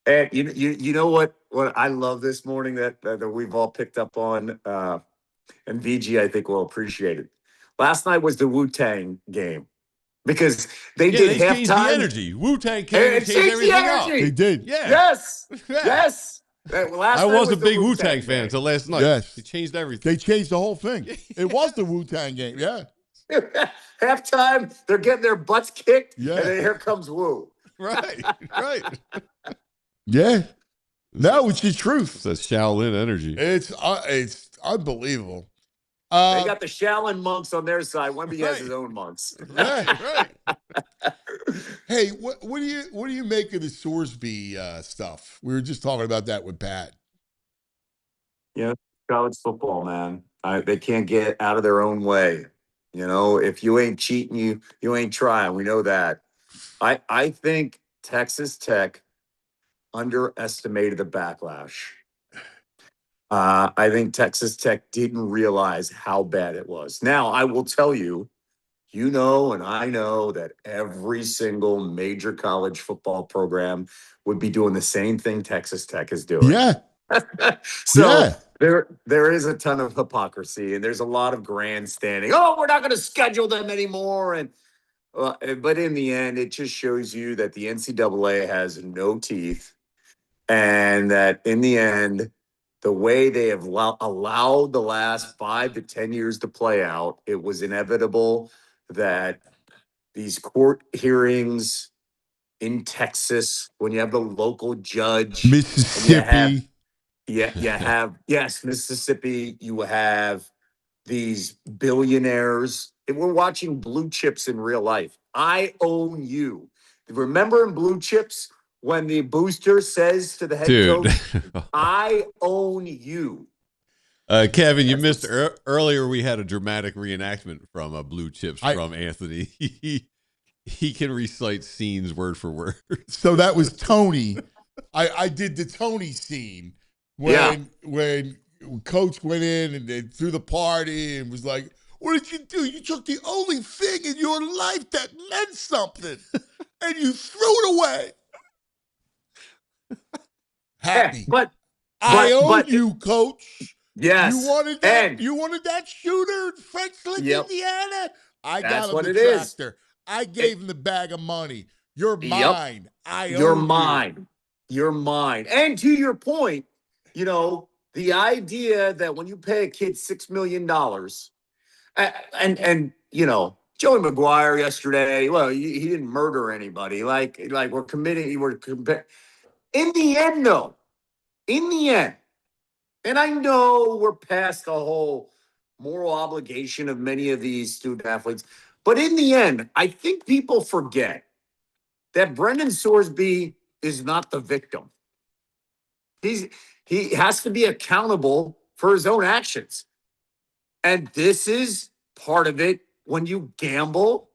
And you know what I love this morning that we've all picked up on, and VG I think will appreciate it. Last night was the Wu-Tang game because they did they changed the halftime. energy. Wu-Tang came and changed the everything up. energy. They did. Yeah. Yes. Yeah. Yes. Last I night was a the big Wu-Tang Wu-Tang fan game. until last night. Yes. They changed everything. They changed the whole thing. It was the Wu-Tang game. Yeah. Halftime, they're getting their butts kicked, Yeah. and then here comes Wu. Right. Yeah. No, it's the truth. It's that Shaolin energy. It's unbelievable. They got the Shaolin monks on their side. Wemby has his own monks. Right. Hey, what do you make of the Sorsby stuff? We were just talking about that with Pat. Yeah, college football, man. They can't get out of their own way. If you ain't cheating, you ain't trying. We know that. I think Texas Tech underestimated the backlash. I think Texas Tech didn't realize how bad it was. Now, I will tell you, and I know that every single major college football program would be doing the same thing Texas Tech is doing. Yeah. So there is a ton of hypocrisy, and there's a lot of grandstanding. Oh, we're not going to schedule them anymore. But in the end, it just shows you that the NCAA has no teeth, and that in the end, the way they have allowed the last 5 to 10 years to play out, it was inevitable that these court hearings in Texas, when you have the local judge, Mississippi. yes, Mississippi, you have these billionaires. We're watching blue chips in real life. I own you. Remember in blue chips when the booster says to the head Dude. coach, I own you. Kevin, you missed earlier. We had a dramatic reenactment from Blue Chips from Anthony. He can recite scenes word for word. So that was Tony. I did the Tony scene when Coach went in and then threw the party and was like, "What did you do? You took the only thing in your life that meant something and you threw it away." Happy. I own you, Coach. Yes. You wanted that. You wanted that shooter in French Lick, Indiana. I got him the tractor. I gave him the bag of money. You're mine. You're mine. You're mine. And to your point, you know, the idea that when you pay a kid $6 million, and you know, Joey Maguire yesterday, well, he didn't murder anybody. Like we're committing. In the end, though, and I know we're past the whole moral obligation of many of these student athletes, but in the end, I think people forget that Brendan Sorsby is not the victim. He has to be accountable for his own actions. And this is part of it when you gamble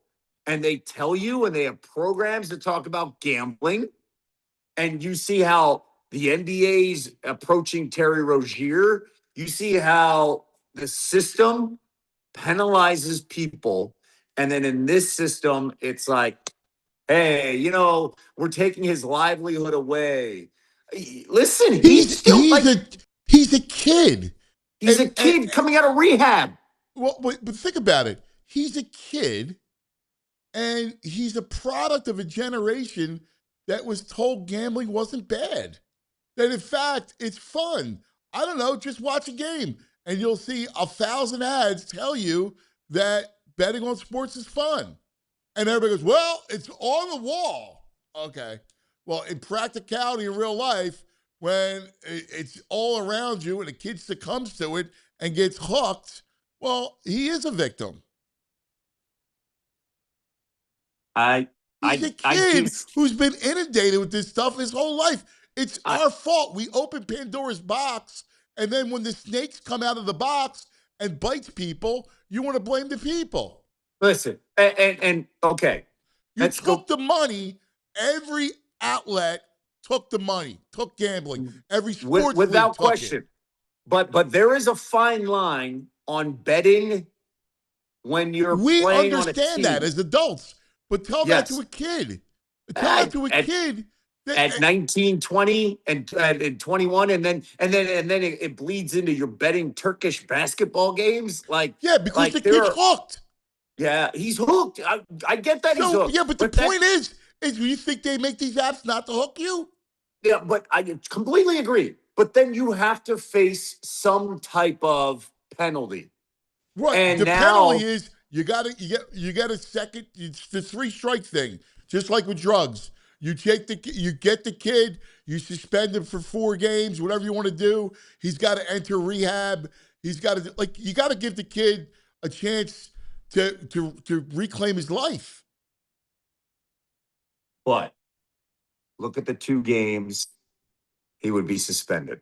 and they tell you and they have programs that talk about gambling and you see how the NBA's approaching Terry Rozier, you see how the system penalizes people. And then in this system, it's like, hey, you know, we're taking his livelihood away. Listen, he's a kid. He's a kid coming out of rehab. Well, but think about it. He's a kid, and he's a product of a generation that was told gambling wasn't bad. That, in fact, it's fun. I don't know, just watch a game, and you'll see 1,000 ads tell you that betting on sports is fun. And everybody goes, well, it's on the wall. Okay. Well, in practicality in real life, when it's all around you and a kid succumbs to it and gets hooked, well, he is a victim. He's a kid who's been inundated with this stuff his whole life. It's our fault. We open Pandora's box, and then when the snakes come out of the box and bites people, you want to blame the people. Listen, and okay. You took the money. Every outlet took the money, took gambling. Every sports without league question. Took it. But there is a fine line on betting when you're we playing understand on a team. that as adults, but tell that to a kid. Tell that to a kid. At 19, 20, and 21, and then it bleeds into your betting Turkish basketball games. Because the kid's hooked. Yeah, he's hooked. I get that he's hooked. Yeah, but the point is you think they make these apps not to hook you? Yeah, but I completely agree. But then you have to face some type of penalty. Right. And the now, penalty is you get a second. It's the 3 strike thing, just like with drugs. You get the kid, you suspend him for 4 games, whatever you want to do. He's got to enter rehab. He's got to you got to give the kid a chance to reclaim his life. But look at the 2 games he would be suspended.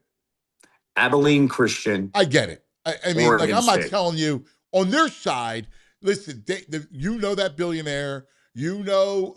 Abilene Christian. I get it. I mean, Oregon I'm not State. telling you on their side. Listen, you know that billionaire. You know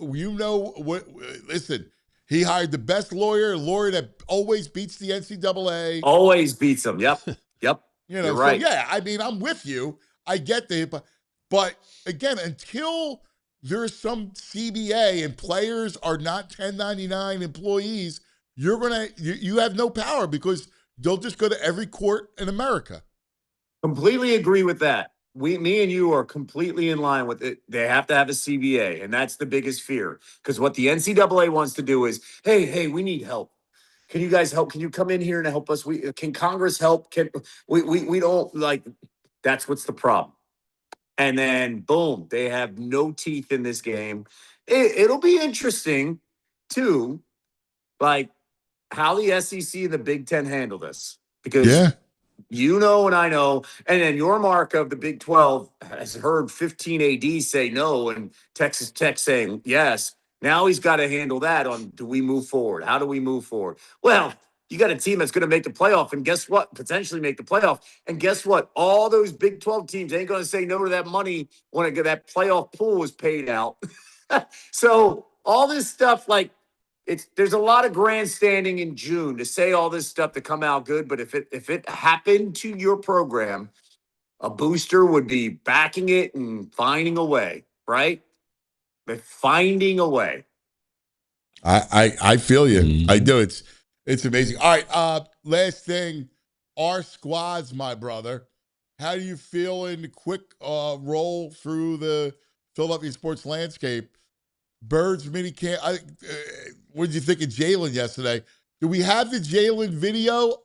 what? Listen, he hired the best lawyer, a lawyer that always beats the NCAA. Always beats them. Yep. You know, You're right. So yeah, I mean, I'm with you. I get that, but again, until there's some CBA and players are not 1099 employees, you have no power because they'll just go to every court in America. Completely agree with that. Me and you are completely in line with it. They have to have a CBA, and that's the biggest fear. Because what the NCAA wants to do is, hey, we need help. Can you guys help? Can you come in here and help us? Can Congress help? Can we don't like, that's what's the problem. And then boom, they have no teeth in this game. It'll be interesting too, like how the SEC and the Big Ten handle this, because Yeah. you know, and I know, and then your mark of the Big 12 has heard 15 AD say no and Texas Tech saying yes. Now he's got to handle that on, do we move forward? How do we move forward? Well, you got a team that's going to make the playoff, and guess what? Potentially make the playoff. And guess what? All those Big 12 teams ain't going to say no to that money when that playoff pool is paid out. So all this stuff, like, there's a lot of grandstanding in June to say all this stuff to come out good, but if it happened to your program, a booster would be backing it and finding a way, right? They're finding a way. I feel you. Mhm. I do. It's amazing. All right. Last thing, our squads, my brother. How do you feel in the quick roll through the Philadelphia sports landscape? Birds minicamp. What did you think of Jalen yesterday? Do we have the Jalen video?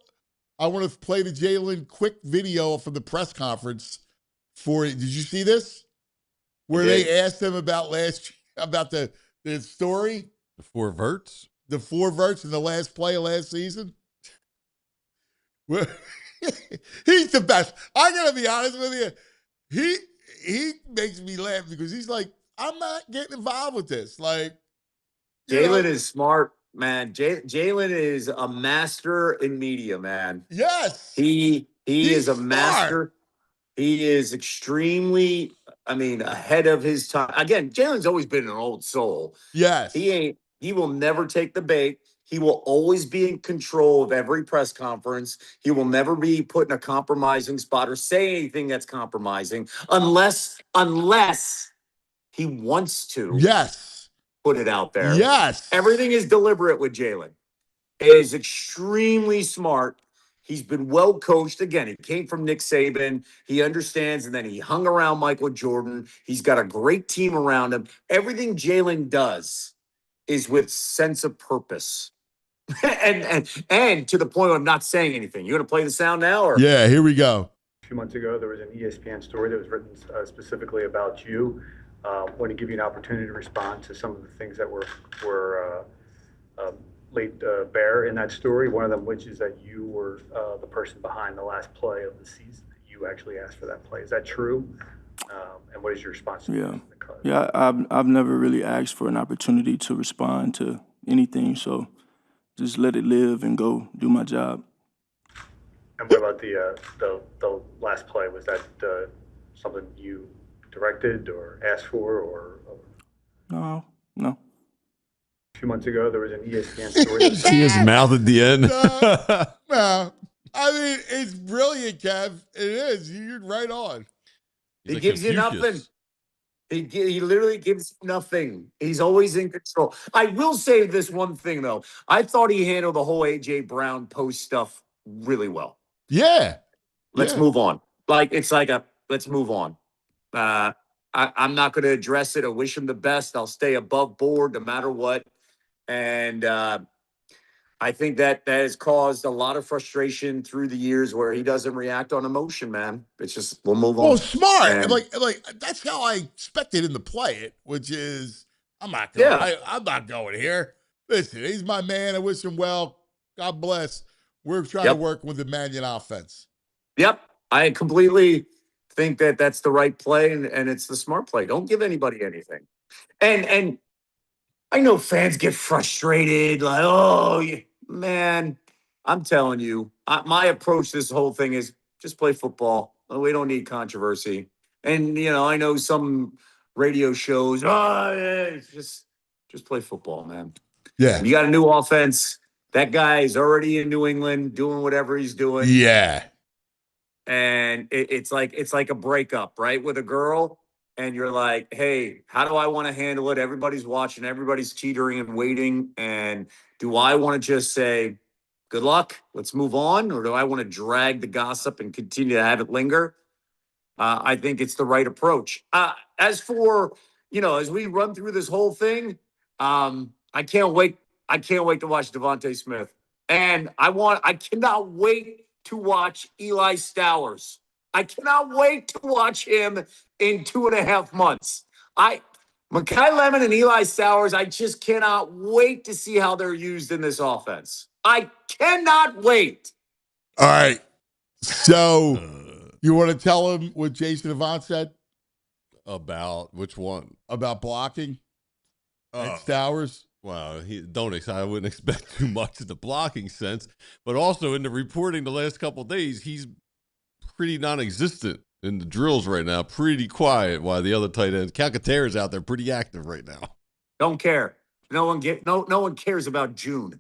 I want to play the Jalen quick video from the press conference for it. Did you see this? Where they asked him about the story, The 4 verts. the 4 verts in the last play of last season. Well, he's the best. I gotta be honest with you. He makes me laugh because he's like, I'm not getting involved with this. Like, Jalen is smart, man. Jalen is a master in media, man. Yes. He He's is a smart. master. He is extremely, ahead of his time. Again, Jalen's always been an old soul. Yes. He will never take the bait. He will always be in control of every press conference. He will never be put in a compromising spot or say anything that's compromising unless he wants to Yes. put it out there. Yes. Everything is deliberate with Jalen. It is extremely smart. He's been well coached. Again, he came from Nick Saban. He understands, and then he hung around Michael Jordan. He's got a great team around him. Everything Jalen does is with sense of purpose. and to the point of not saying anything. You want to play the sound now? Or? Yeah, here we go. A few months ago, there was an ESPN story that was written specifically about you. Want to give you an opportunity to respond to some of the things that were laid bare in that story. One of them, which is that you were the person behind the last play of the season. You actually asked for that play. Is that true? And what is your response to that? Yeah, I've never really asked for an opportunity to respond to anything, so just let it live and go do my job. And what about the last play? Was that something you directed or asked for, or? No. A few months ago, there was an ESPN story. See his mouth at the end. No. I mean, it's brilliant, Kev. It is. You're right on. He gives you nothing. He literally gives nothing. He's always in control. I will say this one thing, though. I thought he handled the whole A.J. Brown post stuff really well. Yeah. Let's move on. Let's move on. I'm not going to address it. I wish him the best. I'll stay above board no matter what. And I think that has caused a lot of frustration through the years where he doesn't react on emotion, man. It's just, we'll move on. Well, smart. And, like that's how I expected him to play it, which is I'm not going here. Listen, he's my man. I wish him well. God bless. We're trying to work with the Mannion offense. Yep. I completely think that that's the right play, and it's the smart play. Don't give anybody anything. And I know fans get frustrated, like, oh, man, I'm telling you, my approach to this whole thing is just play football. We don't need controversy. And, I know some radio shows, just play football, man. Yeah. You got a new offense. That guy is already in New England doing whatever he's doing. Yeah. And it's like a breakup, right? With a girl. And you're like, hey, how do I want to handle it? Everybody's watching, everybody's teetering and waiting. And do I want to just say, good luck, let's move on? Or do I want to drag the gossip and continue to have it linger? I think it's the right approach. As for, as we run through this whole thing, I can't wait to watch Devontae Smith. And I cannot wait to watch Eli Stowers. I cannot wait to watch him in 2.5 months. Mekhi Lemon and Eli Stowers, I just cannot wait to see how they're used in this offense. I cannot wait. All right. So you want to tell him what Jason Avant said About which one? about blocking at Oh. Stowers? Well, I wouldn't expect too much in the blocking sense, but also in the reporting the last couple of days, he's pretty non-existent in the drills right now. Pretty quiet. While the other tight end, Calcaterra's out there, pretty active right now. Don't care. No one cares about June.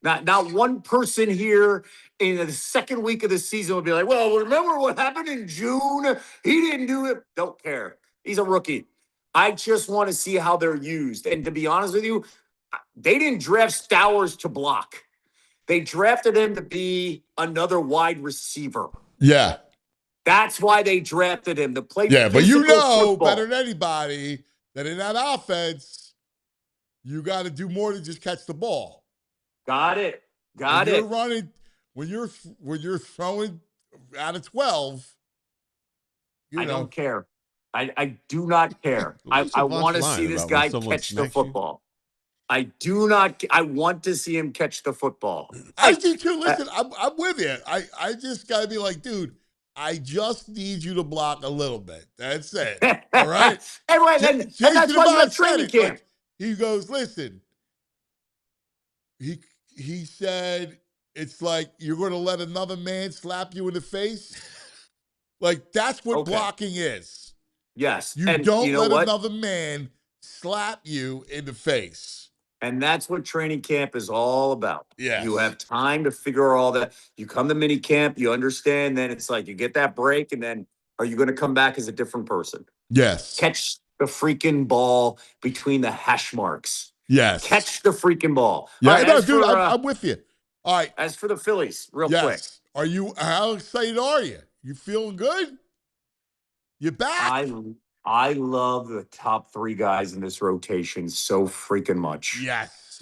Not one person here in the second week of the season will be like, well, remember what happened in June? He didn't do it. Don't care. He's a rookie. I just want to see how they're used. And to be honest with you, they didn't draft Stowers to block. They drafted him to be another wide receiver. Yeah. That's why they drafted him to play. Yeah, but you know football. better than anybody that in that offense, you got to do more than just catch the ball. Got it. When you're running, when you're throwing out of 12, I don't care. I do not care. I want to see this guy catch the football. I want to see him catch the football. I do too. Listen, I'm with you. I just got to be like, dude, I just need you to block a little bit. That's it. All right? and that's why you have training camp. Like, he goes, listen, he said, it's like you're going to let another man slap you in the face. Like, that's what blocking is. Yes. You don't let another man slap you in the face. And that's what training camp is all about. Yes. You have time to figure all that. You come to mini camp, you understand, then it's like you get that break, and then are you going to come back as a different person? Yes. Catch the freaking ball between the hash marks. Yes. Catch the freaking ball. Yeah, Right, no, dude, I'm with you. All right. As for the Phillies, real quick. How excited are you? You feeling good? You back? I love the top 3 guys in this rotation so freaking much. Yes.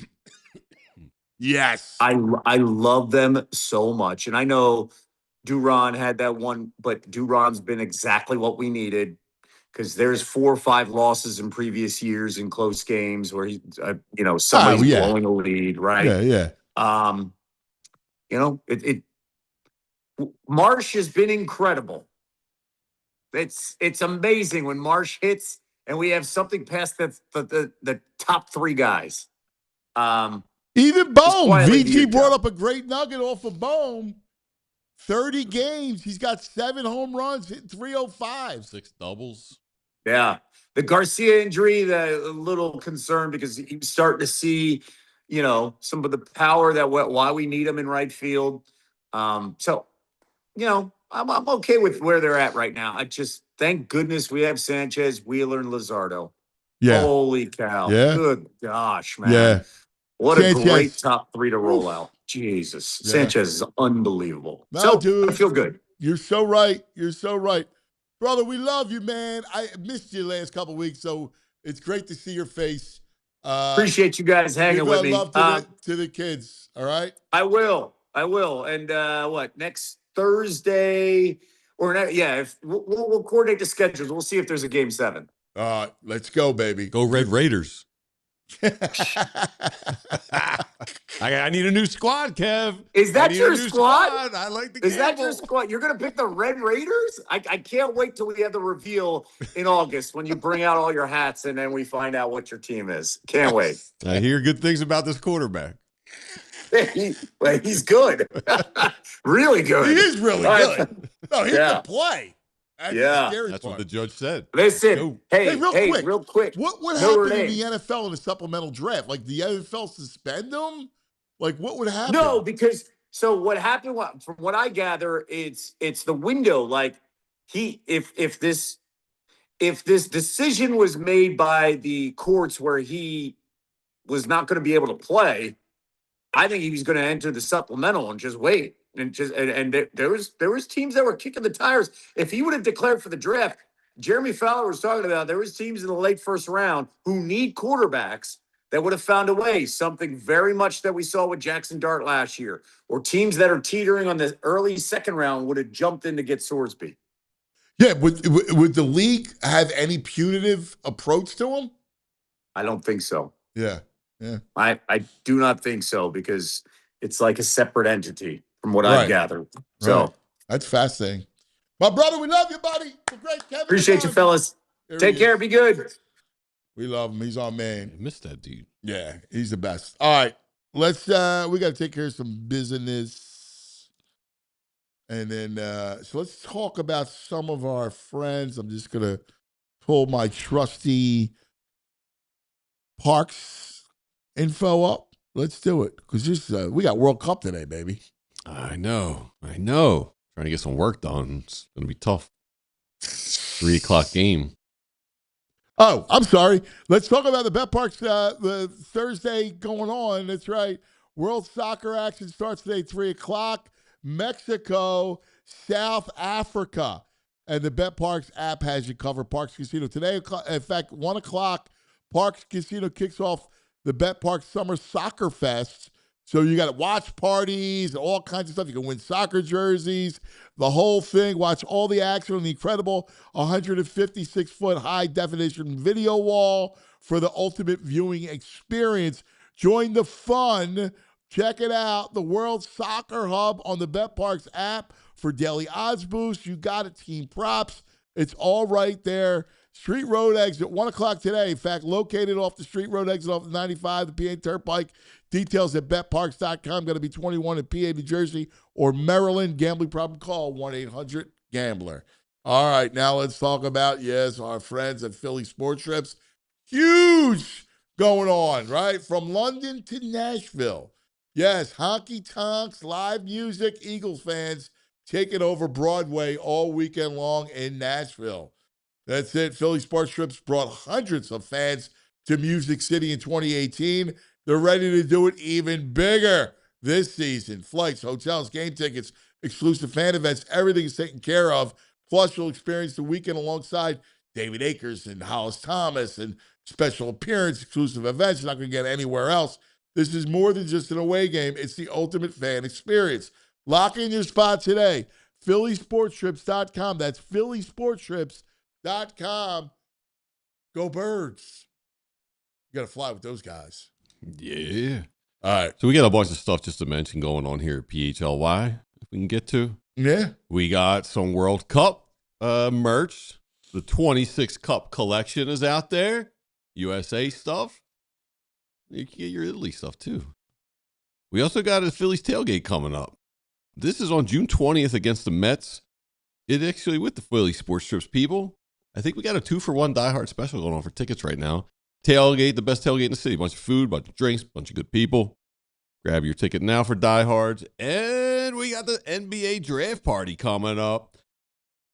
Yes. I love them so much. And I know Duran had that one, but Duran's been exactly what we needed, because there's 4 or 5 losses in previous years in close games where he, somebody's blowing a lead, right? Yeah. Marsh has been incredible. It's amazing when Marsh hits and we have something past the top 3 guys. Even Bohm. VG brought up a great nugget off of Bohm. 30 games. He's got 7 home runs, hitting 305. 6 doubles. Yeah. The Garcia injury, a little concerned because he was starting to see, some of the power why we need him in right field. I'm okay with where they're at right now. I just, thank goodness we have Sanchez, Wheeler, and Luzardo. Yeah. Holy cow. Yeah. Good gosh, man. Yeah. What Sanchez. a great top 3 to roll out. Jesus. Yeah. Sanchez is unbelievable. No, dude, I feel good. You're so right. You're so right. Brother, we love you, man. I missed you the last couple of weeks, so it's great to see your face. Appreciate you guys hanging with me. Love to the kids, all right? I will. And next Thursday if we'll coordinate the schedules. We'll see if there's a game 7. Let's go, baby. Go Red Raiders. I need a new squad, Kev. Is that your squad? I like the Is that your squad? You're going to pick the Red Raiders? I can't wait till we have the reveal in August when you bring out all your hats and then we find out what your team is. Can't wait. I hear good things about this quarterback. He's good. Really good. He is really good. No, he can play. That's the scary That's part. what the judge said. Listen, real quick. What happened in the NFL in the supplemental draft? Like, the NFL suspend them? Like, what would happen? No, because what happened? From what I gather, it's the window. Like if this decision was made by the courts where he was not going to be able to play, I think he was going to enter the supplemental and just wait. And there was teams that were kicking the tires. If he would have declared for the draft, Jeremy Fowler was talking about, there was teams in the late first round who need quarterbacks that would have found a way, something very much that we saw with Jackson Dart last year, or teams that are teetering on the early second round would have jumped in to get Sorsby. Yeah, would the league have any punitive approach to him? I don't think so. Yeah. I do not think so, because it's like a separate entity from what Right. I've gathered. So Right. That's fascinating. My brother, we love you, buddy. The great Kevin. appreciate you, fellas. There Take he care. is. Be good. We love him. He's our I man. missed that dude. Yeah, he's the best. All right. Let's we got to take care of some business. And then so let's talk about some of our friends. I'm just gonna pull my trusty Parks info up. Let's do it. Because we got World Cup today, baby. I know. Trying to get some work done. It's going to be tough. 3 o'clock game. Oh, I'm sorry. Let's talk about the Bet Parks the Thursday going on. That's right. World Soccer action starts today, 3 o'clock. Mexico, South Africa. And the Bet Parks app has you covered. Parks Casino today. In fact, 1 o'clock, Parks Casino kicks off the Bet Parks Summer Soccer Fest. So you got watch parties, all kinds of stuff. You can win soccer jerseys, the whole thing. Watch all the action on the incredible 156-foot high-definition video wall for the ultimate viewing experience. Join the fun. Check it out. The World Soccer Hub on the Bet Parks app for daily odds boost. You got it. Team props. It's all right there. Street Road exit, 1 o'clock today. In fact, located off the Street Road exit off the 95, the PA Turnpike. Details at betparks.com. Got to be 21 in PA, New Jersey, or Maryland. Gambling problem, call 1-800-GAMBLER. All right, now let's talk about, yes, our friends at Philly Sports Trips. Huge going on, right? From London to Nashville. Yes, honky tonks, live music, Eagles fans taking over Broadway all weekend long in Nashville. That's it. Philly Sports Trips brought hundreds of fans to Music City in 2018. They're ready to do it even bigger this season. Flights, hotels, game tickets, exclusive fan events, everything is taken care of. Plus, you'll experience the weekend alongside David Akers and Hollis Thomas and special appearance, exclusive events. You're not going to get anywhere else. This is more than just an away game. It's the ultimate fan experience. Lock in your spot today. PhillySportsTrips.com. That's PhillySportsTrips.com. Go Birds. You got to fly with those guys. Yeah. All right. So we got a bunch of stuff just to mention going on here at PHLY, if we can get to. Yeah. We got some World Cup merch. The 26 Cup collection is out there. USA stuff. You can get your Italy stuff too. We also got a Phillies tailgate coming up. This is on June 20th against the Mets. It actually with the Philly Sports Trips people. I think we got a 2-for-1 diehard special going on for tickets right now. Tailgate, the best tailgate in the city. Bunch of food, bunch of drinks, bunch of good people. Grab your ticket now for diehards. And we got the NBA draft party coming up.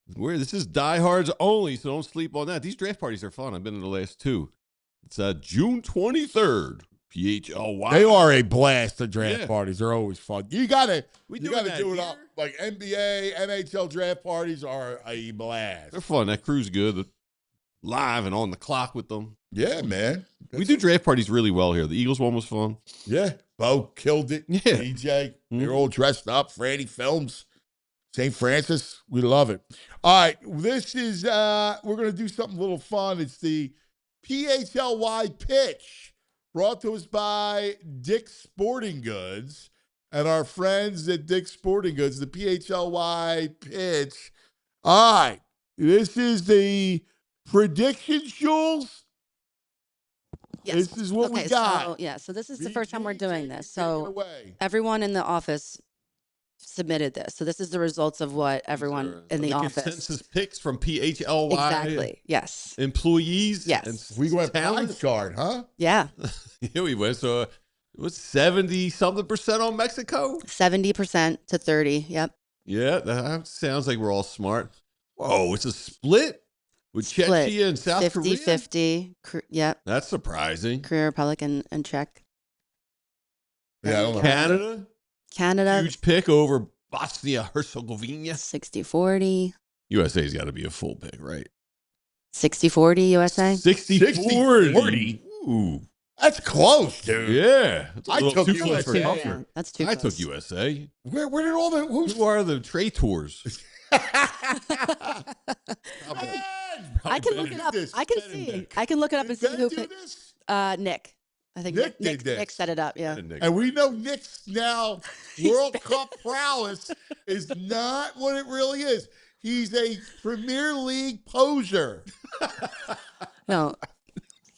This is diehards only, so don't sleep on that. These draft parties are fun. I've been to the last 2. It's June 23rd. PHLY. They are a blast, the draft Yeah. parties. They're always fun. You gotta doing that do it here? up. Like NBA, NHL draft parties are a blast. They're fun. That crew's good. Live and on the clock with them. Yeah, man. We do draft parties really well here. The Eagles one was fun. Yeah. Bo killed it. Yeah. DJ. They're all dressed up. Franny Films. St. Francis. We love it. All right. This is we're gonna do something a little fun. It's the PHLY pitch. Brought to us by Dick's Sporting Goods and our friends at Dick's Sporting Goods, the PHLY pitch. All right. This is the prediction, Jules. Yes. This is what we got. So this is the first time we're doing this. Take it So away. everyone in the office submitted this. So this is the results of what everyone in the office. Consensus picks from PHLY. Exactly. Yes. Employees. Yes. And We went talent. blind card, huh? Yeah. Here we went. So it was 70-something% on Mexico. 70% to 30. Yep. Yeah, that sounds like we're all smart. Whoa, it's a split with Split. Czechia and South Korea. 50-50. Yep. That's surprising. Korea, Republic, and Czech. Yeah, I don't know. Canada. Huge pick over Bosnia-Herzegovina. 60-40. USA's got to be a full pick, right? 60-40 USA. 60-40. Ooh. That's close, dude. Yeah. I took too close for USA. comfort. That's too I close. took USA. Where did all the Who are the Trey Tours? I can look it up. I can see. I can look it up and see Ben who do picked. this? Nick. I think Nick Nick, did this. Nick set it up. Yeah. And we know Knicks now World Cup prowess is not what it really is. He's a Premier League poser. No.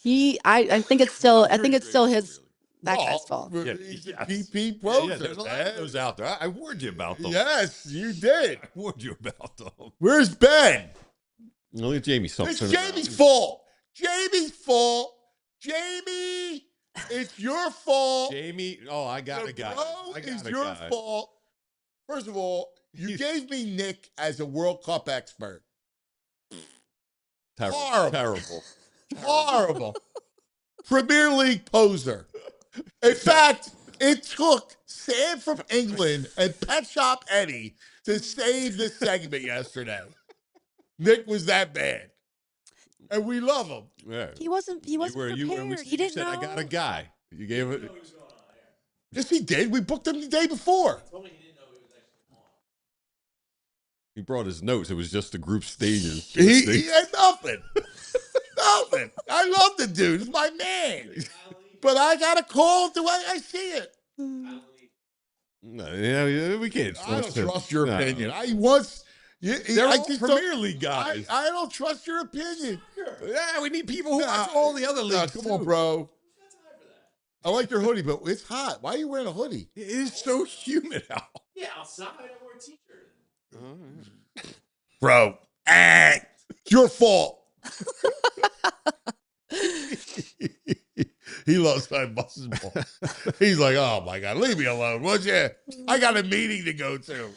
I think it's still his that guy's fault. He's a PP Yeah, poser. there's a lot of those out there. I warned you about them. Yes, you did. I warned you about them. Where's Ben? Look at Jamie. It's Jamie's fault. Jamie's fault. Jamie, it's your fault. Jamie, I got a guy. It's your fault. First of all, you gave me Nick as a World Cup expert. Terrible. Horrible. Terrible. Horrible. Premier League poser. In fact, it took Sam from England and Pet Shop Eddie to save this segment yesterday. Nick was that bad. And we love him. Yeah. He wasn't prepared. He didn't said, know. I got a guy. You gave it. Yes, he did. We booked him the day before. He brought his notes. It was just the group stages. He had nothing. Nothing. I love the dude. He's my man. But I got to call it the way I see it. No, yeah, we can't. I don't him. trust your No. opinion. I once. They're I all just Premier don't- League guys. I don't trust your opinion. Yeah, we need people who watch all the other leagues. Come on, bro. I like your hoodie, but it's hot. Why are you wearing a hoodie? It is so humid out. Yeah, outside I wore a t-shirt. Bro, it's your fault. He loves my buses ball. He's like, oh my God, leave me alone, would you? I got a meeting to go to.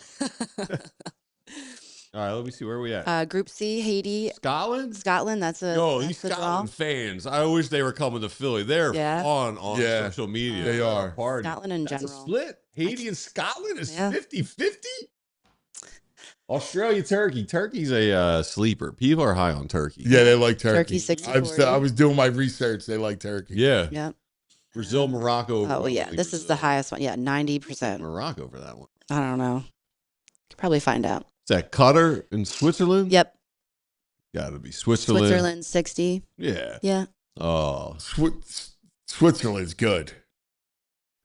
All right, let me see where we at. Group C, Haiti, Scotland. That's a Yo, that's these a draw. Scotland fans. I wish they were coming to Philly. They're Yeah. on Yeah. social media. They are. Party. Scotland in That's a general. split. Haiti and Scotland is Yeah. 50-50. Australia, Turkey. Turkey's a sleeper. People are high on Turkey. Yeah, they like turkey. Turkey 60-40. I was doing my research. They like turkey. Yeah. Yep. Brazil, Morocco. Oh well, yeah. Probably This is the Brazil. highest one. Yeah, 90%. Morocco for that one. I don't know. Could probably find out. Is that Qatar and Switzerland? Yep. Got to be Switzerland. Switzerland 60. Yeah. Yeah. Oh. Switzerland's good.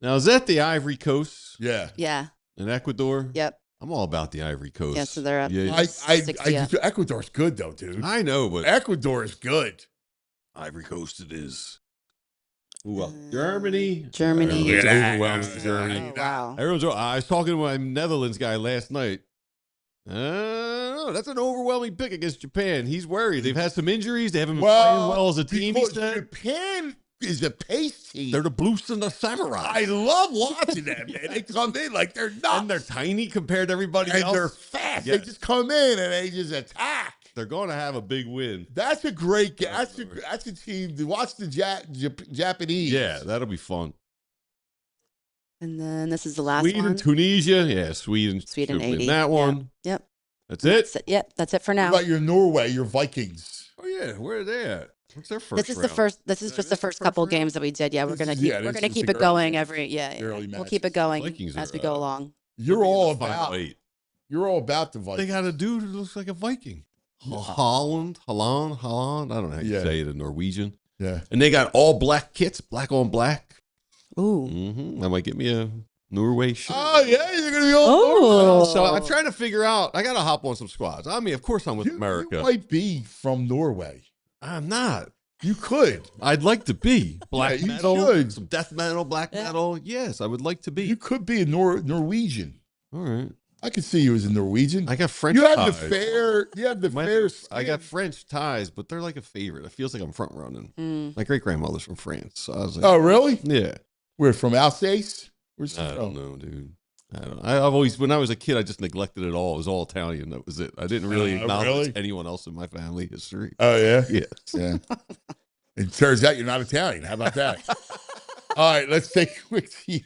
Now, is that the Ivory Coast Yeah. Yeah. in Ecuador? Yep. I'm all about the Ivory Coast. Yeah. So they're up. Yeah. I 60 up. Ecuador's good though, dude. I know, but Ecuador is good. Ivory Coast it is. Ooh, Germany. Germany. It's Yeah. overwhelming Germany. Oh, wow. I was talking to my Netherlands guy last night. That's an overwhelming pick against Japan. He's worried. They've had some injuries. They haven't been playing well as a team. He because said. Japan is a pace team. They're the Blues and the Samurai. I love watching them, man. They come in like they're nuts. And they're tiny compared to everybody And else. they're fast. Yes. They just come in and they just attack. They're going to have a big win. That's a great game. That's a team to watch the Japanese. Yeah, that'll be fun. And then this is the last Sweden, one. Tunisia. Yeah, Sweden. Sweden should win 80. that one. Yep. That's it. That's it. Yep. That's it for What now. about your Norway, your Vikings? Oh yeah, where are they at? What's their first? This is the round? first. This is just the first couple round? games that we did. Yeah, we're This gonna is- keep. yeah, We're this gonna is keep the it going early- every. Yeah. early We'll keep it matches. going Vikings as are, we go along. You're all Final about. eight. You're all about the They Vikings. got a dude who looks like a Viking. Holland. I don't know how you Yeah. say it in Norwegian. Yeah. And they got all black kits, black on black. Ooh. I might get me a Norway shirt. Oh yeah, you're gonna be all. Oh. So I'm trying to figure out. I got to hop on some squads. I mean, of course I'm with America. You might be from Norway. I'm not. You could. I'd like to be black you metal, should. some death metal, black metal. Yes, I would like to be. You could be a Norwegian. All right. I could see you as a Norwegian. I got French You have ties. the fair. You have the fair. I got French ties, but they're like a favorite. It feels like I'm front running. Mm. My great grandmother's from France. So I was like, Oh really? yeah. We're from Alsace. Where's she I from? don't know, dude. I don't. I've always, when I was a kid, I just neglected it all. It was all Italian. That was it. I didn't really acknowledge really? anyone else in my family history. Oh yeah. Yes. Yeah. It turns out you're not Italian. How about that? All right, let's take a quick TO.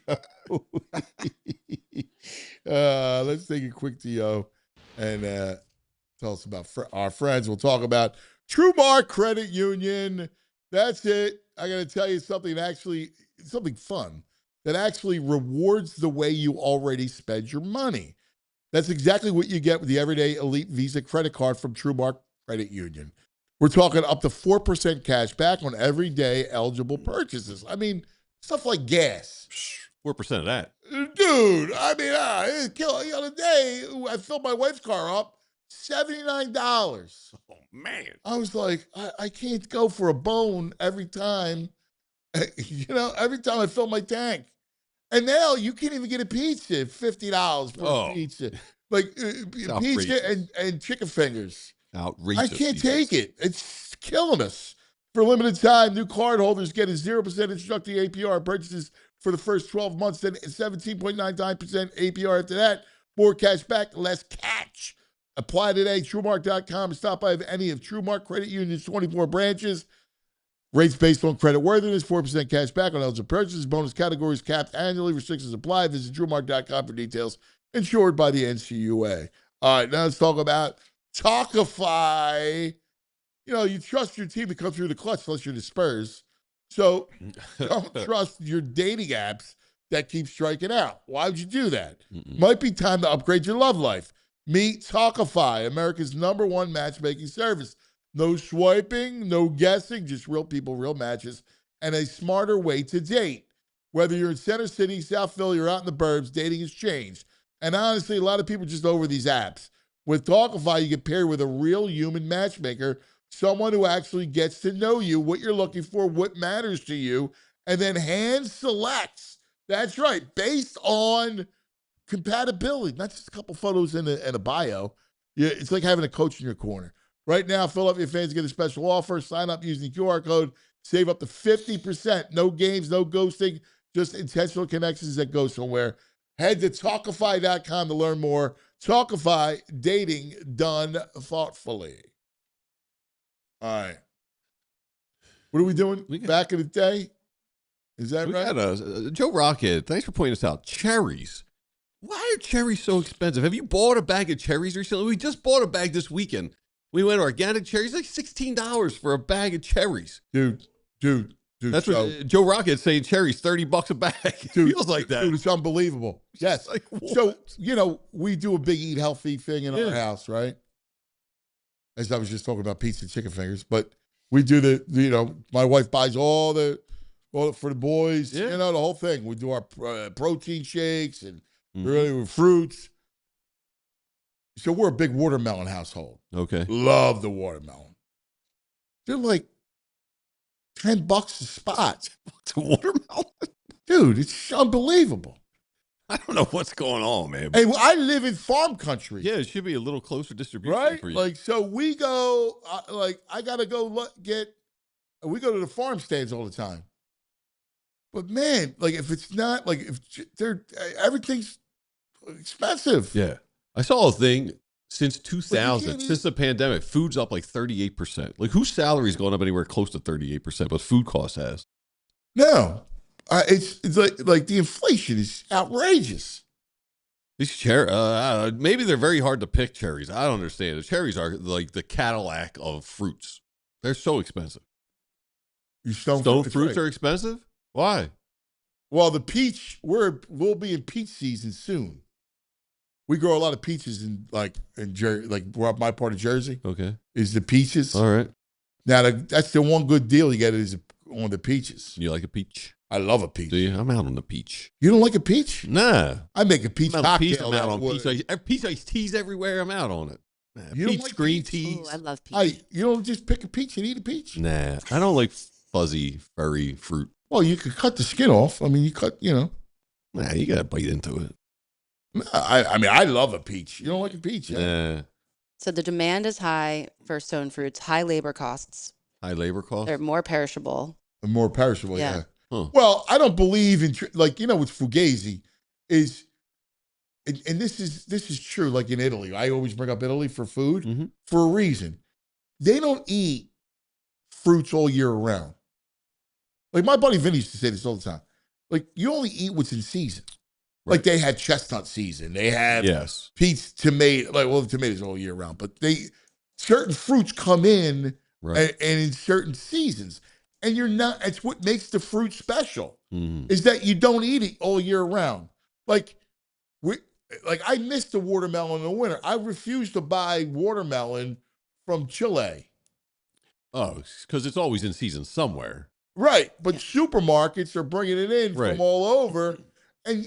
Let's take a quick TO and tell us about our friends. We'll talk about TrueMark Credit Union. That's it. gotta tell you something something fun that actually rewards the way you already spend your money. That's exactly what you get with the Everyday Elite Visa credit card from TrueMark Credit Union. We're talking up to 4% cash back on everyday eligible purchases. I mean, stuff like gas. 4% of that. Dude, I mean, the other day, I filled my wife's car up, $79. Oh, man. I was like, I can't go for a bone every time, every time I fill my tank. And now you can't even get a pizza, $50 for a pizza. Like pizza and chicken fingers. Outrageous. I can't take it. It's killing us. For a limited time, new card holders get a 0% instructing APR purchases for the first 12 months, then 17.99% APR after that. More cash back, less catch. Apply today, TrueMark.com, and stop by any of TrueMark Credit Union's 24 branches. Rates based on credit worthiness, 4% cash back on eligible purchases. Bonus categories capped annually. Restrictions apply. Visit TrueMark.com for details. Insured by the NCUA. All right, now let's talk about Talkify. You trust your team to come through the clutch unless you're the Spurs. So don't trust your dating apps that keep striking out. Why would you do that? Might be time to upgrade your love life. Meet Talkify, America's #1 matchmaking service. No swiping, no guessing, just real people, real matches, and a smarter way to date. Whether you're in Center City, South Philly, or out in the burbs, dating has changed. And honestly, a lot of people are just over these apps. With Talkify, you get paired with a real human matchmaker, someone who actually gets to know you, what you're looking for, what matters to you, and then hand selects. That's right, based on compatibility, not just a couple photos and a bio. Yeah, it's like having a coach in your corner. Right now, Philadelphia fans get a special offer. Sign up using the QR code. Save up to 50%. No games, no ghosting, just intentional connections that go somewhere. Head to Talkify.com to learn more. Talkify, dating done thoughtfully. All right. What are we doing back in the day? Is that right? Got Joe Rockhead, thanks for pointing this out. Cherries. Why are cherries so expensive? Have you bought a bag of cherries recently? We just bought a bag this weekend. We went organic cherries, like $16 for a bag of cherries. Dude. That's what Joe Rocket's saying, cherries, $30 a bag. It feels like that. Dude, it's unbelievable. Yes. Like, so, we do a big eat healthy thing in our house, right? As I was just talking about pizza and chicken fingers. But we do my wife buys all for the boys, the whole thing. We do our protein shakes and really fruits. So we're a big watermelon household. Okay. Love the watermelon. They're like $10 a spot. It's a watermelon? Dude, it's unbelievable. I don't know what's going on, man. Hey, I live in farm country. Yeah, it should be a little closer distribution right? for you. Like, so we go, I got to go we go to the farm stands all the time. But man, like if it's not, like if everything's expensive. Yeah. I saw a thing since 2000, since the pandemic, food's up like 38%. Like whose salary's going up anywhere close to 38%, but food cost has? No. It's like the inflation is outrageous. These maybe they're very hard to pick cherries. I don't understand. The cherries are like the Cadillac of fruits. They're so expensive. Stone fruits are expensive? Why? Well, the peach, we'll be in peach season soon. We grow a lot of peaches in Jersey, like my part of Jersey. Okay. Is the peaches. All right. Now, that's the one good deal you get is on the peaches. You like a peach? I love a peach. Do you? I'm out on the peach. You don't like a peach? Nah. I make a peach cocktail. I'm out on peach. Peach iced teas everywhere. I'm out on it. Nah, you peach don't like green peach? teas. Ooh, I love peach. You don't just pick a peach and eat a peach? Nah. I don't like fuzzy, furry fruit. Well, you could cut the skin off. I mean, you cut, Nah, you got to bite into it. I mean, I love a peach. You don't like a peach? Yeah. So the demand is high for stone fruits, high labor costs. High labor costs? They're more perishable. More perishable, Yeah. yeah. Huh. Well, I don't believe in, with Fugazi is, and this is true, like in Italy. I always bring up Italy for food for a reason. They don't eat fruits all year round. Like my buddy Vinny used to say this all the time. Like you only eat what's in season. Right. Like they had chestnut season. They have peach, tomato, the tomatoes all year round. But certain fruits come in and in certain seasons. And you're not, it's what makes the fruit special, Mhm. is that you don't eat it all year round. Like I miss the watermelon in the winter. I refuse to buy watermelon from Chile. Oh, because it's always in season somewhere. Right. But supermarkets are bringing it in Right. from all over. And,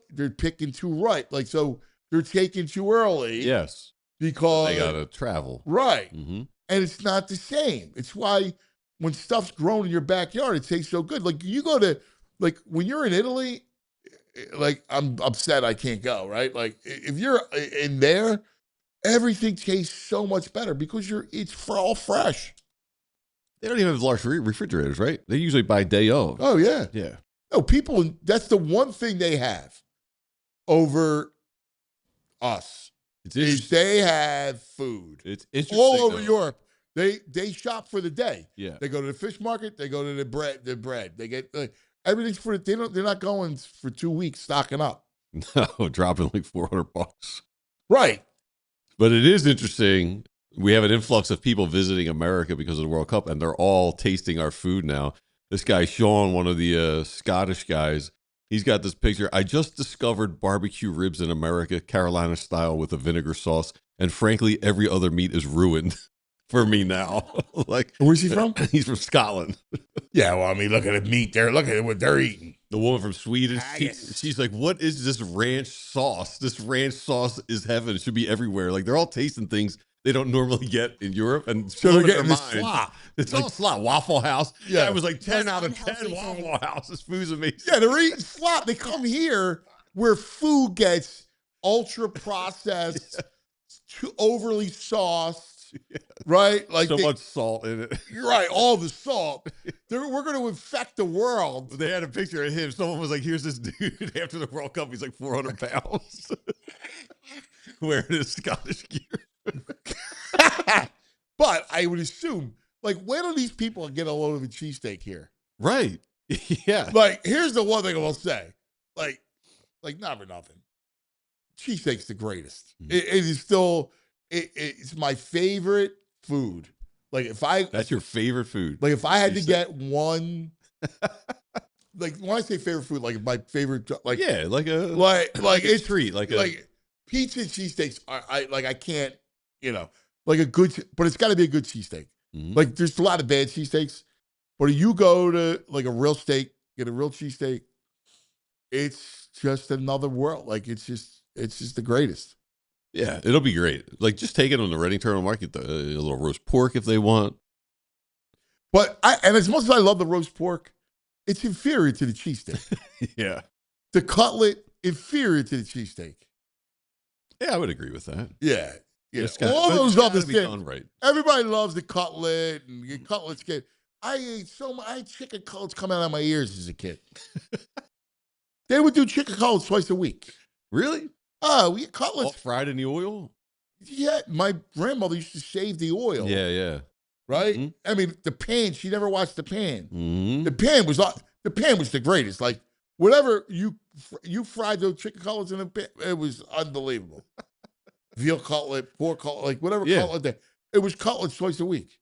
they're picking too ripe. Like, so they're taking too early. Yes. Because They got to travel. Right. Mhm. And it's not the same. It's why when stuff's grown in your backyard, it tastes so good. Like, you go to, like, when you're in Italy, like, I'm upset I can't go, right? Like, if you're in there, everything tastes so much better because it's all fresh. They don't even have large refrigerators, right? They usually buy day of. Oh, yeah. Yeah. No, people, that's the one thing they have over us. Is they have food. It's interesting. All over though. Europe. They shop for the day. Yeah. They go to the fish market. They go to the bread. They get everything's for. They're not going for 2 weeks stocking up. No, dropping like $400. Right. But it is interesting. We have an influx of people visiting America because of the World Cup, and they're all tasting our food now. This guy, Sean, one of the Scottish guys, he's got this picture. I just discovered barbecue ribs in America, Carolina style with a vinegar sauce. And frankly, every other meat is ruined for me now. Like, where's he from? He's from Scotland. Yeah, well, I mean, look at the meat there. Look at what they're eating. The woman from Sweden, she's like, what is this ranch sauce? This ranch sauce is heaven. It should be everywhere. Like, they're all tasting things they don't normally get in Europe. And So they're blowing getting their this mind. slop. It's all slop. Waffle House. Yeah. Yeah, it was like 10 out of unhealthy 10 thing. Waffle House. This food's amazing. Yeah, they're eating slop. They come here where food gets ultra processed, too overly sauced, right? Like So much salt in it. You're right, all the salt. We're going to infect the world. They had a picture of him. Someone was like, here's this dude after the World Cup. He's like 400 pounds wearing his Scottish gear. But I would assume, like, when do these people get a load of a cheesesteak here? Right. Yeah. Like, here's the one thing I will say. Like not for nothing. Cheesesteak's the greatest. It is still, it's my favorite food. Like, That's your favorite food. Like, if I had to get one, like, when I say favorite food, like, my favorite, like, Yeah, like a like it's treat, like pizza and cheesesteaks. I can't, like a good, but it's got to be a good cheesesteak. Mhm. Like, there's a lot of bad cheesesteaks, but if you go to like a real steak, get a real cheesesteak, it's just another world. Like, it's just the greatest. Yeah, it'll be great. Like, just take it on the Reading Terminal Market, a little roast pork if they want. But and as much as I love the roast pork, it's inferior to the cheesesteak. Yeah. The cutlet, inferior to the cheesesteak. Yeah, I would agree with that. Yeah. Yeah. It's gotta- All but those it's other gotta be things. done right. Everybody loves the cutlet and the cutlets get. I ate so much. I had chicken cutlets coming out of my ears as a kid. They would do chicken cutlets twice a week. Really? Oh, we had All cutlets. fried in the oil? Yeah, my grandmother used to shave the oil. Yeah, yeah. Right. Mhm. I mean, the pan. She never watched the pan. Mm-hmm. The pan was the greatest. Like, whatever you fried those chicken cutlets in the pan, it was unbelievable. Veal cutlet, pork cutlet, like whatever Yeah. cutlet there. It was cutlets twice a week.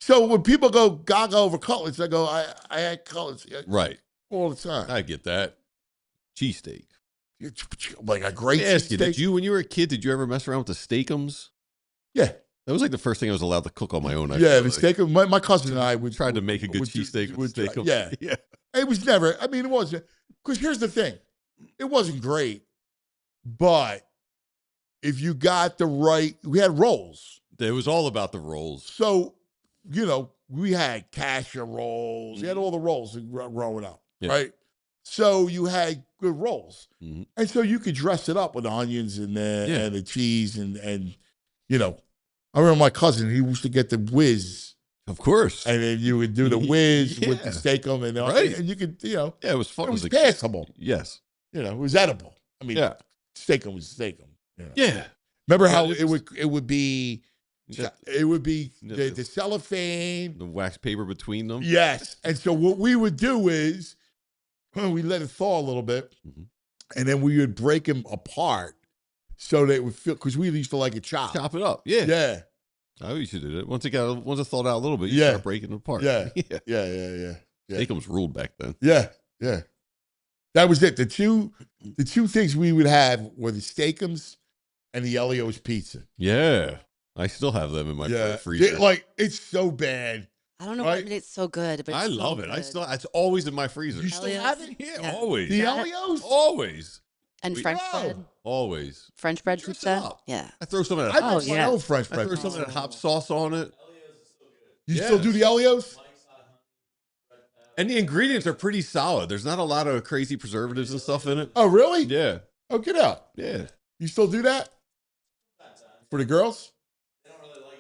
So when people go gaga over cutlets, I go, I had cutlets Right. all the time. I get that. Cheesesteak. Like a great Let me ask you, cheesesteak. when you were a kid, did you ever mess around with the steakums? Yeah. That was like the first thing I was allowed to cook on my own. I Yeah, feel the like. steak. My cousin and I would Tried to make a good cheesesteak with steakums. Yeah. Yeah. It was never, I mean, it wasn't, because here's the thing. It wasn't great, but if you got the right, we had rolls. It was all about the rolls. So, we had cassia rolls. You had all the rolls growing up, Yeah. right? So you had good rolls. Mhm. And so you could dress it up with onions and the cheese and I remember my cousin, he used to get the whiz. Of course. And then you would do the whiz with the Yeah. steakum and Right. and you could, Yeah, it was fun. it was as a kid. passable. Yes. It was edible. I mean, Yeah. steakum was steakum. Yeah. Remember But how it it was- would be The- the cellophane. The wax paper between them. Yes. And so what we would do is we let it thaw a little bit, Mhm. and then we would break them apart so that it would feel, because we used to like it chopped. Chop it up. Yeah. Yeah. I used to do that. Once it thawed out a little bit, you Yeah. start breaking it apart. Yeah. yeah. Yeah. Steakums ruled back then. Yeah. That was it. The two things we would have were the Steakums and the Elio's pizza. Yeah. I still have them in my freezer. It's so bad. I don't know Right? what made it so good, but I it's love so it. good. It's always in my freezer. You still Elio's? have it? Yeah, always. The Yeah. Elio's? Always. And French bread. Always. French bread Dress it pizza. up. Yeah. I throw some of that. I make my own French I bread. throw some of that hot sauce on it. You still do the Elio's? And the ingredients are pretty solid. There's not a lot of crazy preservatives and stuff in it. Oh, really? Yeah. Oh, get out. Yeah. You still do that? For the girls? They don't really like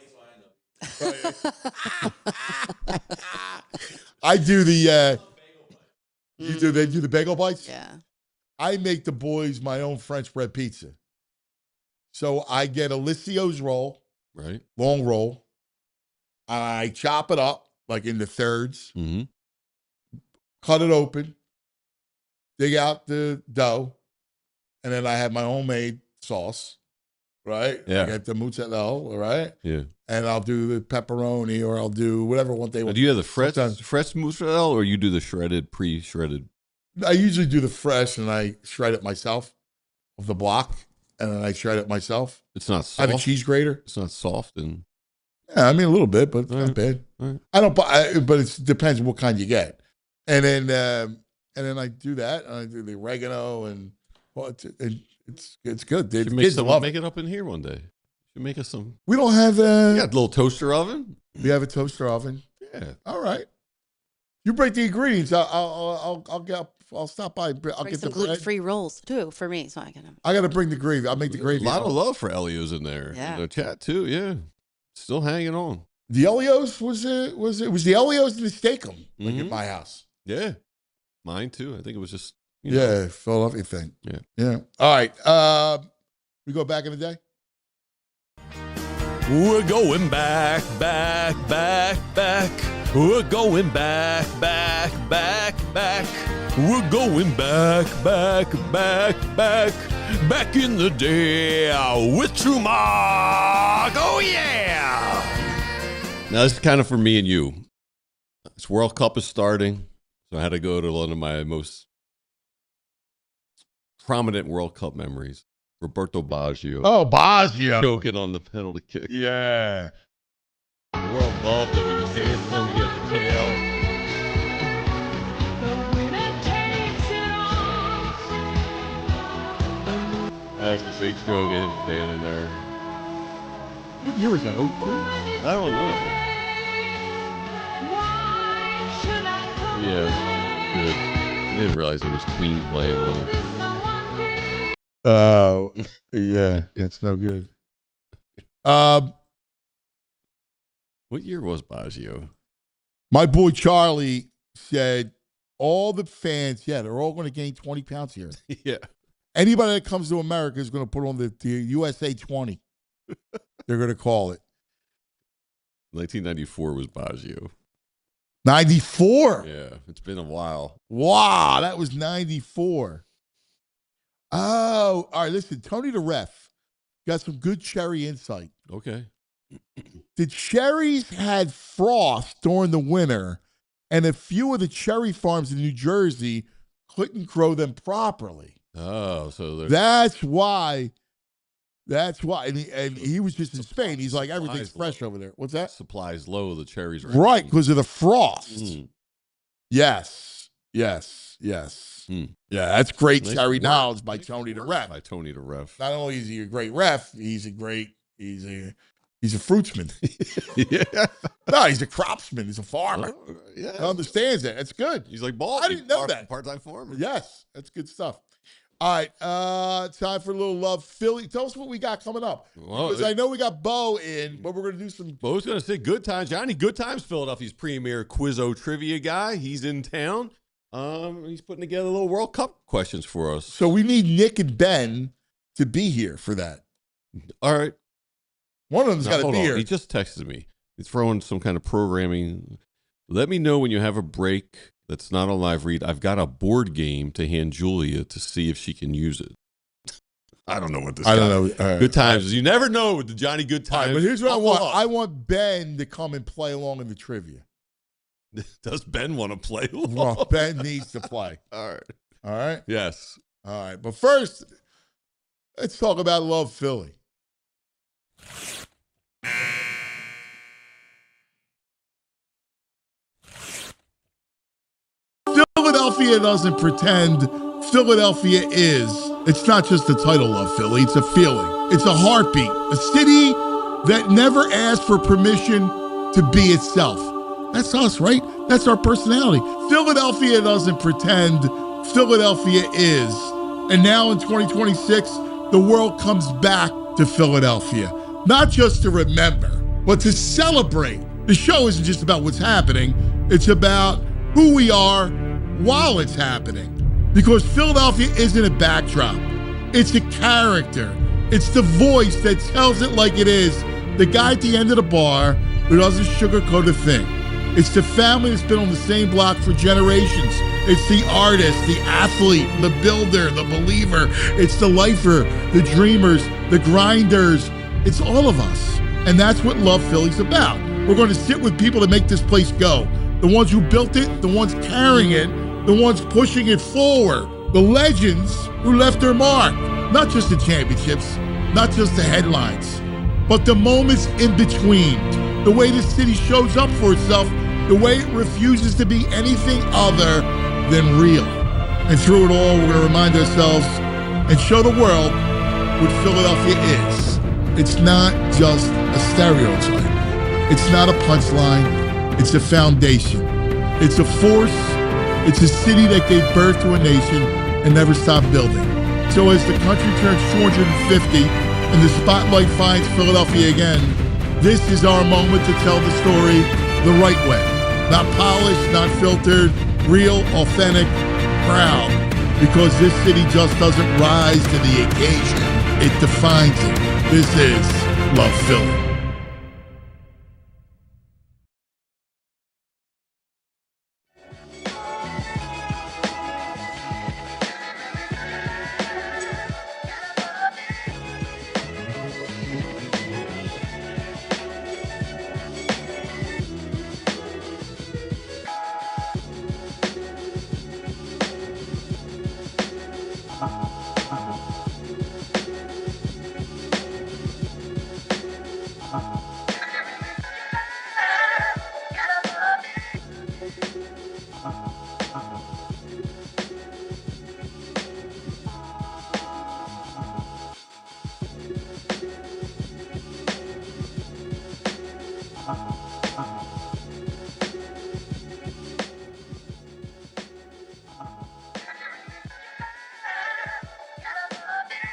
it, so I end up. I do the they do the bagel bites? Yeah. I make the boys my own French bread pizza. So I get Alessio's roll, Right. long roll. I chop it up like into thirds, Mm-hmm. cut it open, dig out the dough, and then I have my homemade sauce, right? Yeah. I get the mozzarella, right? Yeah. And I'll do the pepperoni or I'll do whatever one they Now, want. do you have the fresh Sometimes- mozzarella or you do the shredded, pre-shredded? I usually do the fresh and I shred it myself of the block, and then I shred it myself. It's not I soft. have a cheese grater. It's not soft and Yeah, I mean a little bit, but it's All not right. bad. All right. I don't buy, but it depends what kind you get. And then I do that, and I do the oregano, and well, it's good. The should make kids some, love make it. it up in here one day. Should make us some. We don't have You got a little toaster oven. we have a toaster oven. Yeah. All right, you break the ingredients. I'll stop by. I'll Bring get some the bread. gluten-free rolls too for me, so I can. I got to bring the gravy. I'll make the gravy. A lot of love for Elio's in there. Yeah. In the chat too. Yeah. Still hanging on. The Elio's was the Elio's and the Steakum like at Mhm. my house. Yeah. Mine too. I think it was just. Yeah, Philadelphia thing. Yeah. All right. We go back in the day. We're going back. We're going back. We're going back in the day with True Mark. Oh, yeah. Now this is kind of for me and you. This World Cup is starting, so I had to go to one of my most prominent World Cup memories. Roberto Baggio. Oh, Baggio. Choking on the penalty kick. Yeah. The world loved it when he hit him, he had the tail. That's the big stroke is standing there. What year was that? 03? I don't know. Yeah, good. I didn't realize it was Queen playing with him. Oh, yeah. It's no good. What year was Baggio? My boy Charlie said all the fans, they're all going to gain 20 pounds here. Yeah. Anybody that comes to America is going to put on the USA 20. They're going to call it. 1994 was Baggio. 94. Yeah, it's been a while. Wow, that was 94. Oh, all right. Listen, Tony the ref got some good cherry insight. Okay. The cherries had frost during the winter, and a few of the cherry farms in New Jersey couldn't grow them properly. Oh, so there's That's why. And he was just in Spain. He's like, everything's fresh over there. What's that? supplies low, the cherries are Right, because of the frost. Mm. Yes. Hmm. Yeah, that's great Nice cherry work. knowledge by Nice Tony the work ref. By Tony the ref. Not only is he a great ref, he's a fruitsman. Yeah. No, he's a cropsman. He's a farmer. Yeah. He understands that. That's good. He's like ball. I didn't know that. Part-time farmer. Yes, that's good stuff. All right, time for a little love. Philly, tell us what we got coming up. Well, Because I know we got Bo in, but we're going to do some. Bo was going to say good times. Johnny Good Times, Philadelphia's premier Quizzo trivia guy. He's in town. He's putting together little World Cup questions for us. So we need Nick and Ben to be here for that. All right. One of them's Now, got to hold be on. here. He just texted me. He's throwing some kind of programming. Let me know when you have a break that's not a live read. I've got a board game to hand Julia to see if she can use it. I don't know what this. I don't know. All right. Good times. You never know with the Johnny Good All right, Times. but here's what I Buckle want. up. I want Ben to come and play along in the trivia. Does Ben want to play? Well, Ben needs to play. All right. All right? Yes. All right. But first, let's talk about Love Philly. Philadelphia doesn't pretend. Philadelphia is. It's not just the title Love Philly. It's a feeling. It's a heartbeat. A city that never asked for permission to be itself. That's us, right? That's our personality. Philadelphia doesn't pretend. Philadelphia is. And now in 2026, the world comes back to Philadelphia. Not just to remember, but to celebrate. The show isn't just about what's happening. It's about who we are while it's happening. Because Philadelphia isn't a backdrop. It's a character. It's the voice that tells it like it is. The guy at the end of the bar who doesn't sugarcoat a thing. It's the family that's been on the same block for generations. It's the artist, the athlete, the builder, the believer. It's the lifer, the dreamers, the grinders. It's all of us. And that's what Love Philly's about. We're going to sit with people that make this place go. The ones who built it, the ones carrying it, the ones pushing it forward, the legends who left their mark. Not just the championships, not just the headlines, but the moments in between. The way the city shows up for itself, the way it refuses to be anything other than real. And through it all, we're going to remind ourselves and show the world what Philadelphia is. It's not just a stereotype. It's not a punchline. It's a foundation. It's a force. It's a city that gave birth to a nation and never stopped building. So as the country turns 250 and the spotlight finds Philadelphia again, this is our moment to tell the story the right way. Not polished, not filtered, real, authentic, proud. Because this city just doesn't rise to the occasion. It defines it. This is Love Philly.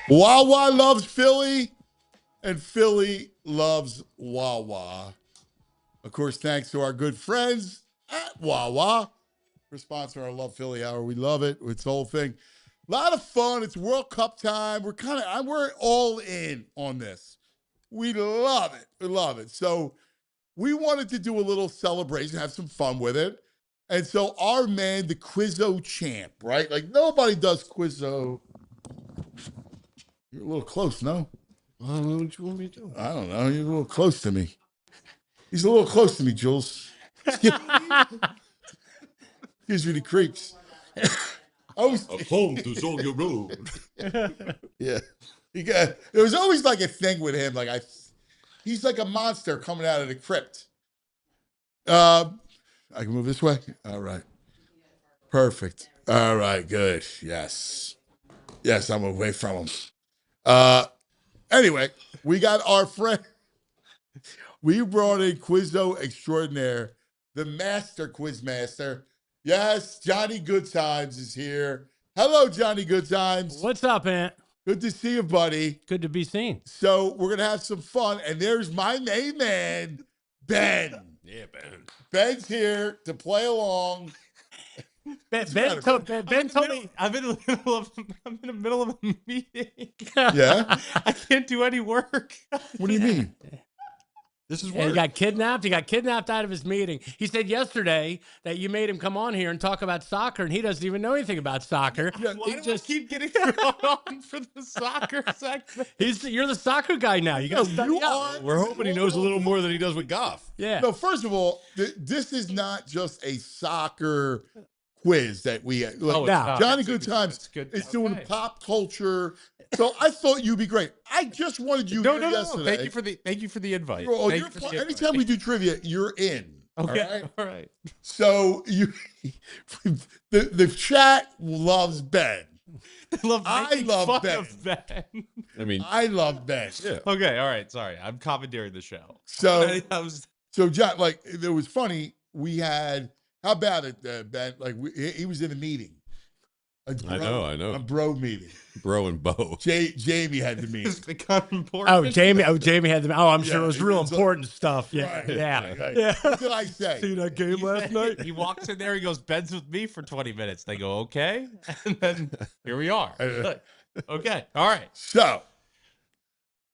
Wawa loves Philly, and Philly loves Wawa. Of course, thanks to our good friends at Wawa for sponsoring our Love Philly Hour. We love it. It's the whole thing. A lot of fun. It's World Cup time. We're all in on this. We love it. We love it. So we wanted to do a little celebration, have some fun with it. And so our man, the Quizzo champ, right? Like nobody does Quizzo. You're a little close, no? I don't know what you want me to do. I don't know. You're a little close to me. He's a little close to me, Jules. Gives me the creeps. A home to Zolga Road. Yeah. There was always like a thing with him. He's like a monster coming out of the crypt. I can move this way? All right. Perfect. All right, good. Yes. Yes, I'm away from him. Anyway, we got our friend. We brought in Quizzo extraordinaire, the master quizmaster. Yes, Johnny Goodtimes is here. Hello, Johnny Goodtimes. What's up, Ant? Good to see you, buddy. Good to be seen. So we're going to have some fun. And there's my main man, Ben. Yeah, Ben. Ben's here to play along. Ben told me I'm in the middle of a meeting. Yeah? I can't do any work. What do you mean? This is And he work. got kidnapped. He got kidnapped out of his meeting. He said yesterday that you made him come on here and talk about soccer, and he doesn't even know anything about soccer. Why do I keep getting thrown on for the soccer segment? You're the soccer guy now. You got to study up. We're hoping he knows a little more than he does with golf. Yeah. No, first of all, this is not just a soccer quiz that we like, Oh, it's not. Johnny Goodtimes is doing pop culture. So I thought you'd be great. I just wanted you here yesterday. Thank you for the invite. Oh, Thank you for the invite. anytime we do trivia, you're in. Okay. All right. All right. So the chat loves Ben. I love Ben. I mean, I love Ben. yeah. Okay. All right. Sorry, I'm commandeering the show. So I was so John, like it was funny. We had how about it, Ben? Like he was in a meeting. I know. A bro meeting. Bro and Bo. Jamie had the meeting. it's become important. Oh, Jamie had them. Oh, I'm sure Yeah, it was real it's important stuff. Yeah. Right, Yeah. right. Yeah. What did I say? See that game last night? He walks in there. He goes, "Ben's with me for 20 minutes." They go, "Okay," and then here we are. Okay. All right. So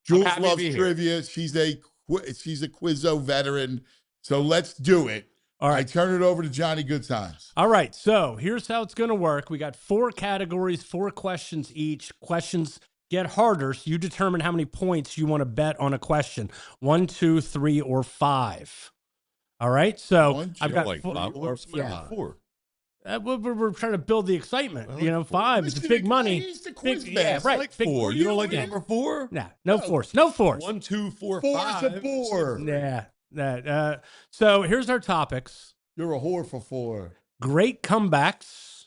Jules happy to loves be here. trivia. She's a Quizzo veteran. So let's do it. All right. I turn it over to Johnny Goodtimes. All right, so here's how it's going to work. We got 4 categories, 4 questions each. Questions get harder, so you determine how many points you want to bet on a question. 1, 2, 3, or 5. All right, so I've got like 4. Yeah. 4. We're trying to build the excitement. 5 is big money. He's the quiz Yeah, master. right. Like Big 4. money. You don't like number 4? Nah, no force. No force. 1, 2, 4, Four's 5. a bore. Yeah. So here's our topics. You're a whore for 4. Great comebacks.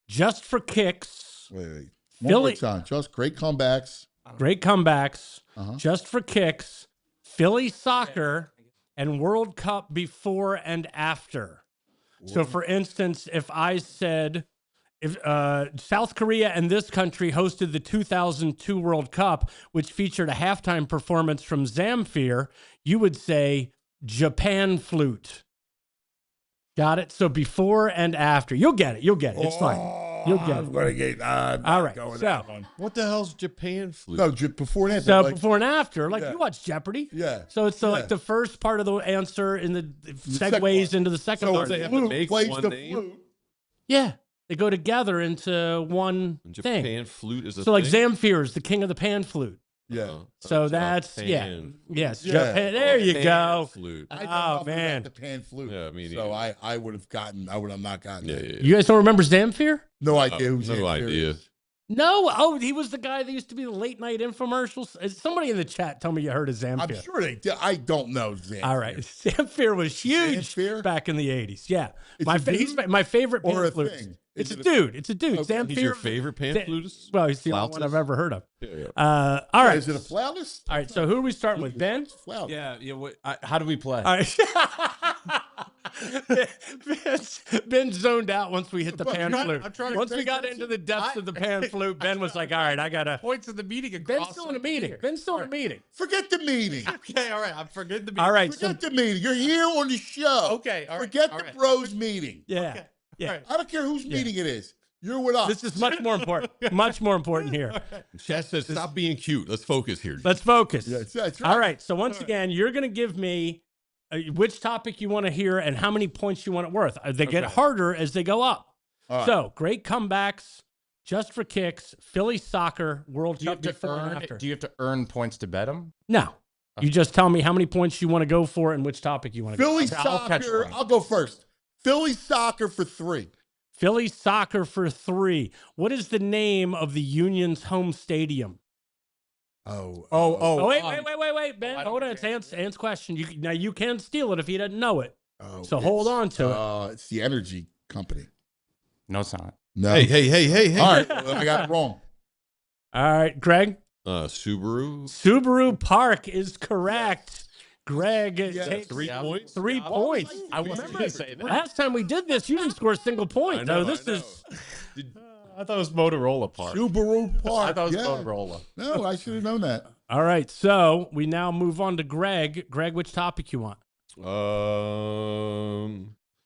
Just for kicks. Wait. One Philly- more time. Just great comebacks. Great comebacks. Uh-huh. Just for kicks. Philly soccer and World Cup before and after. So, for instance, if I said if South Korea and this country hosted the 2002 World Cup, which featured a halftime performance from Zamfir, you would say Japan flute. Got it? So before and after. You'll get it. You'll get it. It's fine. You'll get I'm it. going to get All right. going So, that one. What the hell's Japan flute? No, before and after. so like, before and after, like Yeah. you watch Jeopardy. yeah. So it's Yeah. like the first part of the answer in the second segues part. into the second So part. they have flute to make plays one the name? flute. Yeah. They go together into one Japan thing. flute is a So like thing? Zamfir is the king of the pan flute. Yeah. Oh, So it's that's Japan. yes. Yeah. Japan. There you Pan go. Flute. I know Oh, nothing man. about the pan flute. Yeah, me So neither. I would have not gotten Yeah, that. yeah, yeah. You guys don't remember Zamfir? No idea who's no in idea. series. No. Oh, he was the guy that used to be the late night infomercials. Somebody in the chat tell me you heard of Zamfir. I'm sure they did. I don't know Zamfir. All right. Zamfir was huge Zamfir? back in the 80s. Yeah. It's My a dude he's my favorite or pan a flutist. thing? It's Is a it dude. It's a dude. Okay. Zamfir. He's your favorite pan flutist? Well, he's the only one Flautist? I've ever heard of. Yeah, yeah. All right. Is it a flautist? All right. So who are we starting with? Ben? Flautist. Yeah. How do we play? All right. Ben zoned out once we hit the pan flute. I'm trying to Once we pay got attention. into the depths of the pan flute, Ben was like, all right, I got to. Points of the meeting. Ben's across still in a the meeting. year. Ben's still in a meeting. Forget the meeting. Okay. All right. I'm forgetting the meeting. All right. So, Forget the meeting. You're here on the show. Okay, all right, Forget all the right. bros meeting. yeah. Okay. Yeah. All right. I don't care whose meeting it is. You're with us. This is much more important. Much more important here. Chat says, stop being cute. Let's focus here. Let's focus. Yeah, that's right. All right. So once again, you're going to give me which topic you want to hear and how many points you want it worth. They get harder as they go up. All right. So great comebacks, just for kicks, Philly soccer, World Do you Cup have to before and earn? after. Do you have to earn points to bet them? No. You just tell me how many points you want to go for and which topic you want to go Philly Okay, I'll catch soccer. one. I'll go first. Philly soccer for 3. Philly soccer for 3. What is the name of the Union's home stadium? Oh. Oh, wait, Ben. I don't Hold on. It's Ant's question. Now, you can steal it if he doesn't know it. Oh, So hold it's, on to it. It's the energy company. No, it's not. No. Hey. All right. Well, I got it wrong. All right, Greg. Subaru. Subaru Park is correct. Greg takes 3 points. 3 points. I wasn't going to say that. Last time we did this, you didn't score a single point. I know, This I know. is I thought it was Motorola Park. Subaru Park. I thought it was yeah. Motorola. No, I should have known that. all right. So we now move on to Greg. Greg, which topic you want?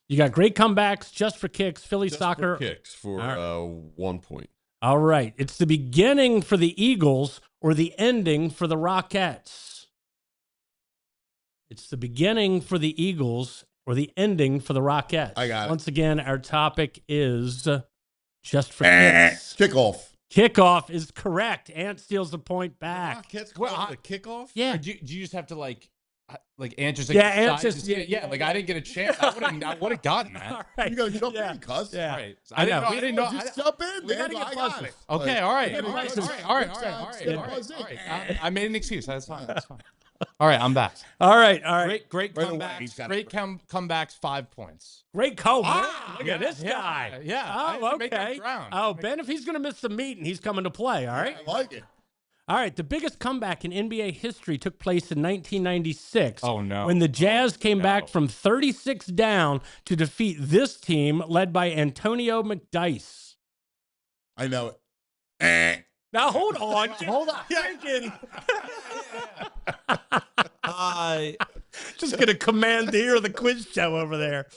You got great comebacks, just for kicks, Philly just soccer. for kicks for All 1 point. All right. It's the beginning for the Eagles or the ending for the Rockettes. It's the beginning for the Eagles or the ending for the Rockettes. I got it. Once again, our topic is just for kicks. Kickoff. Kickoff is correct. Ant steals the point back. Rockettes call it a kickoff? Yeah. Do you just have to like Ant just Ant just like I didn't get a chance. I would have gotten that. All right. You got to jump in, cuz. Yeah. All right. I know. I didn't know. Just jump in, We man. gotta get I got buzzers. it. Okay, all right. I made an excuse. That's fine. All right, I'm back. All right. Great Right away, comebacks. he's got Great comebacks. 5 points. Great call. Look at this guy. Oh, okay. Oh, Ben, if he's going to miss the meeting, he's coming to play. All right. I like it. All right. The biggest comeback in NBA history took place in 1996. Oh, no. When the Jazz came back from 36 down to defeat this team led by Antonio McDyess. I know it. Now, hold on. Hold on. Thinking. Just going to commandeer the quiz show over there.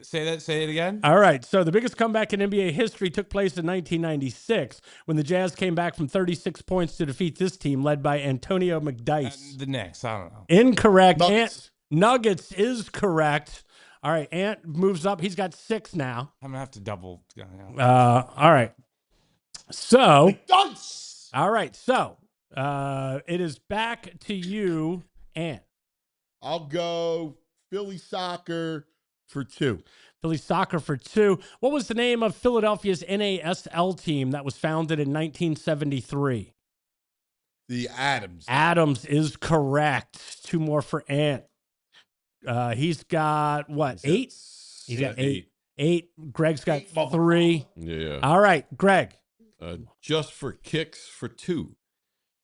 Say it again. All right. So the biggest comeback in NBA history took place in 1996 when the Jazz came back from 36 points to defeat this team led by Antonio McDyess. The Knicks. I don't know. Incorrect. Nuggets. Nuggets is correct. All right. Ant moves up. He's got 6 now. I'm gonna have to double. All right. So. Dunce. All right. So it is back to you, Ant. I'll go Philly soccer for 2. Philly soccer for 2. What was the name of Philadelphia's NASL team that was founded in 1973? The Adams. Adams is correct. 2 more for Ant. He's got what? 8? He's got 8. 8. Greg's got 3. Yeah. All right, Greg. Just for kicks for 2.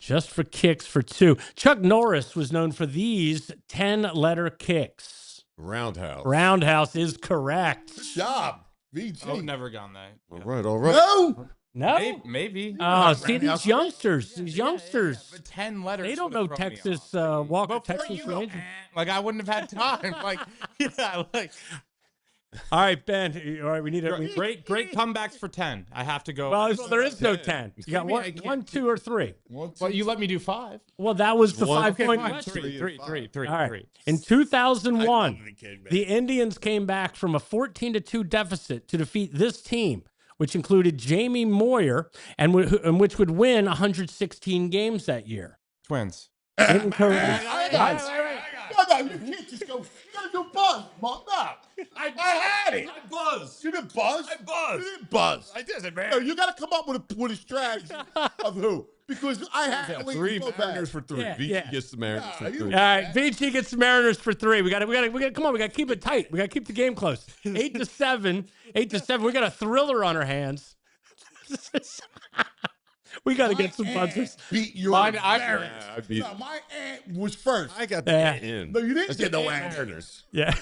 Just for kicks for 2. Chuck Norris was known for these 10-letter kicks. Roundhouse. Roundhouse is correct. Good job. VG. I've never gone that. All right. All right. No. No? Maybe. Oh, see these youngsters. These youngsters. But 10 letters. They don't would know have thrown me Texas off. Walker, Before Texas you go, Ranger. like I wouldn't have had time. Like, yeah, like. All right, Ben. All right, we need a Great comebacks for 10. I have to go. Well, there is no 10. You got one, 2, or 3. Well, you let me do 5. Well, that was the 5 Okay, point fine. question. Three. All right. In 2001, the Indians came back from a 14-2 deficit to defeat this team, which included Jamie Moyer, and which would win 116 games that year. Twins. Incorrect. No, you can't just go. You gotta do buzz, Mark. No. I had it. I buzzed. You didn't buzz. I buzzed. You didn't buzz. I didn't, man. No, you gotta come up with a strategy of who. Because I had to 3 go Mariners back. for 3. Yeah, VG yeah. gets the Mariners for 3. All right, VG gets the Mariners for 3. We got to come on. We got to keep it tight. We got to keep the game close. 8-7. 8-7. We got a thriller on our hands. We got to get some buzzers. Beat your I beat No, my aunt was first. I got the in. No, you didn't get no Ant aunt. Mariners. Yeah.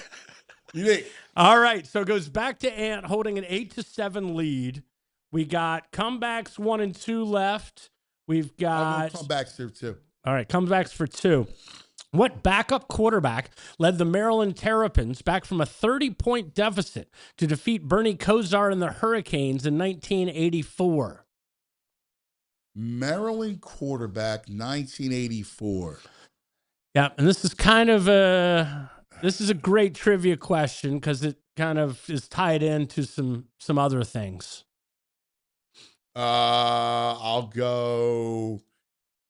You didn't. All right, so it goes back to Ant holding an 8-7 lead. We got comebacks 1 and 2 left. We've got comebacks here too. All right, comebacks for 2. What backup quarterback led the Maryland Terrapins back from a 30-point deficit to defeat Bernie Kosar and the Hurricanes in 1984? Maryland quarterback, 1984. Yeah, and this is kind of a great trivia question because it kind of is tied into some other things. I'll go.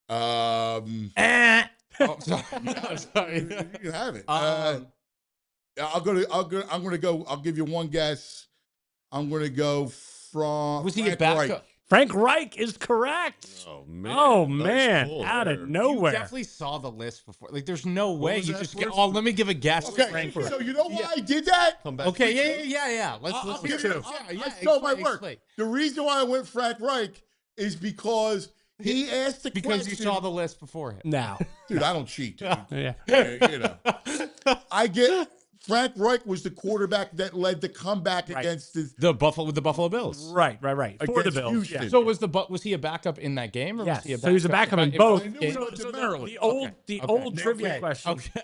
Oh, sorry. No, sorry. You can have it. I'm gonna go. I'll give you one guess. I'm gonna go from. Was he a Frank backup? Reich. Frank Reich is correct. Oh, man. Oh, Nice man. pull Out there. of nowhere. You definitely saw the list before. Like, there's no way was you that just get. first? Oh, let me give a guess. Okay, Frank so Reich. you know why I did that? Come back. Okay, yeah. Let's I'll listen give to you. it. I show my work. Explain. The reason why I went Frank Reich is because he asked the Because question. you saw the list beforehand. Now. Dude, I don't cheat. Dude. Yeah. You know, I get. Frank Reich was the quarterback that led the comeback against the Buffalo Bills. Right. For the Against Bills. Houston. Yeah. So was he a backup in that game, or Yes. was he a So he was a backup in both. games? So The old trivia question. Okay.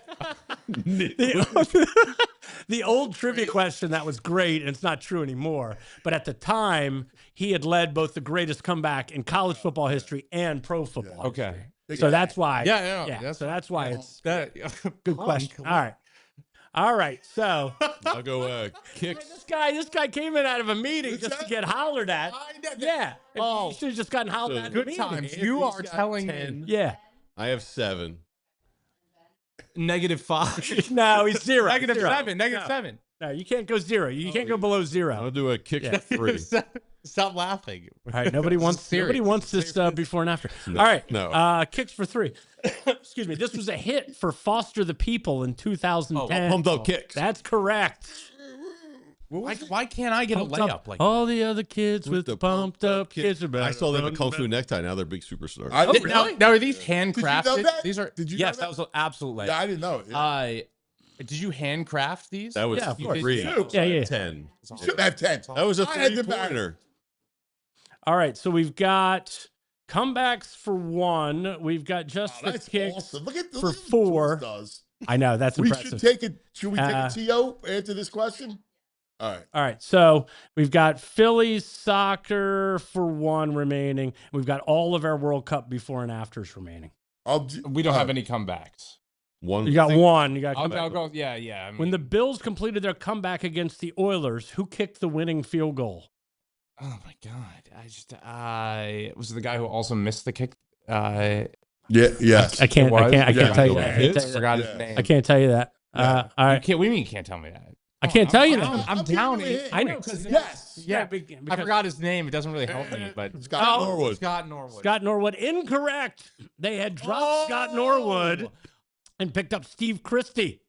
The old trivia question that was great, and it's not true anymore. But at the time, he had led both the greatest comeback in college football history and pro football. Okay. So that's why. Yeah. So that's why it's that. good question. All right. So I'll go kicks. This guy came in out of a meeting just to get hollered at. Yeah. You should have just gotten hollered at. Good times. You are telling me. Yeah. I have 7. -5. No, he's 0. -7. No. -7. No, you can't go 0. You can't go below 0. I'll do a kick for 3. Stop laughing. All right, nobody wants this before and after. No, All right, no. Kicks for 3. Excuse me. This was a hit for Foster the People in 2010. Pumped up kicks. That's correct. Why can't I get a layup like all the other kids with the pumped up kids? I saw them at Kung Fu Necktie. Now they're big superstars. Now are these handcrafted? Did you know that? These are. Did you yes, know that was an absolute layup. Yeah, I didn't know it. Did you handcraft these? That was of course. 3. Yeah. 10. Should have 10. That was a I had the 3-pointer. All right, so we've got comebacks for 1. We've got just the That's kicks awesome. Look at for what 4. Jules does. I know that's We impressive. should we take a TO answer this question? All right. So we've got Phillies soccer for 1 remaining. We've got all of our World Cup before and afters remaining. We don't have any comebacks. You got 1. You got. I'll go. Yeah. I mean, when the Bills completed their comeback against the Oilers, who kicked the winning field goal? Oh my God! I was the guy who also missed the kick. Yes. I can't tell you that. I forgot his name. I can't tell you that. All right. What do you mean you can't tell me that? I can't tell you that. I'm down. I know because I forgot his name. It doesn't really help me. But Scott Norwood. Scott Norwood. Incorrect. They had dropped Scott Norwood and picked up Steve Christie.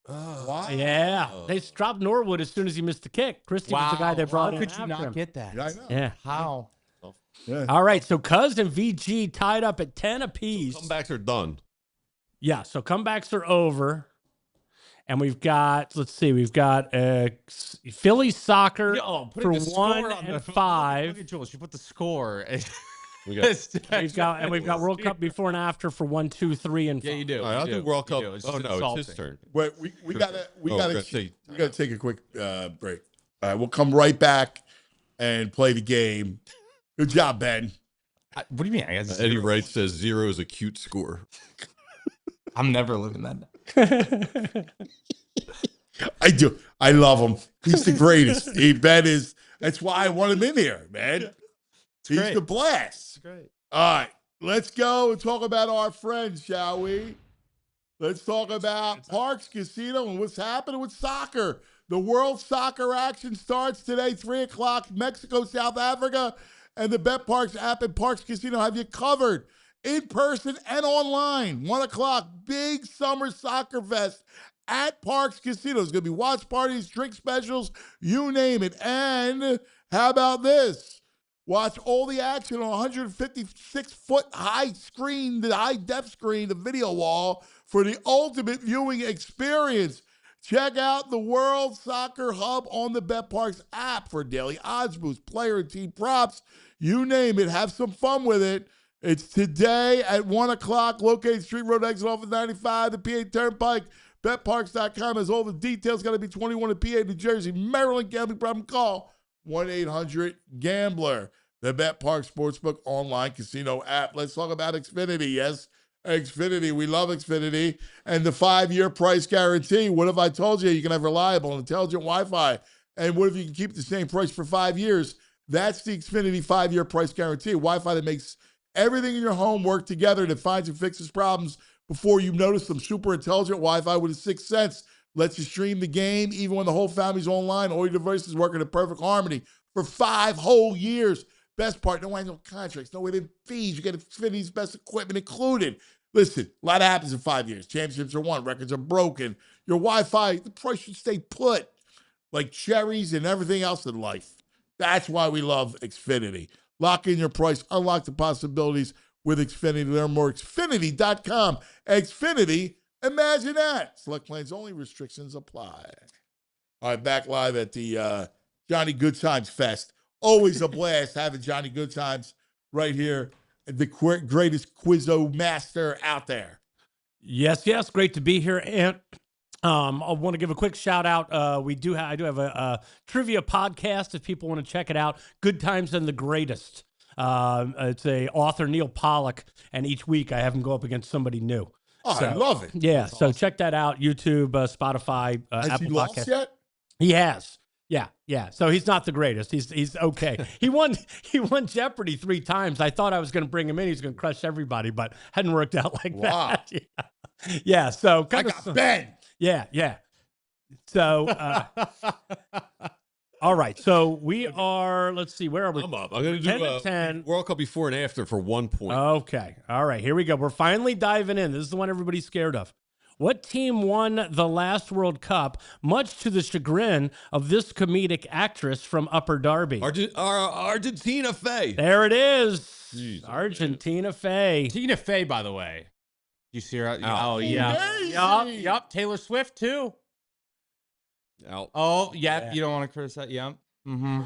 Wow. Yeah, they dropped Norwood as soon as he missed the kick. Christie was the guy they brought in. How could you not him. get that? Yeah, I know. Yeah. How? Yeah. All right, so Cuz and VG tied up at 10 apiece. Comebacks are done. Yeah, so comebacks are over. And we've got, we've got Phillies soccer for 1 and 5. Look at Jules. You put the score. We got, we've got World Cup before and after for 1, 2, 3, and 5. Yeah, you do. all right, I'll do World Cup. It's It's his turn. Wait, we gotta take a quick break. All right, we'll come right back and play the game. Good job, Ben. What do you mean? Eddie Wright says 0 is a cute score. I'm never living that down. I do. I love him. He's the greatest. Ben is. That's why I want him in here, man. He's great. the blast. It's great. All right, let's go and talk about our friends, shall we? Let's talk about Parks Casino and what's happening with soccer. The World Soccer action starts today, 3 o'clock, Mexico, South Africa, and the BetParks app and Parks Casino have you covered in person and online. 1 o'clock, big summer soccer fest at Parks Casino. There's going to be watch parties, drink specials, you name it. And how about this? Watch all the action on 156-foot high screen, the high-def screen, the video wall for the ultimate viewing experience. Check out the World Soccer Hub on the BetParks app for daily odds boosts, player and team props, you name it. Have some fun with it. It's today at 1 o'clock, located Street Road exit off of 95, the PA Turnpike. BetParks.com has all the details. Got to be 21 in PA, New Jersey, Maryland. Gambling problem, call 1-800-GAMBLER. The BetParks Sportsbook online casino app. Let's talk about Xfinity. Yes, Xfinity. We love Xfinity. And the 5-year price guarantee. What if I told you you can have reliable and intelligent Wi-Fi? And what if you can keep the same price for 5 years? That's the Xfinity 5-year price guarantee. Wi-Fi that makes everything in your home work together, that finds and fixes problems before you notice them. Super intelligent Wi-Fi with a 6th sense. Lets you stream the game even when the whole family's online. All your devices working in perfect harmony for 5 whole years. Best part, no annual contracts, no hidden fees. You get Xfinity's best equipment included. Listen, a lot happens in 5 years. Championships are won, records are broken. Your Wi-Fi, the price should stay put, like cherries and everything else in life. That's why we love Xfinity. Lock in your price, unlock the possibilities with Xfinity. Learn more, Xfinity.com. Xfinity, imagine that. Select plans only, restrictions apply. All right, back live at the Johnny Good Times Fest. Always a blast having Johnny Good Times right here, the greatest Quizzo master out there. Yes, great to be here. And I want to give a quick shout out. I do have a trivia podcast if people want to check it out. Good Times and the Greatest. It's a author, Neil Pollack, and each week I have him go up against somebody new. Oh, I love it. Yeah, That's so awesome. check that out. YouTube, Spotify, Has Apple he lost Podcast. yet? He has. Yeah. So he's not the greatest. He's okay. He won Jeopardy 3 times. I thought I was going to bring him in. He's going to crush everybody, but hadn't worked out like that. Yeah. So I got Ben. Yeah. So all right. So we are. Let's see. Where are we? I'm up. I'm going to 10 do to 10. World Cup before and after for 1 point. Okay. All right. Here we go. We're finally diving in. This is the one everybody's scared of. What team won the last World Cup, much to the chagrin of this comedic actress from Upper Darby? Argentina Faye. There it is. Jeez, Argentina Faye. Tina Fey, by the way. You see her? Out. Oh, yeah. Yup. Taylor Swift, too. Out. Oh, yeah. You don't want to criticize? Yeah. Mm-hmm.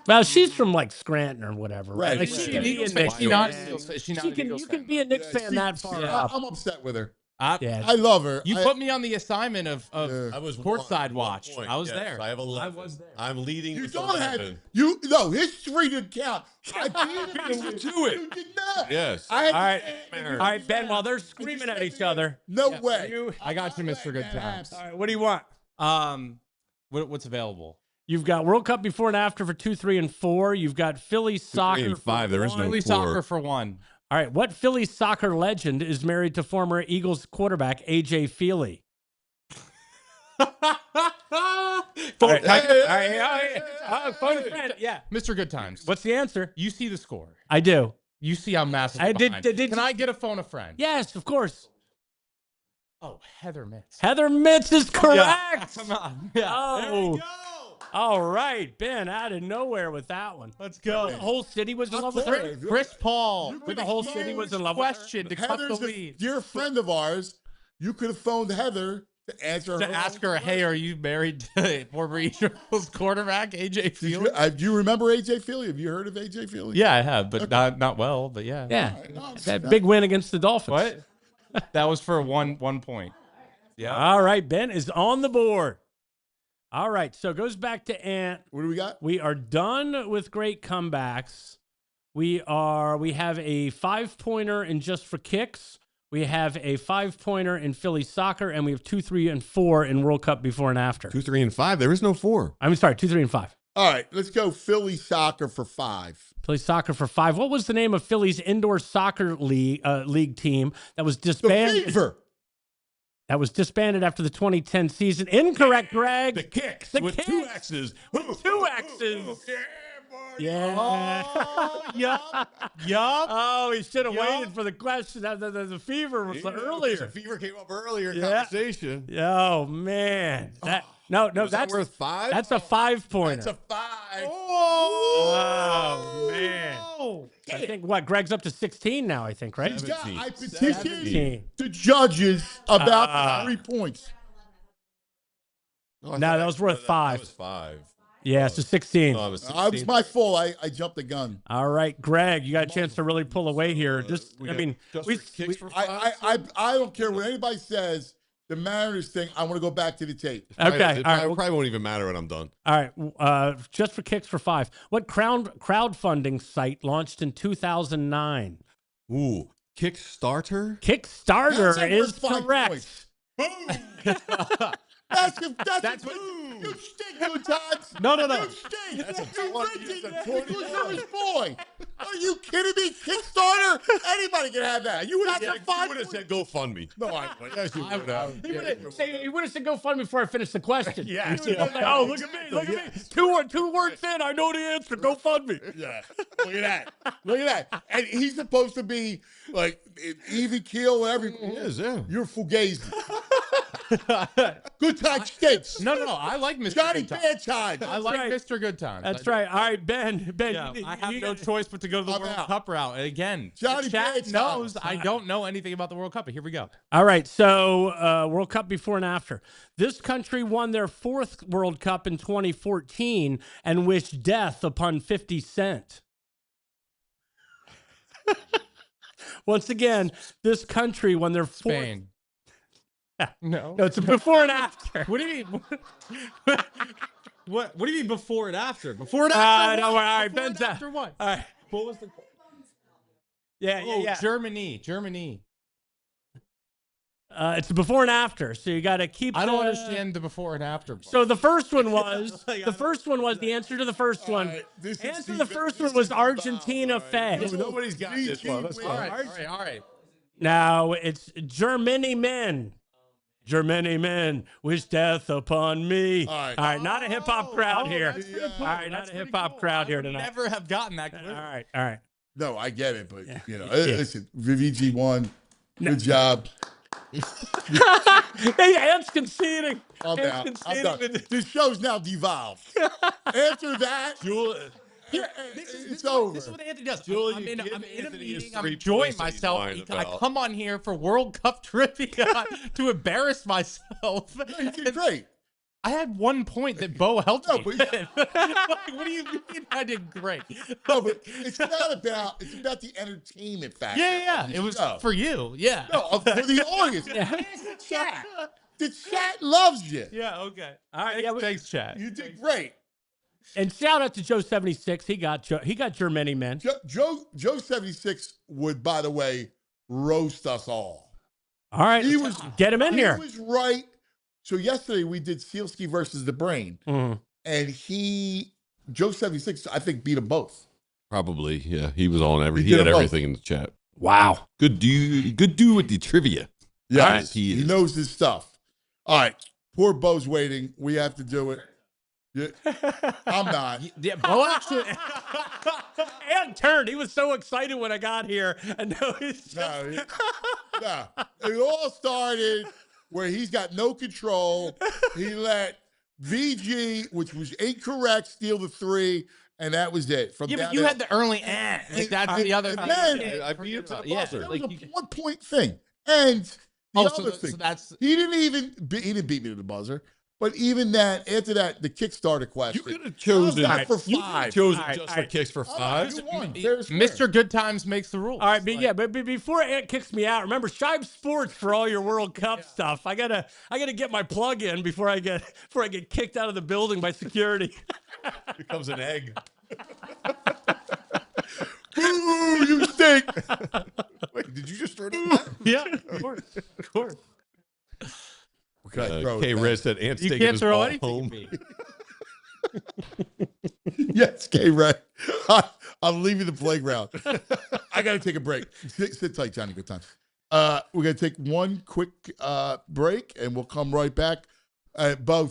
Well, she's from like Scranton or whatever. Right. Like, Right. she can be a Is Knicks she not? fan. Is she not You an can, Eagles you can fan? be a Knicks fan that far up. I'm upset with her. Yeah. I love her. You put me on the assignment of I was courtside 1 watch. point. I was Yes, there. I have 11. I was there. I'm leading. You with don't 11. have no history to count. I beat you to it. You did not. Yes. All right, Ben. While they're screaming at each other, No way. I got you, Mr. Good Times. all right, what do you want? What's available? You've got World Cup before and after for 2, 3, and 4. You've got Philly soccer 3 and 5. There is no Philly 4. soccer for 1. All right, what Philly soccer legend is married to former Eagles quarterback A.J. Feely? Phone a friend. Yeah, Mr. Good Times. What's the answer? You see the score. I do. You see I'm massive. I did. Can I get a phone a friend? Yes, of course. Oh, Heather Mitz. Heather Mitz is correct. Yeah. Come on. Yeah. Oh. All right, Ben, out of nowhere with that one. Let's go. The whole city was in love with her. Chris Paul. The whole city was in love with her. Question to cut the Heather's a lead. dear friend of ours. You could have phoned Heather to answer To her. ask her, hey, are you married to former Eagles quarterback AJ Feely? Do you remember AJ Feely? Have you heard of AJ Feely? Yeah, I have, but not well. But yeah. Yeah, that big win against the Dolphins. What? That was for one point. Yeah. All right, Ben is on the board. All right, so it goes back to Ant. What do we got? We are done with great comebacks. We have a 5-pointer in Just for Kicks. We have a 5-pointer in Philly soccer, and we have 2, 3, and 4 in World Cup before and after. 2, 3, and 5. There is no 4. I'm sorry, 2, 3, and 5. All right, let's go Philly soccer for 5. Philly soccer for 5. What was the name of Philly's indoor soccer league team that was disbanded? The Fever. That was disbanded after the 2010 season. Incorrect, Greg. The Kicks The with Kicks. 2 X's. With 2 X's. Yeah. Oh, yup. Oh, he should have waited for the question. The Fever was earlier. The Fever came up earlier in Yeah. conversation. Oh man, no, Was that that's worth 5? That's a 5-pointer. That's a 5. Oh man. I think Greg's up to 16 now. I think, right? I 17. petitioned the judges about the 3 points. Oh, No, that was worth 5. That was 5. Yeah, so 16. Oh, it was It 16. was my fault. I jumped the gun. All right, Greg, you got a chance to really pull away here. We got just for kicks for 5. I don't care what anybody says. The Mariners thing, I want to go back to the tape. Okay, It all right. probably won't even matter when I'm done. All right, Just for Kicks for 5. What crowdfunding site launched in 2009? Ooh, Kickstarter? Kickstarter That's is worth 5 correct. points. Boom. That's you stink, Good Times. No. You stink. That's a You 20. rented That's a it. 21. You're his boy. Are you kidding me? Kickstarter? Anybody can have that. You would have to find. You would have said GoFundMe. No, I wouldn't. Yes, you would have. He would have said GoFundMe before I finished the question. Yeah. Oh, look at me. Look at me. Two words in. I know the answer. GoFundMe. Yeah. Look at that. Look at that. And he's supposed to be like Evie Keel and everything. He is, yeah. You're Fugazi. Good Times stinks. No. I like Mr. Johnny Good Times. Bad Times. I like right. Mr. Good Times. That's right. All right, Ben. Yeah, I have no choice but to go to the I'm World out. Cup route. And again, Johnny the chat Bad knows Times. I don't know anything about the World Cup, but here we go. All right, so World Cup before and after. This country won their 4th World Cup in 2014 and wished death upon 50 Cent. Once again, this country won their 4th. Spain. No. No, it's a before and after. What do you mean? What do you mean before and after? Before and after? Don't worry. All right, Before Ben's and out. after what? All right. What was the Yeah. Germany. It's the before and after, so you got to keep. I don't understand the before and after part. So the first one was the answer to the first one. Answer to the first one was Argentina Fed. Nobody's got this one. Let's go. All right. Now it's Germany men. Germany men, wish death upon me. All right, not a hip hop crowd here. All right, not a hip hop crowd here tonight. Never have gotten that. All right. No, I get it, but listen, VG won. Good job. Hey, Ant's conceding. I'm down. This show's now devolved. After that, it's over. This is what Anthony does. I'm in a meeting. I'm enjoying myself. I come on here for World Cup trivia to embarrass myself. You did great. I had 1 point that Bo helped me with. What do you mean I did great? No, but it's about the entertainment factor. Yeah. It was for you. Yeah. No, for the audience. The chat loves you. Yeah, okay. All right. Thanks, chat. You did great. And shout out to Joe 76. He got Germany men. Joe 76 would, by the way, roast us all. All right. Get him in here. He was right. So yesterday we did Sealski versus the Brain, and Joe 76, I think, beat them both. Probably, yeah. He was on everything. He had everything in the chat. Wow. Good dude with the trivia. Yeah, right. he knows his stuff. All right. Poor Bo's waiting. We have to do it. Yeah, I'm not. Yeah, Bo actually and turned. He was so excited when I got here. And no, he's just... no. It all started where he's got no control. He let VG, which was incorrect, steal the 3, and that was it. But you had the early like that's the other thing. Then, I beat him to the buzzer. That was a 1-point thing. And the other thing, he didn't beat me to the buzzer. But even that, after that, the Kickstarter question. You could have chosen for 5. Chosen just for kicks for 5. Mr. Good Times makes the rules. All right, but before Ant kicks me out, remember Shibe Sports for all your World Cup stuff. I gotta get my plug in before I get kicked out of the building by security. Becomes an egg. Boo, you stink. Wait, did you just throw that? Yeah, of course. K-Rez said Ant's you taking can't his throw ball anything home. Yes, K-Ray. I'm leaving the playground. I got to take a break. Sit tight, Johnny. Good time. We're going to take one quick break, and we'll come right back. Bo,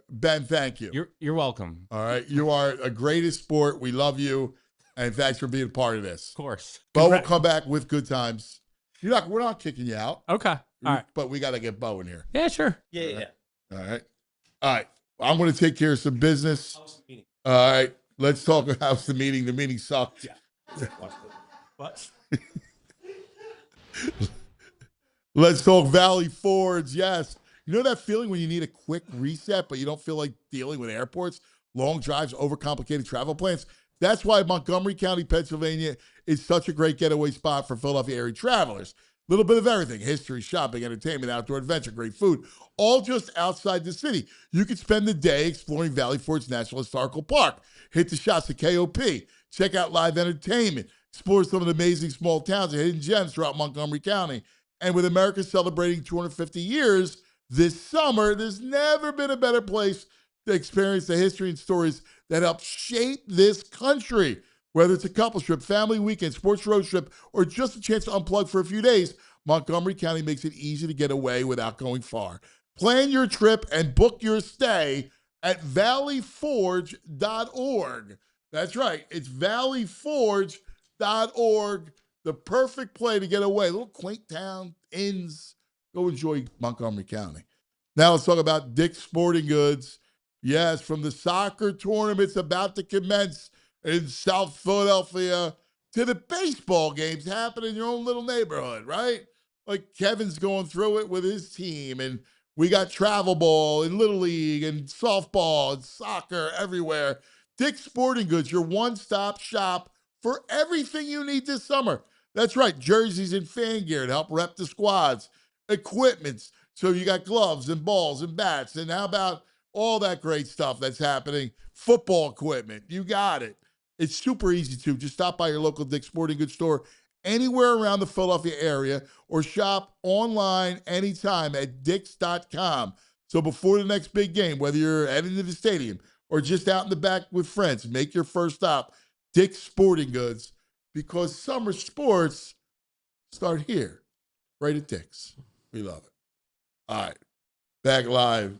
Ben, thank you. You're welcome. All right. You are a greatest sport. We love you, and thanks for being a part of this. Of course. Bo will come back with good times. We're not kicking you out. Okay. All right. But we got to get Bo in here. Yeah, sure. Yeah. All right. I'm going to take care of some business. All right. Let's talk about the meeting. The meeting sucked. Yeah. What? Let's talk Valley Forge. Yes. You know that feeling when you need a quick reset, but you don't feel like dealing with airports, long drives, overcomplicated travel plans? That's why Montgomery County, Pennsylvania is such a great getaway spot for Philadelphia area travelers. Little bit of everything: history, shopping, entertainment, outdoor adventure, great food, all just outside the city. You could spend the day exploring Valley Forge National Historical Park, hit the shots at KOP, check out live entertainment, explore some of the amazing small towns and hidden gems throughout Montgomery County. And with America celebrating 250 years this summer, there's never been a better place to experience the history and stories that helped shape this country. Whether it's a couple trip, family weekend, sports road trip, or just a chance to unplug for a few days, Montgomery County makes it easy to get away without going far. Plan your trip and book your stay at valleyforge.org. That's right. It's valleyforge.org. The perfect place to get away. A little quaint town, inns. Go enjoy Montgomery County. Now let's talk about Dick's Sporting Goods. Yes, from the soccer tournaments about to commence in South Philadelphia to the baseball games happening in your own little neighborhood, right? Like Kevin's going through it with his team, and we got travel ball and Little League and softball and soccer everywhere. Dick's Sporting Goods, your one-stop shop for everything you need this summer. That's right, jerseys and fan gear to help rep the squads, equipments, so you got gloves and balls and bats, and how about all that great stuff that's happening, football equipment, you got it. It's super easy to. Just stop by your local Dick's Sporting Goods store anywhere around the Philadelphia area or shop online anytime at Dicks.com. So before the next big game, whether you're heading to the stadium or just out in the back with friends, make your first stop, Dick's Sporting Goods, because summer sports start here, right at Dick's. We love it. All right, back live.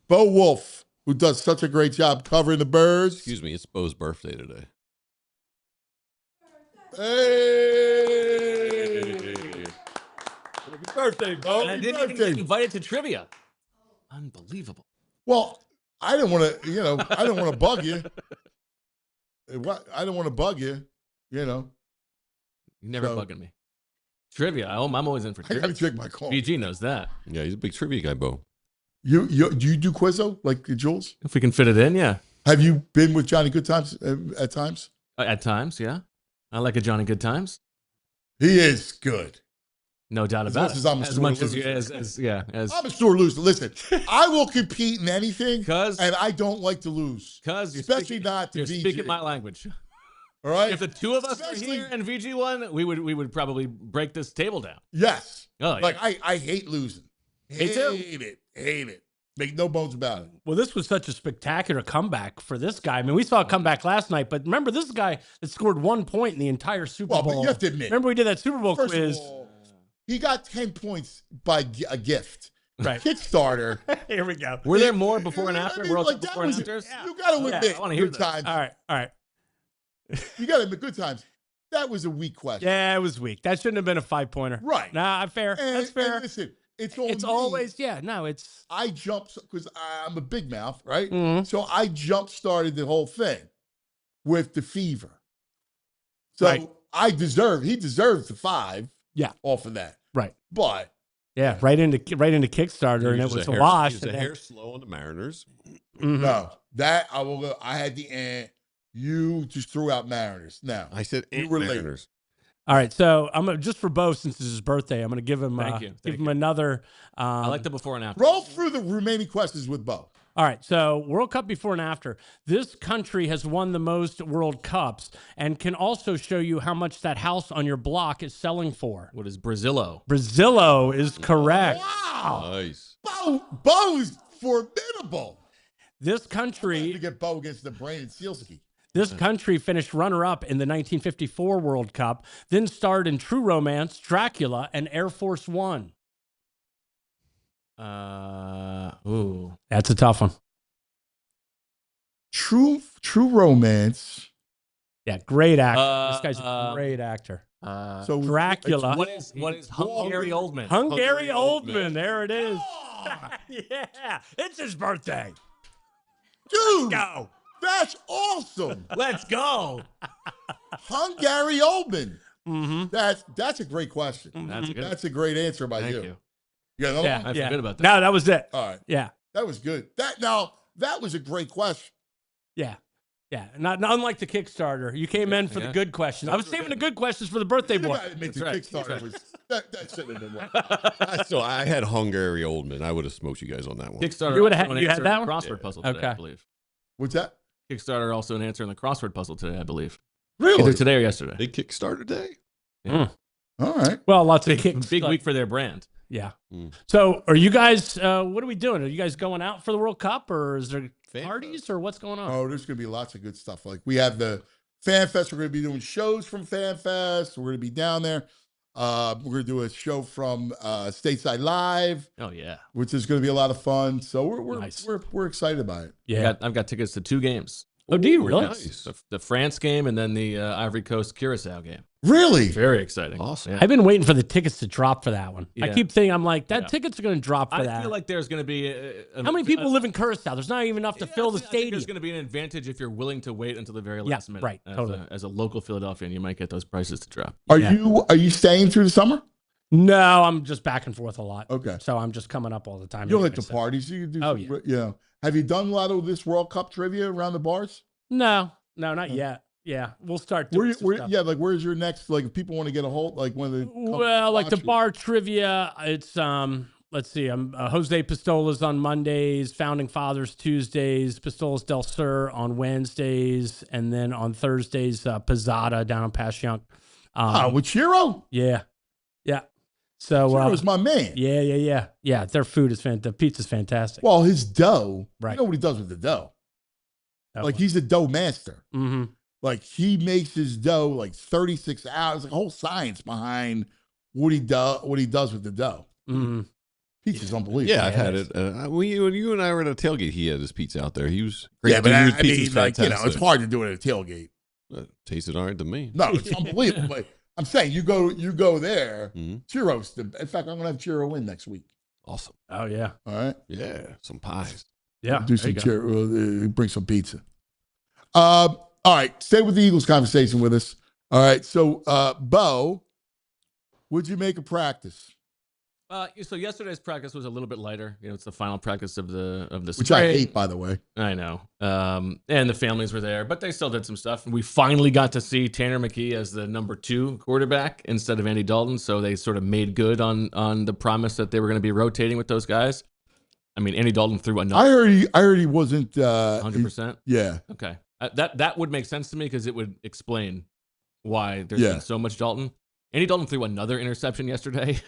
Bo Wolf, who does such a great job covering the Birds. Excuse me, it's Bo's birthday today. Hey! Happy birthday, Bo. And I didn't even get invited to trivia. Unbelievable. Well, I didn't want to, I didn't want to bug you. I didn't want to bug you, You never bugging me. Trivia. I'm always in for I trivia. got to check my call. BG knows that. Yeah, he's a big trivia guy, Bo. Do you do Quizzo, like Jules? If we can fit it in, yeah. Have you been with Johnny Good Times at times? At times, yeah. I like a Johnny Good Times. He is good. No doubt about it. I'm a as much as I'm a sore loser. Listen, I will compete in anything, and I don't like to lose. Especially not to you're VG. speaking my language. All right. If the two of us were here and VG won, we would probably break this table down. Yes. Oh, yeah. Like I hate losing. Me too. Hate it. Make no bones about it. Well, this was such a spectacular comeback for this guy. I mean, we saw a comeback last night, but remember, this guy that scored 1 point in the entire Super Bowl. But you have to admit. Remember we did that Super Bowl First quiz? of all, he got 10 points by a gift. Right. Kickstarter. Here we go. Were there more before and after? World Cup before and afters? You got to admit, I want to hear good this. times. All right. You got to admit, good times. That was a weak question. Yeah, it was weak. That shouldn't have been a 5-pointer. Right. Nah, fair. That's fair. And listen, it's always, yeah, no, it's. I jumped, because I'm a big mouth, right? Mhm. So I jump-started the whole thing with the fever. So Right. he deserves the 5 off of that. Right. But. Yeah, right into Kickstarter, and it was a wash. He was a hair slow on the Mariners. Mhm. No, that I will go. I had the ant. You just threw out Mariners. Now I said you were late. Mariners. All right, so I'm gonna, just for Bo, since it's his birthday, I'm going to give him another. I like the before and after. Roll through the remaining questions with Bo. All right, so World Cup before and after. This country has won the most World Cups and can also show you how much that house on your block is selling for. What is Brazilo? Brazilo is correct. Wow, Nice. Bo's formidable. This country to get Bo against the brain and Sealski. This country finished runner-up in the 1954 World Cup, then starred in True Romance, Dracula, and Air Force One. That's a tough one. True Romance. Yeah, great actor. This guy's a great actor. So Dracula. What is Hungary Oldman? Hungary Oldman. There it is. Yeah, it's his birthday. Dude, Go. that's awesome. Let's go. Hungary Oldman. Mm-hmm. That's a great question. That's a great answer by Thank you. you. You got another one? I forget about that. No, that was it. All right. Yeah. That was good. That was a great question. Yeah. Yeah. Not unlike the Kickstarter. You came in for the good questions. I was saving the good questions for the birthday You boy. gotta admit the right. Kickstarter was that shouldn't have been one. So I had Hungary Oldman. I would have smoked you guys on that one. Kickstarter. You would've also had- an you had answer that in the one? crossword puzzle today, Okay. I believe. What's that? Kickstarter also an answer in the crossword puzzle today, I believe. Really? Either today or yesterday. Big Kickstarter day. Yeah. All right. Well, lots of kicks. Big week for their brand. Yeah. Mm. So are you guys, what are we doing? Are you guys going out for the World Cup, or is there Fan parties, or what's going on? Oh, there's gonna be lots of good stuff. Like we have the Fan Fest. We're gonna be doing shows from Fan Fest. We're gonna be down there. We're gonna do a show from Stateside Live. Oh yeah. Which is gonna be a lot of fun. So Nice. we're excited about it. Yeah. I've got tickets to 2 games. Oh, do you really? Nice. The France game and then the Ivory Coast Curacao game. Really? Very exciting. Awesome. Yeah. I've been waiting for the tickets to drop for that one. I Yeah. keep thinking, I'm like, that Yeah. tickets are going to drop for I that. feel like there's going to be How many people live in Curacao? There's not even enough to fill the I think stadium. there's going to be an advantage if you're willing to wait until the very Yeah, last minute. right, totally. As a local Philadelphian, you might get those prices to drop. Are Yeah. you staying through the summer? No, I'm just back and forth a lot. Okay. So I'm just coming up all the time. You'll anyway, hit the so- parties. You can do Oh, some, yeah. you know. Have you done a lot of this World Cup trivia around the bars? No, not yet. Yeah, we'll start doing some stuff. Yeah, like where's your next? Like, if people want to get a hold, like one of the. Well, like the watch you. bar trivia, it's let's see, Jose Pistola's on Mondays, Founding Fathers Tuesdays, Pistolas del Sur on Wednesdays, and then on Thursdays, Pizzata down on Passyunk. With Chiro? Yeah. So Chiro's my man. Yeah. Their food is fantastic. The pizza's fantastic. Well, his dough, Right. you know what he does with the dough? Oh. Like, he's a dough master. Mm-hmm. Like, he makes his dough like 36 hours. Like, a whole science behind what he does with the dough. Mm-hmm. Pizza's unbelievable. Yeah, I've had it. When you and I were at a tailgate, he had his pizza out there. He was great. Yeah, but Dude, I mean, like, it's hard to do it at a tailgate. Tasted all right to me. No, it's unbelievable. But I'm saying you go there. Churros. In fact, I'm gonna have churro in next week. Awesome. Oh yeah. All right. Yeah, some pies. Yeah. Do some churro. Bring some pizza. All right. Stay with the Eagles conversation with us. All right. So, Bo, what'd you make of practice? So yesterday's practice was a little bit lighter. It's the final practice of the Which spring. I hate, by the way. I know. And the families were there, but they still did some stuff. We finally got to see Tanner McKee as the number 2 quarterback instead of Andy Dalton. So they sort of made good on the promise that they were going to be rotating with those guys. I mean, Andy Dalton threw another. I heard he wasn't 100%. Yeah. Okay. That would make sense to me because it would explain why there's been so much Dalton. Andy Dalton threw another interception yesterday.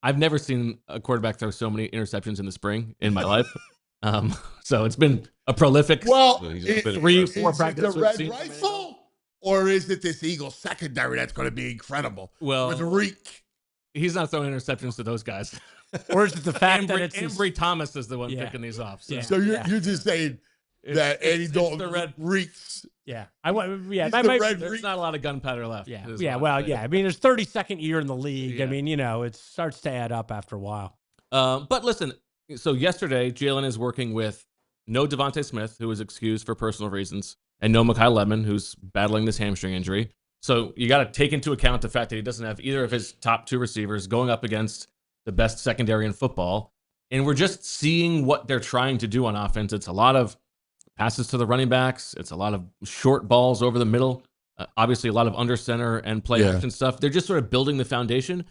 I've never seen a quarterback throw so many interceptions in the spring in my life. So it's been a prolific. Well, 3-4 practices. The red rifle, or is it this Eagles secondary that's going to be incredible? Well, with Reek, he's not throwing interceptions to those guys. Or is it the fact that it's Embry Thomas is the one picking these off? So you're just saying that Andy Dalton the red reeks. Yeah, there's not a lot of gunpowder left. I mean, it's 32nd year in the league. I mean, it starts to add up after a while. But listen, so yesterday, Jalen is working with no Devontae Smith, who was excused for personal reasons, and no Mekhi Lemon, who's battling this hamstring injury. So you got to take into account the fact that he doesn't have either of his top 2 receivers going up against the best secondary in football. And we're just seeing what they're trying to do on offense. It's a lot of passes to the running backs. It's a lot of short balls over the middle. Obviously, a lot of under center and play action stuff. They're just sort of building the foundation.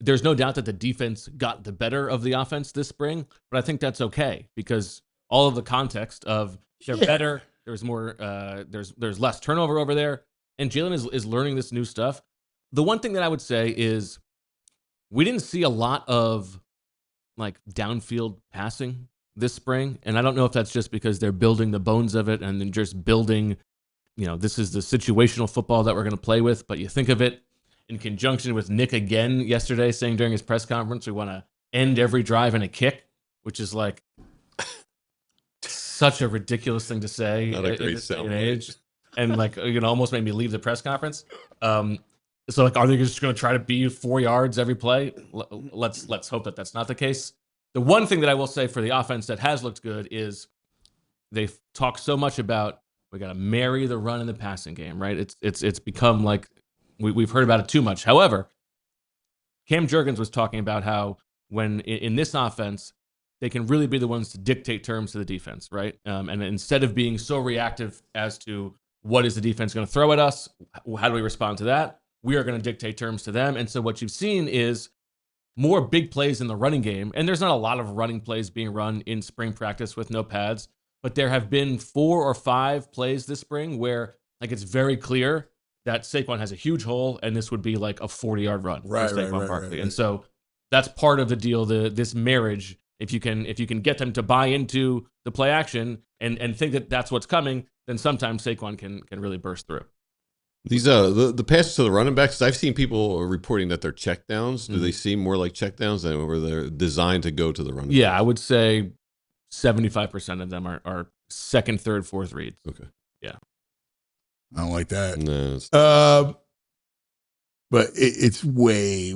There's no doubt that the defense got the better of the offense this spring, but I think that's okay because all of the context of they're better. There's more. There's less turnover over there, and Jalen is learning this new stuff. The one thing that I would say is we didn't see a lot of like downfield passing this spring. And I don't know if that's just because they're building the bones of it and then just building, this is the situational football that we're going to play with. But you think of it in conjunction with Nick again yesterday saying during his press conference, we want to end every drive in a kick, which is like such a ridiculous thing to say. Not a great age. And like, almost made me leave the press conference. So like, are they just going to try to be 4 yards every play? Let's hope that that's not the case. The one thing that I will say for the offense that has looked good is they've talked so much about we got to marry the run and the passing game, right? It's become like we've heard about it too much. However, Cam Jurgens was talking about how when in this offense, they can really be the ones to dictate terms to the defense, right? And instead of being so reactive as to what is the defense going to throw at us, how do we respond to that? We are going to dictate terms to them. And so what you've seen is more big plays in the running game. And there's not a lot of running plays being run in spring practice with no pads, but there have been 4 or 5 plays this spring where like it's very clear that Saquon has a huge hole and this would be like a 40-yard run for Saquon Barkley. And so that's part of the deal, this marriage. If you can get them to buy into the play action and think that that's what's coming, then sometimes Saquon can really burst through. These the passes to the running backs, I've seen people reporting that they're check downs. Do they seem more like check downs than where they're designed to go to the running backs? Yeah, I would say 75% of them are second, third, fourth reads. Okay. Yeah. I don't like that. No, but it's way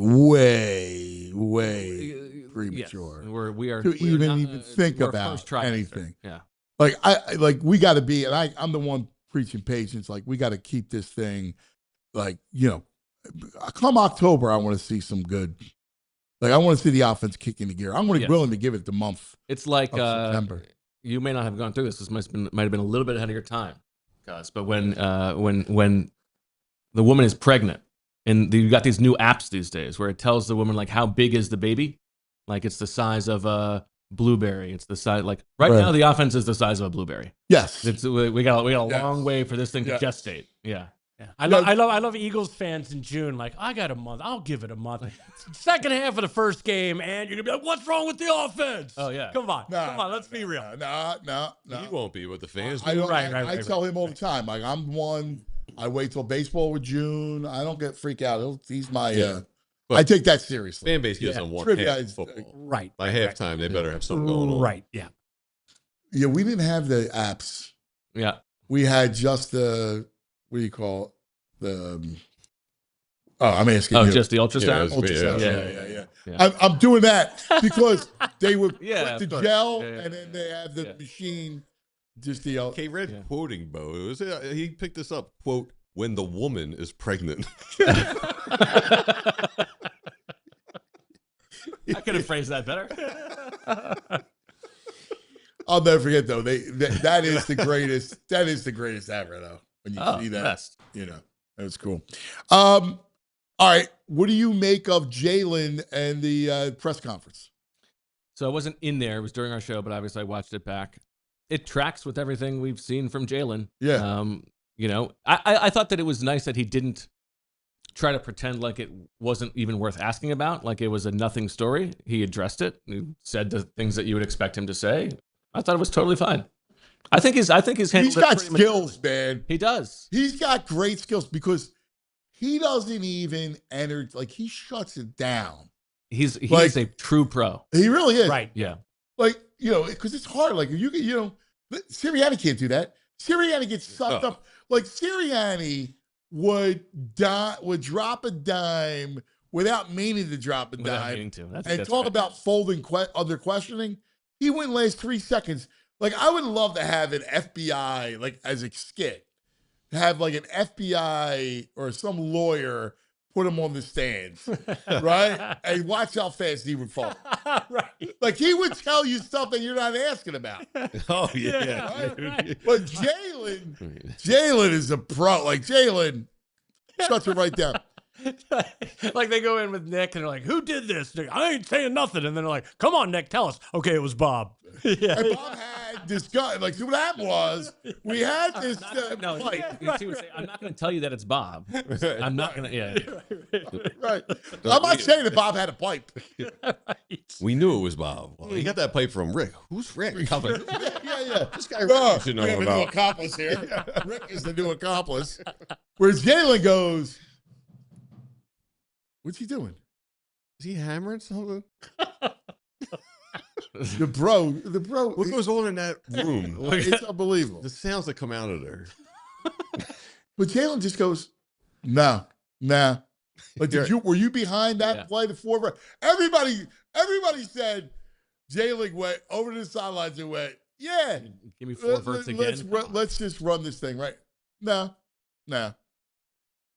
premature. Yes, we are to we are not, even think we're about first trimester. anything. Yeah. Like we got to be, and I'm the one preaching patience. Like we got to keep this thing, like come October, I want to see some good. Like I want to see the offense kick into gear. I'm willing to give it the month. It's like September. You may not have gone through this. This might have been a little bit ahead of your time, guys. But when the woman is pregnant, and you got these new apps these days where it tells the woman like how big is the baby, like it's the size of a blueberry. It's the size right now the offense is the size of a blueberry. Yes, we got a long way for this thing to gestate. Yeah. Yeah. I love Eagles fans in June. Like, I got a month. I'll give it a month. Second half of the first game, and you're gonna be like, "What's wrong with the offense?" Oh yeah, come on. Let's be real. No. He won't be with the fans. I tell him all the time. Like, I'm one. I wait till baseball with June. I don't get freak out. He's my. I take that seriously. Fan base doesn't want half football. Right. By halftime, they better have something going on. Right. Yeah. Yeah, we didn't have the apps. Yeah. We had just the, what do you call it? I'm asking you. Just the ultrasound? Yeah. I'm doing that because they would put the gel Yeah. and then they have the machine. Just the K-Red quoting Bo. He picked this up, quote, when the woman is pregnant. I could have phrased that better. I'll never forget though. That is the greatest. That is the greatest ever though. When you see that, best. That was cool. All right, what do you make of Jalen and the press conference? So I wasn't in there. It was during our show, but obviously I watched it back. It tracks with everything we've seen from Jalen. Yeah. I thought that it was nice that he didn't try to pretend like it wasn't even worth asking about, like it was a nothing story. He addressed it. He said the things that you would expect him to say. I thought it was totally fine. I think he's He's got skills, man. He does. He's got great skills because he doesn't even enter. Like, he shuts it down. He's a true pro. He really is. Right. Yeah. Like, because it's hard. Like, Sirianni can't do that. Sirianni gets sucked up. Like, Sirianni would drop a dime without meaning to drop a dime. And talk about folding under questioning. He wouldn't last 3 seconds. Like, I would love to have an FBI, like, as a skit. Have, like, an FBI or some lawyer put him on the stand, right? And watch how fast he would fall. Right. Like, he would tell you stuff that you're not asking about. Oh, yeah. Right? But Jalen is a pro. Like, Jalen shuts it right down. Like, they go in with Nick and they're like, "Who did this?" Nick, "I ain't saying nothing." And then they're like, "Come on, Nick, tell us." "Okay, it was Bob." Yeah. And Bob had this guy. Like, what happened was we had this. I'm not going to tell you that it's Bob. I'm not going to. Yeah. Right. I'm not saying that Bob had a pipe. We knew it was Bob. Well, he got that pipe from Rick. Who's Rick? I was like, Yeah. this guy Rick should know we have a new about. accomplice here. Rick is the new accomplice. Whereas Jalen goes, "What's he doing? Is he hammering something? The bro. What goes on in that room? It's unbelievable. The sounds that come out of there. But Jalen just goes, nah. Like, were you behind that play? The forward. Everybody said Jalen went over to the sidelines and went, yeah. Give me 4 verts again. Let's just run this thing, right? No.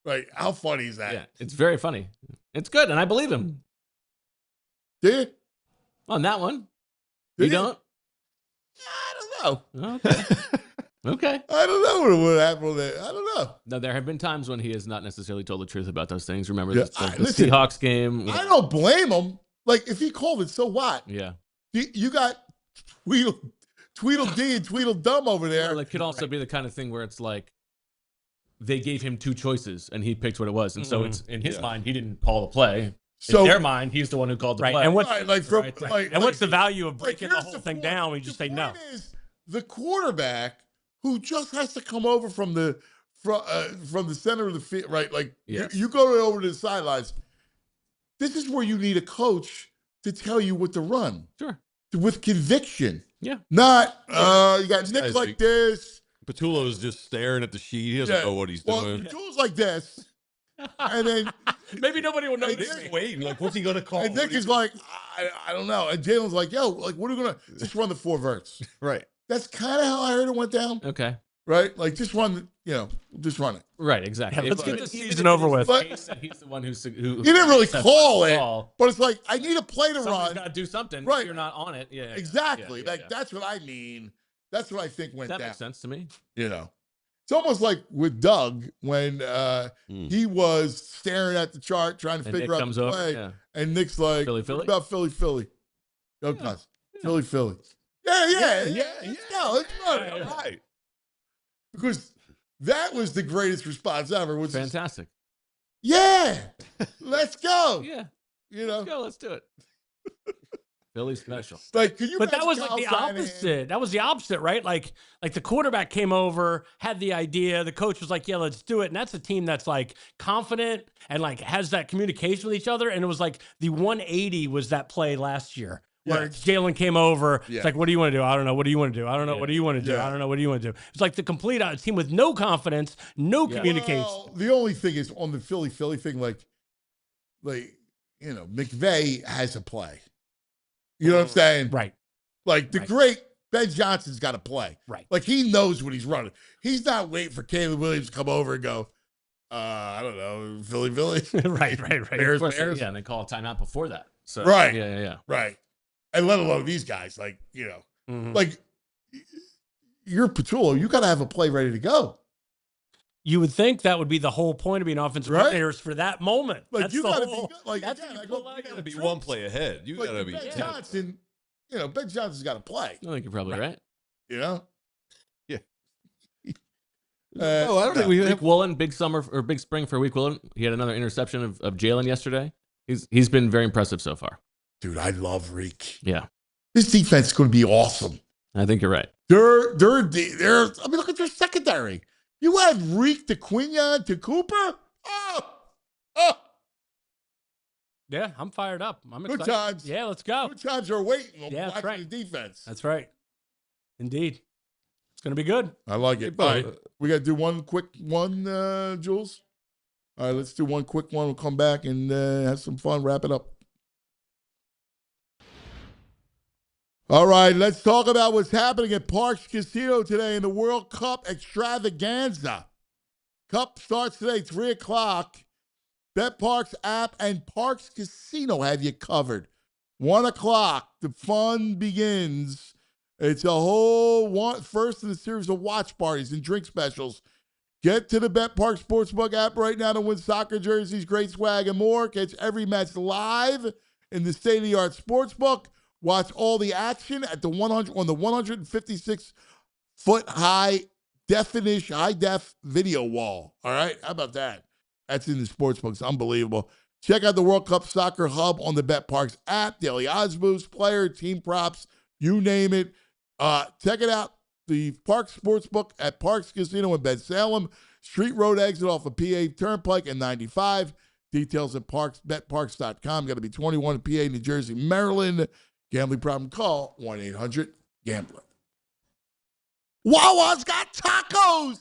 Right. How funny is that? Yeah, it's very funny. It's good, and I believe him. Did you? On that one. Did you he? don't? I don't know. Okay. Okay. I don't know what happened there. I don't know. No, there have been times when he has not necessarily told the truth about those things. Remember Yeah, the listen, Seahawks game? I don't blame him. Like, if he called it, so what? Yeah. You got Tweedledee and Tweedledum over there. Well, it could also be the kind of thing where it's like they gave him 2 choices and he picked what it was. And so it's in his mind, he didn't call the play. So, in their mind, he's the one who called the play. And what's, what's the value of breaking the whole thing down? We just say no. Is the quarterback who just has to come over from the center of the field, right? Like, you go over to the sidelines. This is where you need a coach to tell you what to run. Sure. With conviction. Yeah. Not, you got Nick like this. Patullo's just staring at the sheet. He doesn't know what he's doing. Patullo's like this. And then maybe nobody will know. Nick's waiting. Like, what's he going to call? And Nick is like, I don't know. And Jalen's like, yo, like, what are we going to just run the 4 verts? Right. That's kind of how I heard it went down. Okay. Right? Like, just run it. Right, exactly. Yeah, let's get the season over with. He's the one who he didn't really call it, but it's like, I need a play to run. Got to do something. Right. You're not on it. Yeah. Exactly. That's what I mean. That's what I think went down. That makes sense to me. It's almost like with Doug when he was staring at the chart trying to figure out the play, and Nick's like, Philly? What about Philly? Go guys. Philly. Yeah. No, it's right. Because That was the greatest response ever. Which Fantastic. Yeah, let's go. Yeah, you know, let's go. Let's do it. Philly special. Like, can you? But that was imagine like the Kyle Shanahan? opposite. That was the opposite, right? Like the quarterback came over, had the idea. The coach was like, "Yeah, let's do it." And that's a team that's like confident and like has that communication with each other. And it was like the 180 was that play last year where Jalen came over. Yeah. It's like, "What do you want to do? I don't know. What do you want to do? I don't know. What do you want to do? Yeah. I don't know. What do you want to do?" It's like the complete team with no confidence, no communication. Well, the only thing is on the Philly thing, like you know, McVay has a play. You know what I'm saying? Right. Like the great Ben Johnson's got to play. Right. Like he knows what he's running. He's not waiting for Caleb Williams to come over and go, I don't know, Philly. right. Bears. Yeah, and they call a timeout before that. So Right. Yeah. Right. And let alone these guys, like, you know, like you're Patullo, you got to have a play ready to go. You would think that would be the whole point of being offensive coordinators for that moment. Like that's you the got to whole, be like that's again, you I pull go, out you your gotta Be tricks. one play ahead. You like gotta be. Ben Johnson. You know, Ben Johnson's got to play. I think you're probably right. You know. Yeah. I I don't think we have Woolen, big summer or big spring for Week Woolen. He had another interception of Jalen yesterday. He's been very impressive so far. Dude, I love Reek. Yeah. This defense is going to be awesome. I think you're right. They're. I mean, look at their secondary. You have Reek to Quinion to Cooper. Oh. Yeah, I'm fired up. I'm Good excited. times. Yeah, let's go. Good times are waiting on Yeah, that's watching right. the defense. That's right. Indeed. It's going to be good. I like it. Hey, All right, we got to do one quick one, Jules. All right, let's do one quick one. We'll come back and have some fun. Wrap it up. All right, let's talk about what's happening at Parks Casino today in the World Cup Extravaganza. Cup starts today, 3 o'clock. BetParks app and Parks Casino have you covered. 1 o'clock, the fun begins. It's a whole first in a series of watch parties and drink specials. Get to the BetParks Sportsbook app right now to win soccer jerseys, great swag, and more. Catch every match live in the state-of-the-art sportsbook. Watch all the action at the 156-foot high def video wall. All right, how about that? That's in the sportsbook. It's unbelievable. Check out the World Cup Soccer Hub on the BetParks app. Daily odds boost, player, team props, you name it. Check it out. The Parks Sportsbook at Parks Casino in Ben Salem. Street Road exit off of PA Turnpike and 95. Details at betparks.com. Got to be 21 in PA, New Jersey, Maryland. Gambling problem, call 1-800-GAMBLER. Wawa's got tacos.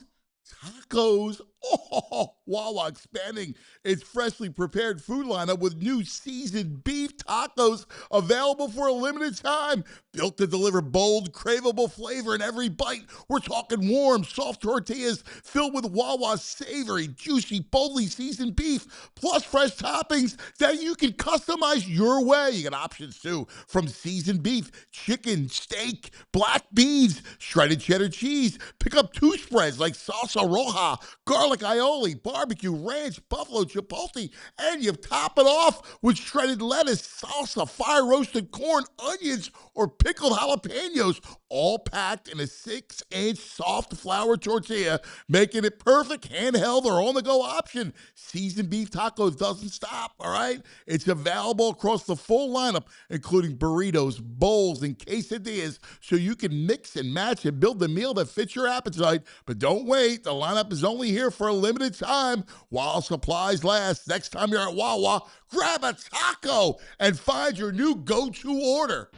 Tacos. Oh, Wawa expanding its freshly prepared food lineup with new seasoned beef tacos available for a limited time. Built to deliver bold, craveable flavor in every bite. We're talking warm, soft tortillas filled with Wawa's savory, juicy, boldly seasoned beef, plus fresh toppings that you can customize your way. You got options too, from seasoned beef, chicken, steak, black beans, shredded cheddar cheese. Pick up 2 spreads like salsa roja, garlic aioli, barbecue, ranch, buffalo, chipotle, and you top it off with shredded lettuce, salsa, fire-roasted corn, onions, or pickled jalapenos, all packed in a 6-inch soft flour tortilla, making it perfect handheld or on-the-go option. Seasoned beef tacos doesn't stop, all right? It's available across the full lineup, including burritos, bowls, and quesadillas, so you can mix and match and build the meal that fits your appetite. But don't wait. The lineup is only here for a limited time while supplies last. Next time you're at Wawa, grab a taco and find your new go-to order.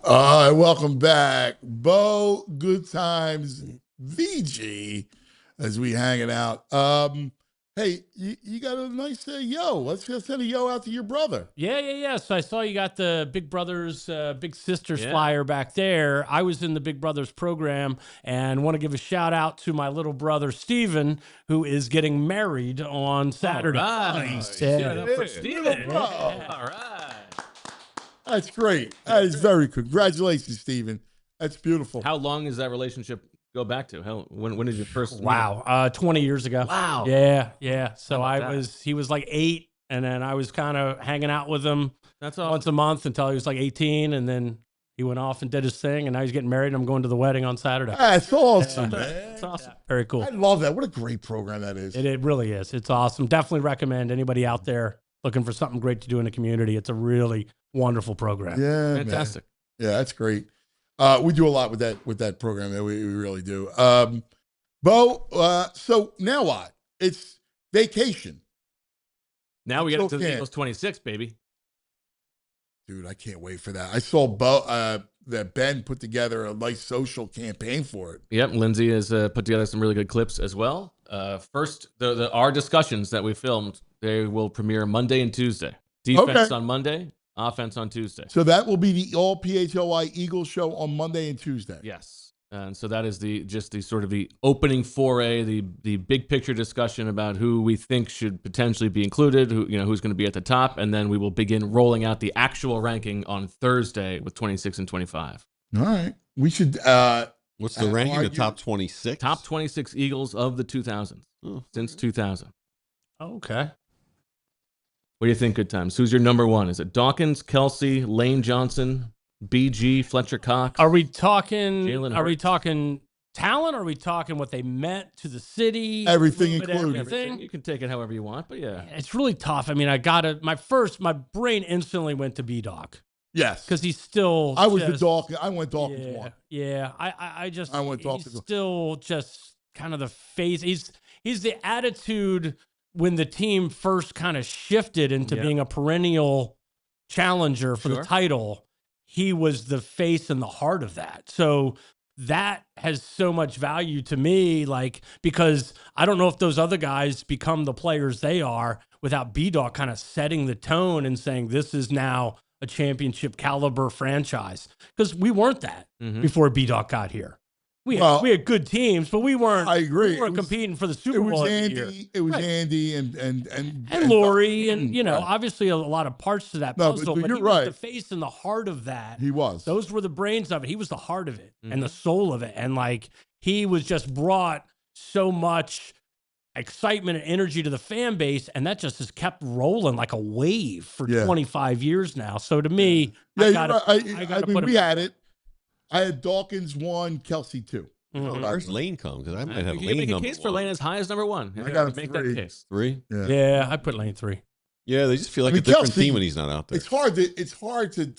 All right, welcome back. Bo, Good Times, VG, as we hanging out. Hey, you got a nice yo. Let's just send a yo out to your brother. Yeah. So I saw you got the Big Brothers, Big Sisters flyer back there. I was in the Big Brothers program and want to give a shout out to my little brother, Steven, who is getting married on Saturday. All right. Nice. Shout out for Steven. Bro. All right. That's great. That is very good. Congratulations, Steven. That's beautiful. How long does that relationship go back to? When did you first meet? Wow, 20 years ago. Wow. Yeah. So that? he was like 8, and then I was kind of hanging out with him That's all. once a month until he was like 18, and then He went off and did his thing, and now he's getting married, and I'm going to the wedding on Saturday. That's awesome, man. It's awesome. Very cool. I love that. What a great program that is. It really is. It's awesome. Definitely recommend anybody out there looking for something great to do in the community. It's a really wonderful program. Yeah, Fantastic. Man. Yeah, that's great. We do a lot with that program. We really do. Bo, so now what? It's vacation. Now we get into the Eagles 26, baby. Dude, I can't wait for that. I saw that Ben put together a nice social campaign for it. Yep, Lindsay has put together some really good clips as well. First, our discussions that we filmed, they will premiere Monday and Tuesday. Defense on Monday, offense on Tuesday. So that will be the all PHLY Eagles show on Monday and Tuesday. Yes. And so that is the sort of the opening foray, the big picture discussion about who we think should potentially be included, who's going to be at the top, and then we will begin rolling out the actual ranking on Thursday with 26 and 25. All right. We should what's the ranking? The top 26? Top 26 Eagles of the 2000s. Since 2000. Okay. What do you think, Good Times? Who's your number one? Is it Dawkins, Kelsey, Lane Johnson, BG, Fletcher Cox? Are we talking Jalen Are we Hurts? talking talent? Or are we talking what they meant to the city? Everything A little bit included. everything? You can take it however you want, but yeah. It's really tough. I mean, my brain instantly went to B-Doc. Yes. Because he's still I was just, the Dawkins. I went Dawkins one. Yeah. I went Dawkins he's one. still just kind of the face. He's the attitude when the team first kind of shifted into being a perennial challenger for the title. He was the face and the heart of that. So that has so much value to me, because I don't know if those other guys become the players they are without B-Dog kind of setting the tone and saying, this is now a championship caliber franchise. Because we weren't that before B-Dog got here. We had good teams, but we weren't. I agree. We weren't competing for the Super Bowl every year. It was Andy and Lori, and obviously a lot of parts to that puzzle. But you're he right. was the face and the heart of that. He was. Those were the brains of it. He was the heart of it and the soul of it. And he was just brought so much excitement and energy to the fan base, and that just has kept rolling like a wave for 25 years now. So to me, I mean, we had it. I had Dawkins 1, Kelsey 2. Where's Lane come? Because I might have You Lane can make a number case for Lane as high as number one. I got make 3. that case. 3? Yeah, I put Lane 3. Yeah, they just feel like a different team when he's not out there. It's hard to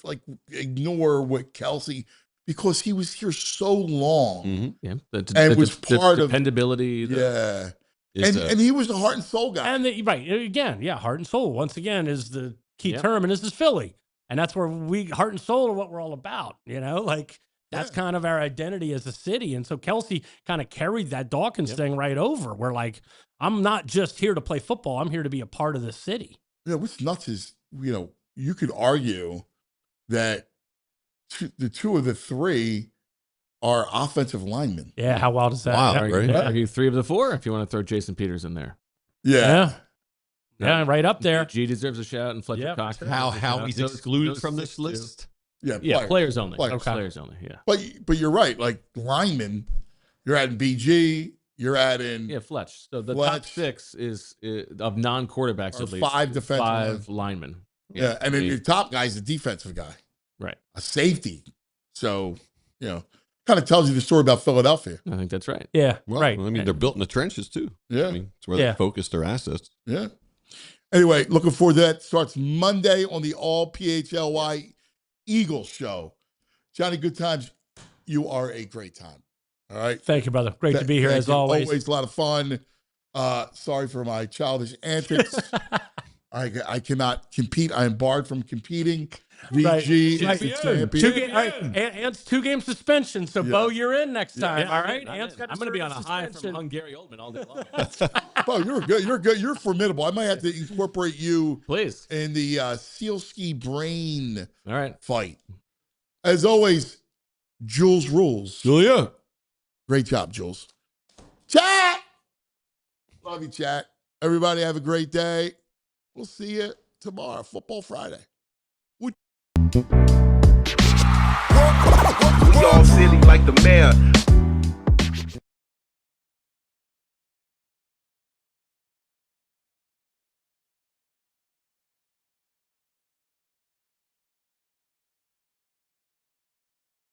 ignore what Kelsey, because he was here so long. Yeah, and was part of dependability. And he was the heart and soul guy. And heart and soul once again is the key term, and this is Philly, and that's where heart and soul are what we're all about. That's kind of our identity as a city. And so Kelsey kind of carried that Dawkins thing right over. We're I'm not just here to play football. I'm here to be a part of the city. Yeah, what's nuts is, you could argue that the 2 of the 3 are offensive linemen. Yeah, how wild is that? Wow, right? Argue 3 of the 4 if you want to throw Jason Peters in there. Yeah, right up there. G deserves a shout, and Fletcher Cox. How he's excluded from this list? Yeah, players only. Players. Players only, yeah. But you're right. Linemen, you're adding BG, you're adding Fletch. So the Fletch. top 6 is of non-quarterbacks at least. 5 defensive 5 linemen. Yeah, and then your top guy is a defensive guy. Right. A safety. So, kind of tells you the story about Philadelphia. I think that's right. Yeah, well, right. I mean, they're built in the trenches too. Yeah. I mean, it's where they focus their assets. Yeah. Anyway, looking forward to that. Starts Monday on the All PHLY Eagles show. Johnny, Good Times, you are a great time. All right. Thank you, brother. Great to be here as always. Always a lot of fun. Sorry for my childish antics. I cannot compete. I am barred from competing. VG is the champion. Ant's 2-game suspension. So, Bo, you're in next time. All right. I'm going to be on a high from Hungary Oldman all day long. Bo, you're good. You're good. You're formidable. I might have to incorporate you, please, in the Sealski brain fight. As always, Jules rules. Julia. Great job, Jules. Chat. Love you, chat. Everybody have a great day. We'll see you tomorrow. Football Friday. We all silly like the mayor.